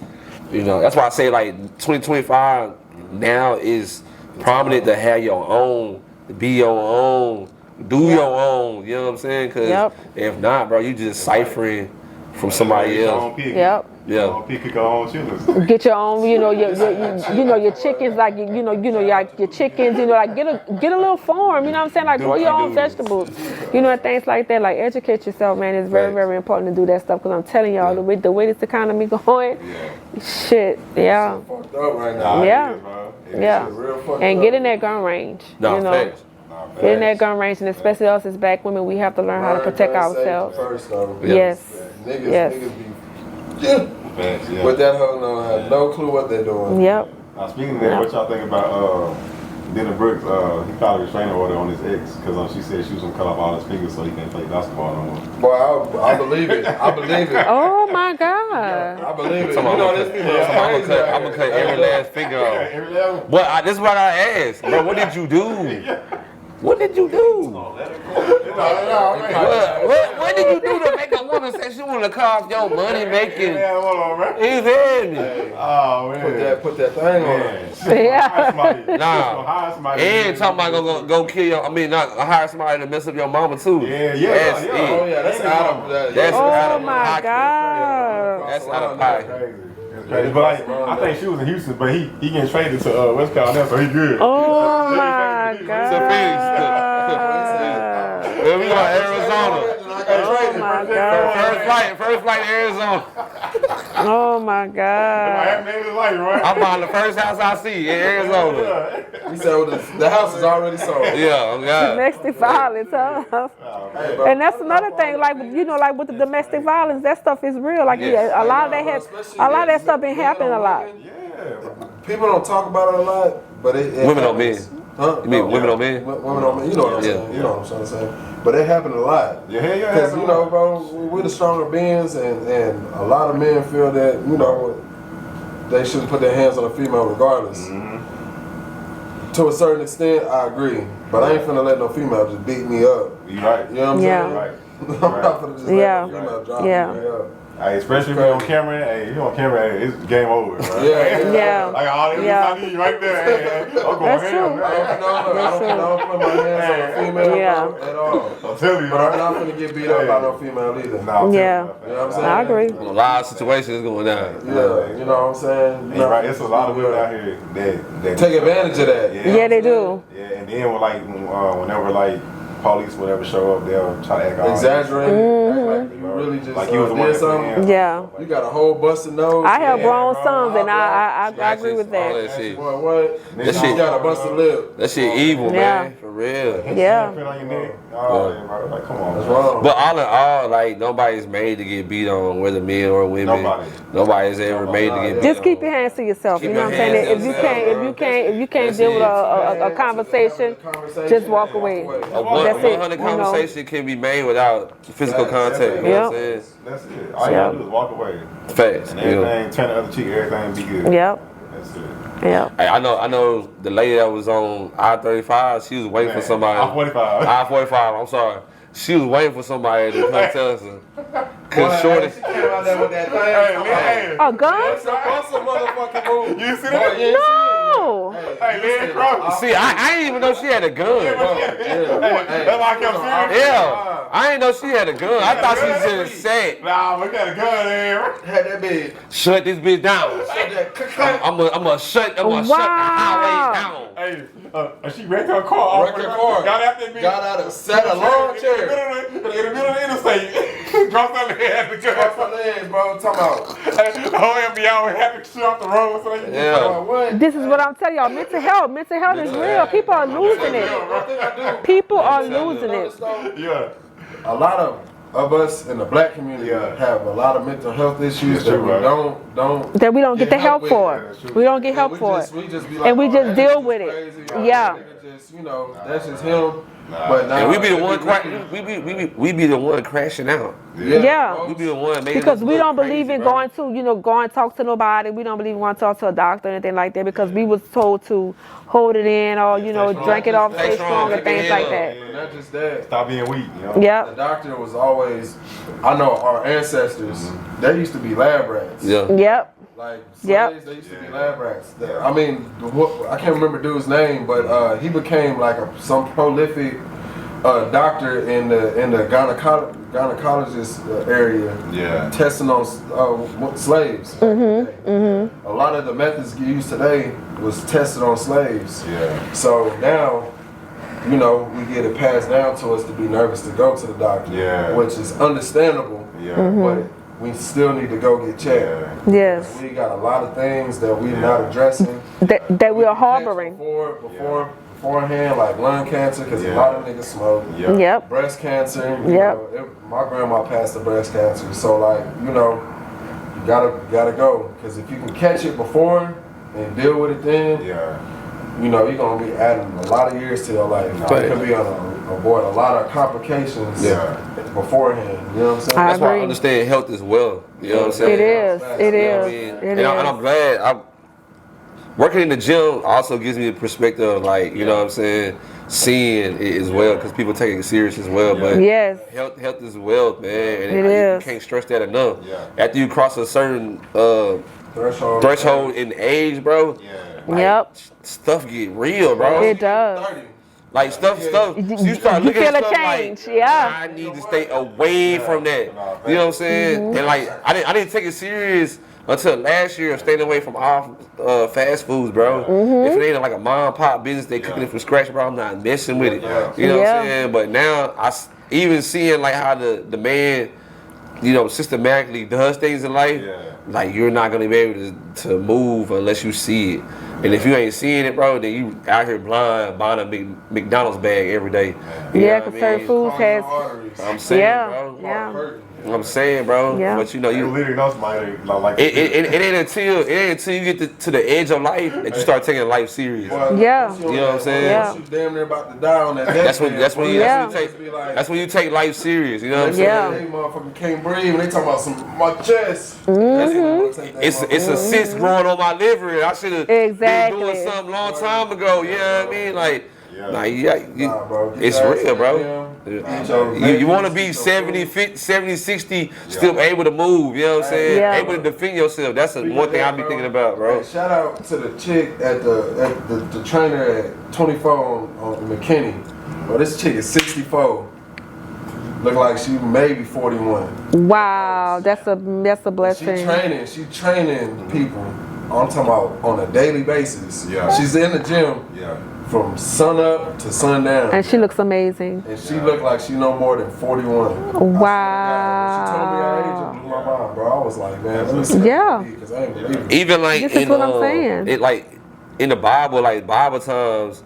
that's why I say like 2025 now is prominent to have your own, to be your own. Do your own, you know what I'm saying? Because if not, bro, you just ciphering from somebody else. Pick your own chitlins. Get your own, your chickens, like your chickens, like get a little farm, you know what I'm saying? Like grow your own vegetables, and things like that. Like educate yourself, man. It's very, very important to do that stuff. Because I'm telling y'all, the way this economy going, shit, It's so fucked up right now. And get in that gun range, Get in that gun range, and especially us as black women, we have to learn how to protect ourselves. Yes. Niggas be with that hoe don't have no clue what they're doing. Yep. Now speaking of that, what y'all think about Dylan Brooks? He filed a restraining order on his ex because she said she was gonna cut off all his fingers so he can't play basketball no more. Boy, I believe it. I believe it. Oh my God. I believe it. I'm gonna cut every last finger off. But this is what I asked, bro. What did you do? What did you do? What did you do to make a woman say she want to cut off your money making? You hear me? Oh man. Put that thing on. Yeah. Nah. And talking about go kill your. I mean, not hire somebody to mess up your mama too. Yeah. Oh yeah, that's out of that. That's out Oh of my pocket. God. That's out of pocket. But I think she was in Houston, but he getting traded to West Carolina, so he good. Oh my God. Then we go to Arizona. Oh my God. First flight to Arizona. Oh my God. I'm buying the first house I see in Arizona. He said the house is already sold. Yeah, God. Domestic violence, huh? And that's another thing, like like with the domestic violence, that stuff is real. Like a lot of that stuff been happening a lot. People don't talk about it a lot, but it Women on men. Huh? You mean women on men? Women on men. You know what I'm saying? You know what I'm saying? But it happened a lot. Because bro, we're the stronger beings, and a lot of men feel that they shouldn't put their hands on a female regardless. To a certain extent, I agree, but I ain't finna let no female just beat me up. You right. You know what I'm saying? Right. I'm not finna just let no female drop me up. Hey, especially if you're on camera, if you're on camera, it's game over. Right? Yeah. Like all I need right there. Hey, I'm going That's true. I don't put my hands on a female at all. I'm telling you, But I'm not finna get beat up by no female either. Nah, Yeah. You know what I'm saying? I agree. A lot of situations going down. Yeah, you know what I'm saying? You're right. It's a lot of women out here that take advantage of that. Yeah, they do. Yeah, and then whenever police, whatever, show up, they'll try to act all exaggerate. Act like you really just like you was the one did something. Yeah. You got a whole busted nose. I have grown sons, and I agree with All that. that shit. Boy, what? That shit got a busted lip. That shit evil, man. For real. Yeah. on your neck. Oh, yeah, bro. Like, come on. That's wrong. But all in all, like nobody's made to get beat on, whether men or women. Nobody's ever made to get beat Just on. keep your hands to yourself. Keep you know your what I'm saying? hands to If you can't deal with a conversation, just walk away. A 100 conversation can be made without physical contact. You know what I'm saying? That's it. All you gotta do is walk away. Facts. And everything, turn the other cheek, everything be good. Yep. That's it. Yeah. Hey, I know the lady that was on I-35, she was waiting for somebody. I-45. I-45, I'm sorry. She was waiting for somebody to come tell us. Cause shorty. She came out there with that thing. A gun? That's a motherfucking move. You see that? No. Hey, Lynn Cross. See, I didn't even know she had a gun. That's why I kept saying. Yeah, I ain't know she had a gun. I thought she just said, Nah, we got a gun there. Had that bitch. shut this bitch down. I'm gonna shut the highway down. Hey, she wrecked her car. Wrecked her car. Got out that bitch. Got out of sat a long chair. In the middle of the interstate. Dropped on the head. Off her legs, bro. Talking about. The whole FBI had to shit off the road so they can Yeah. This is what I'm telling y'all. Mental health is real. People are losing it. People are losing it. Yeah. A lot of us in the black community have a lot of mental health issues that we don't That we don't get the help with. for. We don't get help for it. We just be like, And we just that deal nigga with just it. crazy. Yeah. That nigga just, that's just him. But now And we be the one we be the one crashing out. Yeah. We be the one making Because us we look don't believe crazy, in bro. going to, go and talk to nobody. We don't believe in going to talk to a doctor or anything like that because we was told to hold it in or, drink it off, stay strong and things like that. not just that. Stop being weak, The Yep. doctor was always, I know our ancestors, they used to be lab rats. Yeah. Yep. Like Yep. slaves, they used to be lab rats. I mean, I can't remember dude's name, but he became like some prolific doctor in the gynecologist area. Yeah. Testing on slaves. A lot of the methods used today was tested on slaves. Yeah. So now, we get it passed down to us to be nervous to go to the doctor. Yeah. Which is understandable. Yeah. But we still need to go get checked. Yes. We got a lot of things that we're not addressing. That we are harboring. Beforehand, like lung cancer, because a lot of niggas smoke. Yep. Breast cancer. Yep. My grandma passed the breast cancer, so you gotta go, because if you can catch it before and deal with it then, you're gonna be adding a lot of years to your life. You can be avoid a lot of complications beforehand. You know what I'm saying? That's why I understand health as well. You know what I'm saying? It is. It is. And I'm glad. Working in the gym also gives me the perspective of you know what I'm saying, seeing it as well, because people take it serious as well. But yes, health is wealth, man. And it you is. can't stress that enough. After you cross a certain threshold in age, bro. Yep. Stuff get real, bro. It does. Like stuff. You start You looking feel at a stuff change, like, yeah. I need to stay away from that. You know what I'm saying? And I didn't take it serious until last year of staying away from all fast foods, bro. If it ain't like a mom and pop business, they cooking it from scratch, bro, I'm not messing with it. You know what I'm saying? But now even seeing how the man, systematically does things in life, you're not gonna be able to move unless you see it. And if you ain't seeing it, bro, then you out here blind buying a big McDonald's bag every day. Because certain foods has. I'm saying, bro. I'm saying, bro. But you literally know somebody like it ain't until you get to the edge of life that you start taking life serious. Yeah. You know what I'm saying? Yeah. You damn near about to die on that. That's when you take life serious. You know what I'm saying? They motherfucking can't breathe. And they talking about my chest. It's a cyst growing on my liver, and I should have been doing something a long time ago. You know what I mean? It's real, bro. You want to be 70, 50, 70, 60, still able to move, you know what I'm saying? Able to defend yourself. That's one thing I be thinking about, bro. Hey, shout out to the chick at the trainer at 24 on McKinney. Bro, this chick is 64. Look like she maybe 41. Wow, that's a blessing. She training people. I'm talking about on a daily basis. She's in the gym. From sun up to sundown. And she looks amazing. And she looked like she no more than 41. Wow. She told me her age, it blew my mind, bro. I was like, man, let me see. Because I ain't believe it. Even This is what I'm saying. In the Bible, Bible times,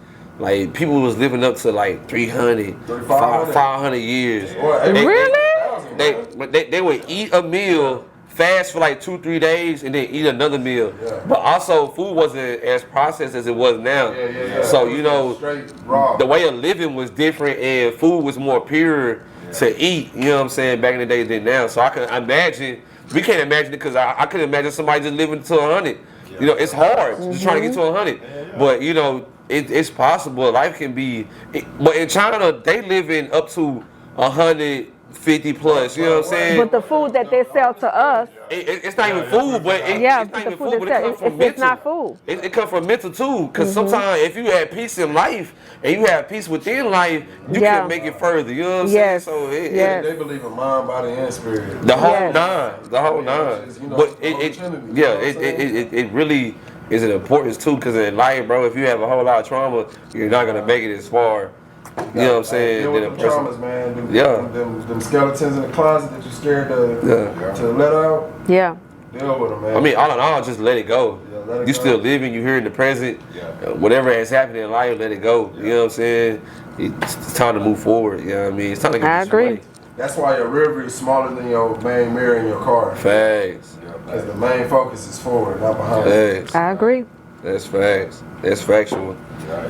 people was living up to 300, 500 years. Really? They would eat a meal, fast for 2-3 days, and then eat another meal. But also, food wasn't as processed as it was now. So the way of living was different, and food was more pure to eat. You know what I'm saying? Back in the day than now. So I can imagine. We can't imagine it because I couldn't imagine somebody just living to 100. It's hard just trying to get to 100. But it's possible. Life can be. But in China, they living up to 100. 50 plus, you know what I'm saying? But the food that they sell to us, It's not even food, but it's not the even food food, but it comes from mental. it's not food. It comes from mental too, because sometimes if you have peace in life and you have peace within life, you can make it further. You know what I'm saying? So they believe in mind, body, and spirit. The whole nine. But it really is an importance too, because in life, bro, if you have a whole lot of trauma, you're not gonna make it as far. You know what I'm saying? Deal with them traumas, man. Them skeletons in the closet that you're scared to let out. Yeah. Deal with them, man. I mean, all in all, just let it go. You still living, you here in the present. Whatever has happened in life, let it go. You know what I'm saying? It's time to move forward. You know what I mean? It's time to get I agree. money. That's why your rear view is smaller than your main mirror in your car. Facts. Because the main focus is forward, not behind. Facts. I agree. That's facts. That's factual.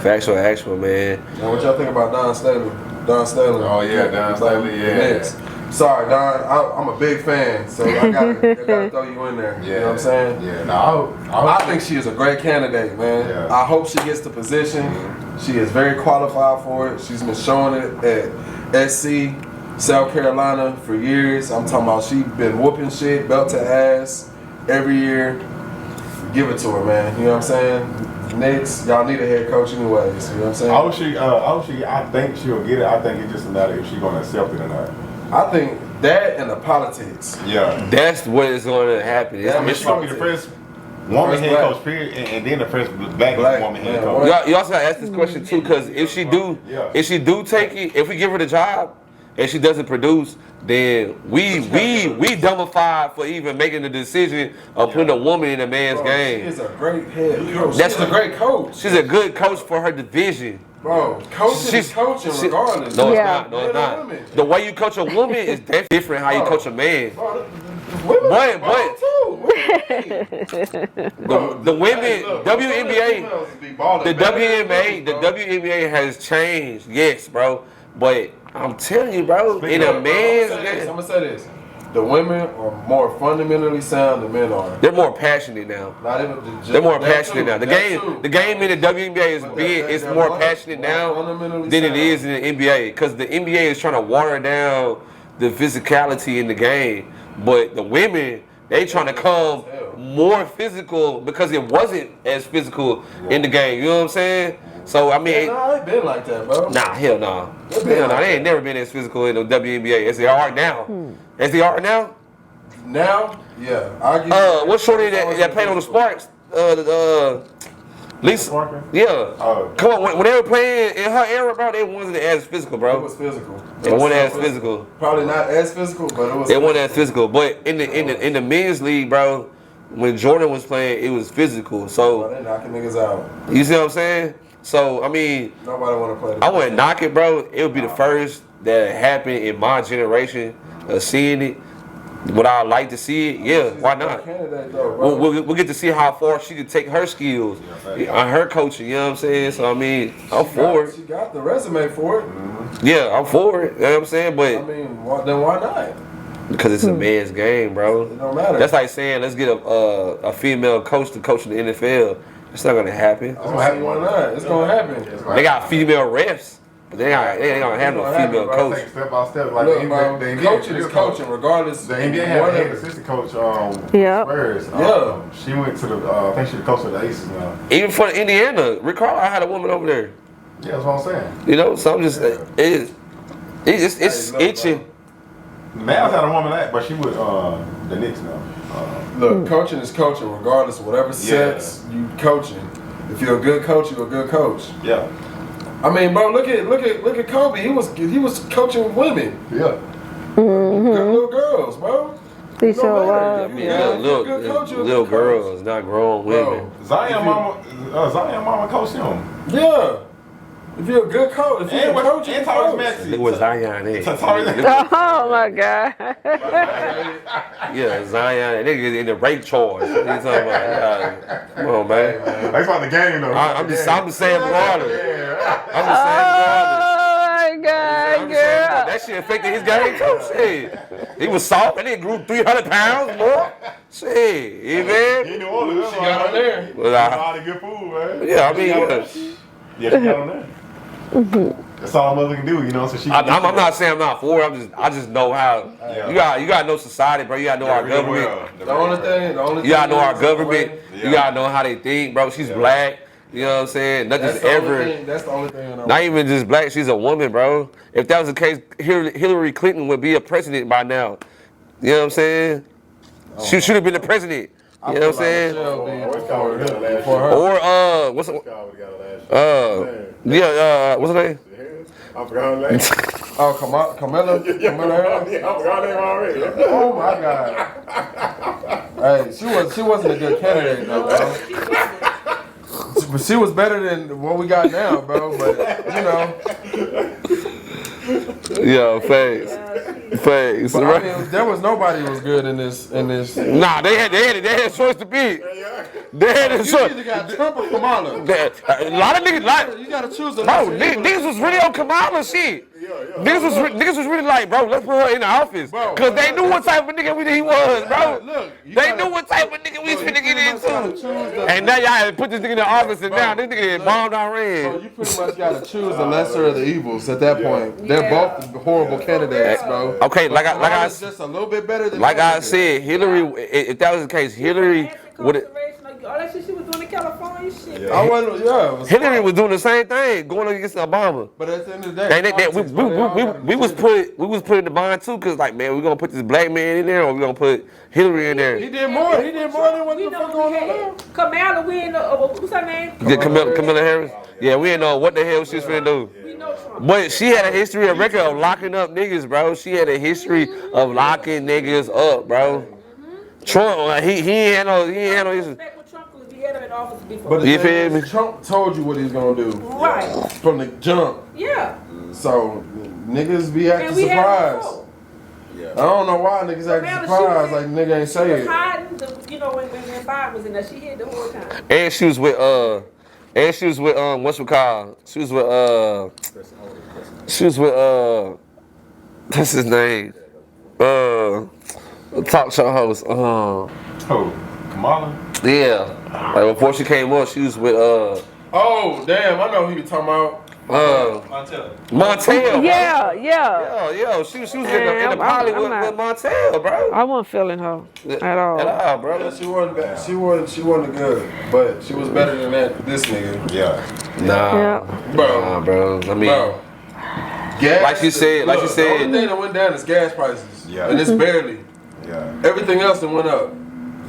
Factual, actual, man. Now, what y'all think about Don Staley? Don Staley. Oh yeah, Don Staley. Yeah. Sorry, Don. I'm a big fan, so I gotta throw you in there. You know what I'm saying? Yeah. No, I think she is a great candidate, man. Yeah. I hope she gets the position. She is very qualified for it. She's been showing it at SC, South Carolina for years. I'm talking about she been whooping shit, belt to ass every year. Give it to her, man. You know what I'm saying? Knicks, y'all need a head coach anyways. You know what I'm saying? I think she'll get it. I think it's just a matter if she's gonna accept it or not. I think that and the politics. Yeah. That's what is going to happen. It's gonna be the first woman head coach period, and then the first black woman head coach. You also gotta ask this question too, because if she do take it, if we give her the job and she doesn't produce, then we dumbified for even making the decision of putting a woman in a man's game. She is a great head coach. She's a great coach. She's a good coach for her division. Bro, coaching is coaching regardless. No, it's not. No, it's not. The way you coach a woman is different how you coach a man. The women, WNBA, the WNBA has changed, yes, bro. But I'm telling you, bro, in a man's game, I'm gonna say this: the women are more fundamentally sound than men are. They're more passionate now. They're more passionate now. The game in the WNBA is more passionate now than it is in the NBA, because the NBA is trying to water down the physicality in the game, but the women, they trying to come more physical because it wasn't as physical in the game. You know what I'm saying? So I mean, nah, it been like that, bro. Nah, hell no. They ain't never been as physical in the WNBA as they are now. As they are now. Now, yeah. What's shorty that played on the Sparks? Lisa. Yeah. Come on, when they were playing in her era, bro, they wasn't as physical, bro. It was physical. It wasn't as physical. Probably not as physical, but it was. It wasn't as physical, but in the men's league, bro, when Jordan was playing, it was physical. So they knocking niggas out. You see what I'm saying? So I mean, nobody want to play. I wouldn't knock it, bro. It would be the first that happened in my generation of seeing it. Would I like to see it? Yeah, why not? We'll get to see how far she can take her skills on her coaching. You know what I'm saying? So I mean, I'm for it. She got the resume for it. Yeah, I'm for it. You know what I'm saying? But I mean, then why not? Because it's a man's game, bro. It don't matter. That's like saying let's get a female coach to coach in the NFL. It's not gonna happen. Why not? It's gonna happen. They got female refs. They ain't gonna have no female coach. Step by step, like look, bro, coaching is coaching, regardless. The NBA had a head assistant coach. Spurs. She went to the. I think she's the coach of the Aces now. Even for Indiana, Rick Carlisle had a woman over there. Yeah, that's what I'm saying. You know, so I'm just it's itching. Mavs had a woman that, but she with the Knicks now. Look, coaching is coaching, regardless of whatever sex you coaching. If you're a good coach, you're a good coach. Yeah. I mean, bro, look at Kobe. He was coaching women. Yeah. Little girls, bro. Little girls, not grown women. Zion mama coached him. Yeah. If you're a good coach, if you're a coach, you're a coach. Look what Zion is. Oh my God. Yeah, Zion. Nigga in the rape charge. What you talking about? Come on, man. That's about the game, though. I'm just saying regardless. I'm just saying regardless. Oh my God, girl. That shit affected his game too. Shit. He was soft and he grew 300 pounds more. Shit, you man. He in New Orleans. She got on there. A lot of good food, man. Yeah, I mean, yeah, she got on there. That's all mother can do, you know. So she. I'm not saying I'm not for it. I just know how you gotta know society, bro. You gotta know our government. The only thing you gotta know our government. You gotta know how they think, bro. She's black. You know what I'm saying? Nothing's ever. That's the only thing. Not even just black. She's a woman, bro. If that was the case, Hillary Clinton would be a president by now. You know what I'm saying? She should have been the president. You know what I'm saying? Or what's it? What's her name? I forgot her name. Oh, Camilla. Yeah, I forgot her name already. Oh my God. Hey, she wasn't a good candidate though, bro. She was better than what we got now, bro. But you know. Yo, face. But, I mean, there was nobody who was good in this. Nah, they had a choice to pick. They had a choice. You either got Trump or Kamala. A lot of niggas you gotta choose a niggas was really on Kamala shit. Niggas was really like, bro, let's put her in the office. Cause they knew what type of nigga he was, bro. Look, they knew what type of nigga we was finna get into. And now y'all put this nigga in the office and now this nigga is bombed on red. So you pretty much gotta choose the lesser of the evils at that point. They're both horrible candidates, bro. Okay, like I just a little bit better than like I said, Hillary. If that was the case, Hillary would. All that shit she was doing in California, shit. Hillary was doing the same thing, going against Obama. But at the end of the day, we was put in the bond too, cause like, man, we gonna put this black man in there, or we gonna put Hillary in there. He did more than what the fuck going on. Kamala, we ain't know what's her name? Camilla Harris. Yeah, we didn't know what the hell she was finna do. We know Trump. But she had a history, a record of locking up niggas, bro. She had a history of locking niggas up, bro. Trump, he ain't had no history. But you feel me? Trump told you what he's gonna do. Right. From the jump. Yeah. So niggas be acting surprised. I don't know why niggas acting surprised like nigga ain't say it. Hiding, when Biden was in there, she hid the whole time. And she was with what's it called? She was with what's his name? Talk show host. Kamala? Yeah. Like before she came up, she was with oh damn, I know who you talking about. Montel. Yeah. She was in the poly with Montel, bro. I wasn't feeling her at all. At all, bro. Yeah, she wasn't bad. She wasn't good, but she was better than this nigga. Yeah. Nah, bro. I mean, gas. Like she said. The only thing that went down is gas prices. Yeah. And it's barely. Yeah. Everything else that went up.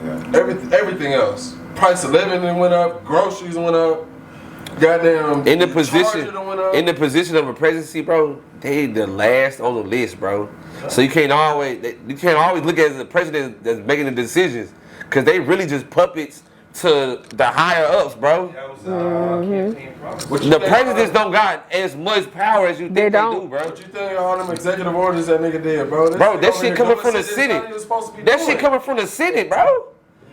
Yeah. Everything else. Price of living that went up. Groceries went up. Goddamn. In the position of a presidency, bro, they the last on the list, bro. So you can't always look at it as the president that's making the decisions, cause they really just puppets to the higher ups, bro. The presidents don't got as much power as you think they do, bro. What you think all them executive orders that nigga did, bro? That shit coming from the Senate. That shit coming from the Senate, bro.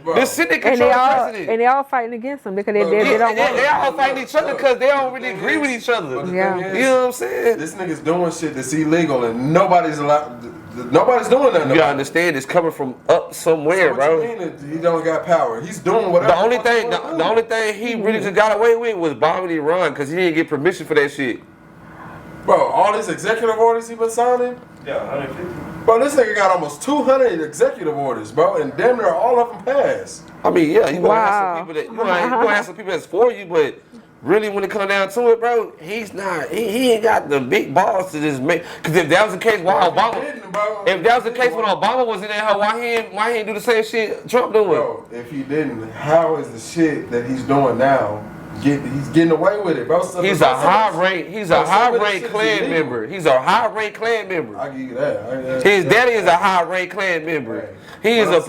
The Senate control the president. And they all fighting against them because they don't want it. They all fighting each other because they don't really agree with each other. Yeah. You know what I'm saying? This nigga's doing shit that's illegal and nobody's doing that. You gotta understand, it's coming from up somewhere, bro. What you mean he don't got power? He's doing whatever. The only thing he really just got away with was bombing Iran because he didn't get permission for that shit. Bro, all these executive orders he been signing? Yeah, 150. Bro, this nigga got almost 200 executive orders, bro, and damn near all of them passed. I mean, yeah, you gonna have some people that's for you, but really when it comes down to it, bro, he's not. He ain't got the big balls to just make. Because if that was the case, why Obama? If that was the case when Obama was in there, why he ain't do the same shit Trump doing? Bro, if he didn't, how is the shit that he's doing now? He's getting away with it, bro. He's a high rank Klan member. He's a high rank Klan member. I give you that. His daddy is a high rank Klan member. He is a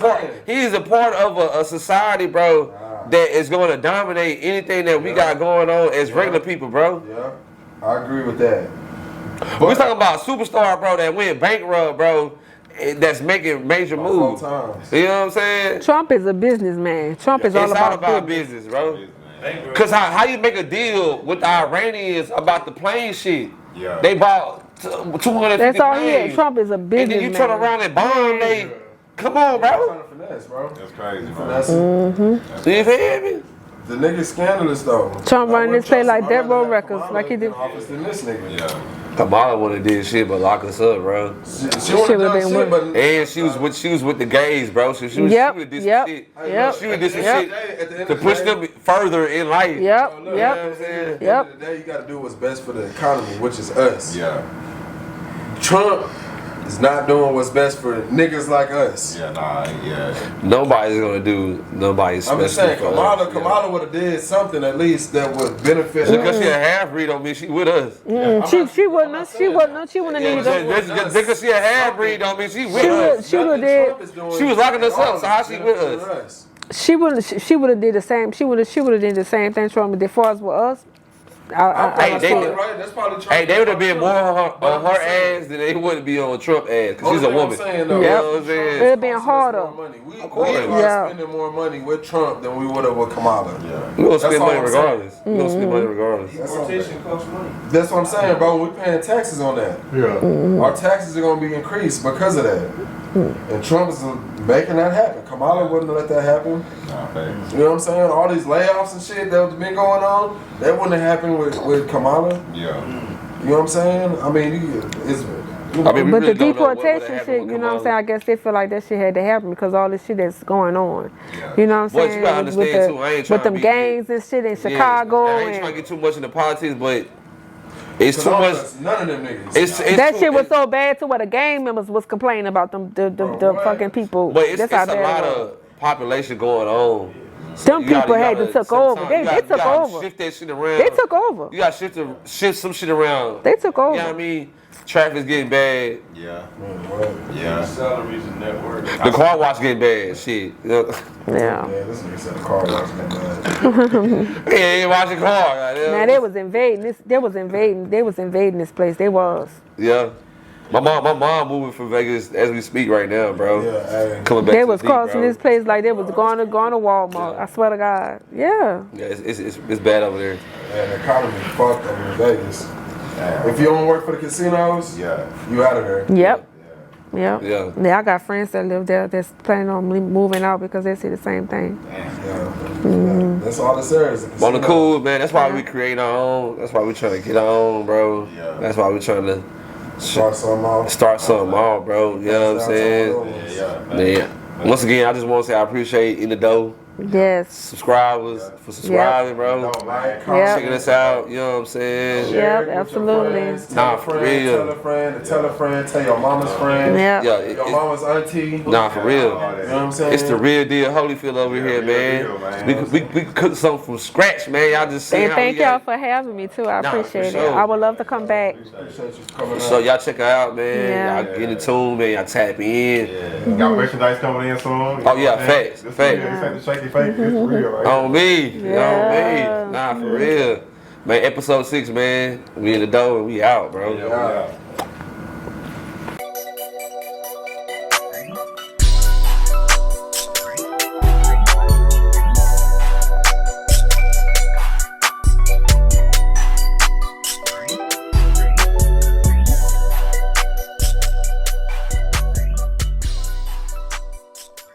part of a society, bro, that is going to dominate anything that we got going on as regular people, bro. Yeah, I agree with that. But we talking about a superstar, bro, that went bankrupt, bro, that's making major moves. You know what I'm saying? Trump is a businessman. Trump is all about business, bro. Cause how you make a deal with the Iranians about the plane shit? Yeah. They bought 250 That's all he planes. is. Trump is a businessman. And then you turn around and bomb they. Come on, bro. Finesse, bro. That's crazy, bro. Finesse. You feel me? The nigga scandalous though. Trump running this place like Dead Row Records, like he did. Office than this nigga. Yeah. Kamala would've did shit but lock us up, bro. She would've done been shit, but And she was with the gays, bro. So she Yep, would've did yep, some shit. yep, She would've did some yep. shit to push them further in life. Yep, You know what I'm yep, saying? at the end of the day, you gotta do what's best for the economy, which is us. Yeah. Trump is not doing what's best for niggas like us. Yeah, nah, yeah. Nobody's gonna do nobody's. I'm just saying, Kamala would have did something at least that would benefit Just her. because she a half breed don't mean she with us. She wouldn't have needed us. Just because she a half breed don't mean she with us. She would have did. She was locking us up, so how she with us? She would have did the same. She would have did the same thing Trump did for us with us. Hey, That's probably Trump. they would have been more on her ass than they wouldn't be on Trump ass, because she's a woman. Saying, You though, know what I'm saying? It'd have been harder. We course. are spending more money with Trump than we would have with Kamala. Yeah. We gonna spend That's all money I'm regardless. We gonna spend money regardless. That's what I'm saying, bro. We're paying taxes on that. Yeah. Our taxes are gonna be increased because of that. And Trump is making that happen. Kamala wouldn't let that happen. Nah, thanks. You know what I'm saying? All these layoffs and shit that been going on, that wouldn't have happened with Kamala. Yeah. You know what I'm saying? I mean, it's. I mean, we But really the don't know what would've deportation happened shit, with you know what I'm Kamala. saying? I guess they feel like that shit had to happen because all this shit that's going on. Yeah. You know what I'm Boy, you saying? gotta understand, too, I ain't with trying to them be- gangs and shit in Chicago. I ain't trying to And get too much into politics, but it's too much. None of them niggas. It's that too- shit was so bad to where the gang members was complaining about them, the what? fucking people. But it's That's a how bad lot it was. of population going on. Them You gotta- people you had to gotta- took over. sometimes They you gotta- took you gotta over. Shift that shit around. They took over. You got to shift some shit around. They took over. You know what I mean? Traffic's getting bad. Yeah. Yeah. Salaries and network. The car wash getting bad. Shit. You know? Yeah. Yeah, this nigga said the car wash been bad. He ain't washing car. Goddamn. Man, they was invading this. They was invading this place. They was. Yeah. My mom moving from Vegas as we speak right now, bro. Yeah, hey. Coming back. They to was the deep, crossing bro. this place like they was going to Walmart. Yeah. I swear to God. Yeah. Yeah, it's bad over there. And the economy fucked over in Vegas. If you don't work for the casinos, Yeah. you out of there. Yep. Yep. Yeah. Yeah, I got friends that live there that's planning on moving out because they see the same thing. Yeah. That's all this is. On the cool, man. That's why we create our own. That's why we trying to get our own, bro. Yeah. That's why we trying to Start something off. start something off, bro. You know what I'm saying? Yeah. Yeah. Once again, I just want to say I appreciate In the Dough Yes. subscribers for subscribing, bro. Like, Yeah. Checking us out. You know what I'm saying? Yep, absolutely. Nah, for real. Tell a friend, tell a friend, tell your mama's friend. Yeah. Yeah. Your mama's auntie. Nah, for real. You know what I'm saying? It's the real deal Holyfield over here, real man. deal, man. We cook something from scratch, man. Y'all just see And how thank we y'all got. for having me too. I Nah, for appreciate it. sure. I would love to come back. Appreciate you coming So out. y'all check her out, man. Yeah. Y'all get in tune, man. Y'all tap in. Yeah. Got merchandise coming in soon. Oh, yeah, facts, This facts. This ain't the shaky fake. This real, right? On me. Yeah. On me. Nah, for real. Man, episode 6, man. We in the door and we out, bro. Yeah, we out.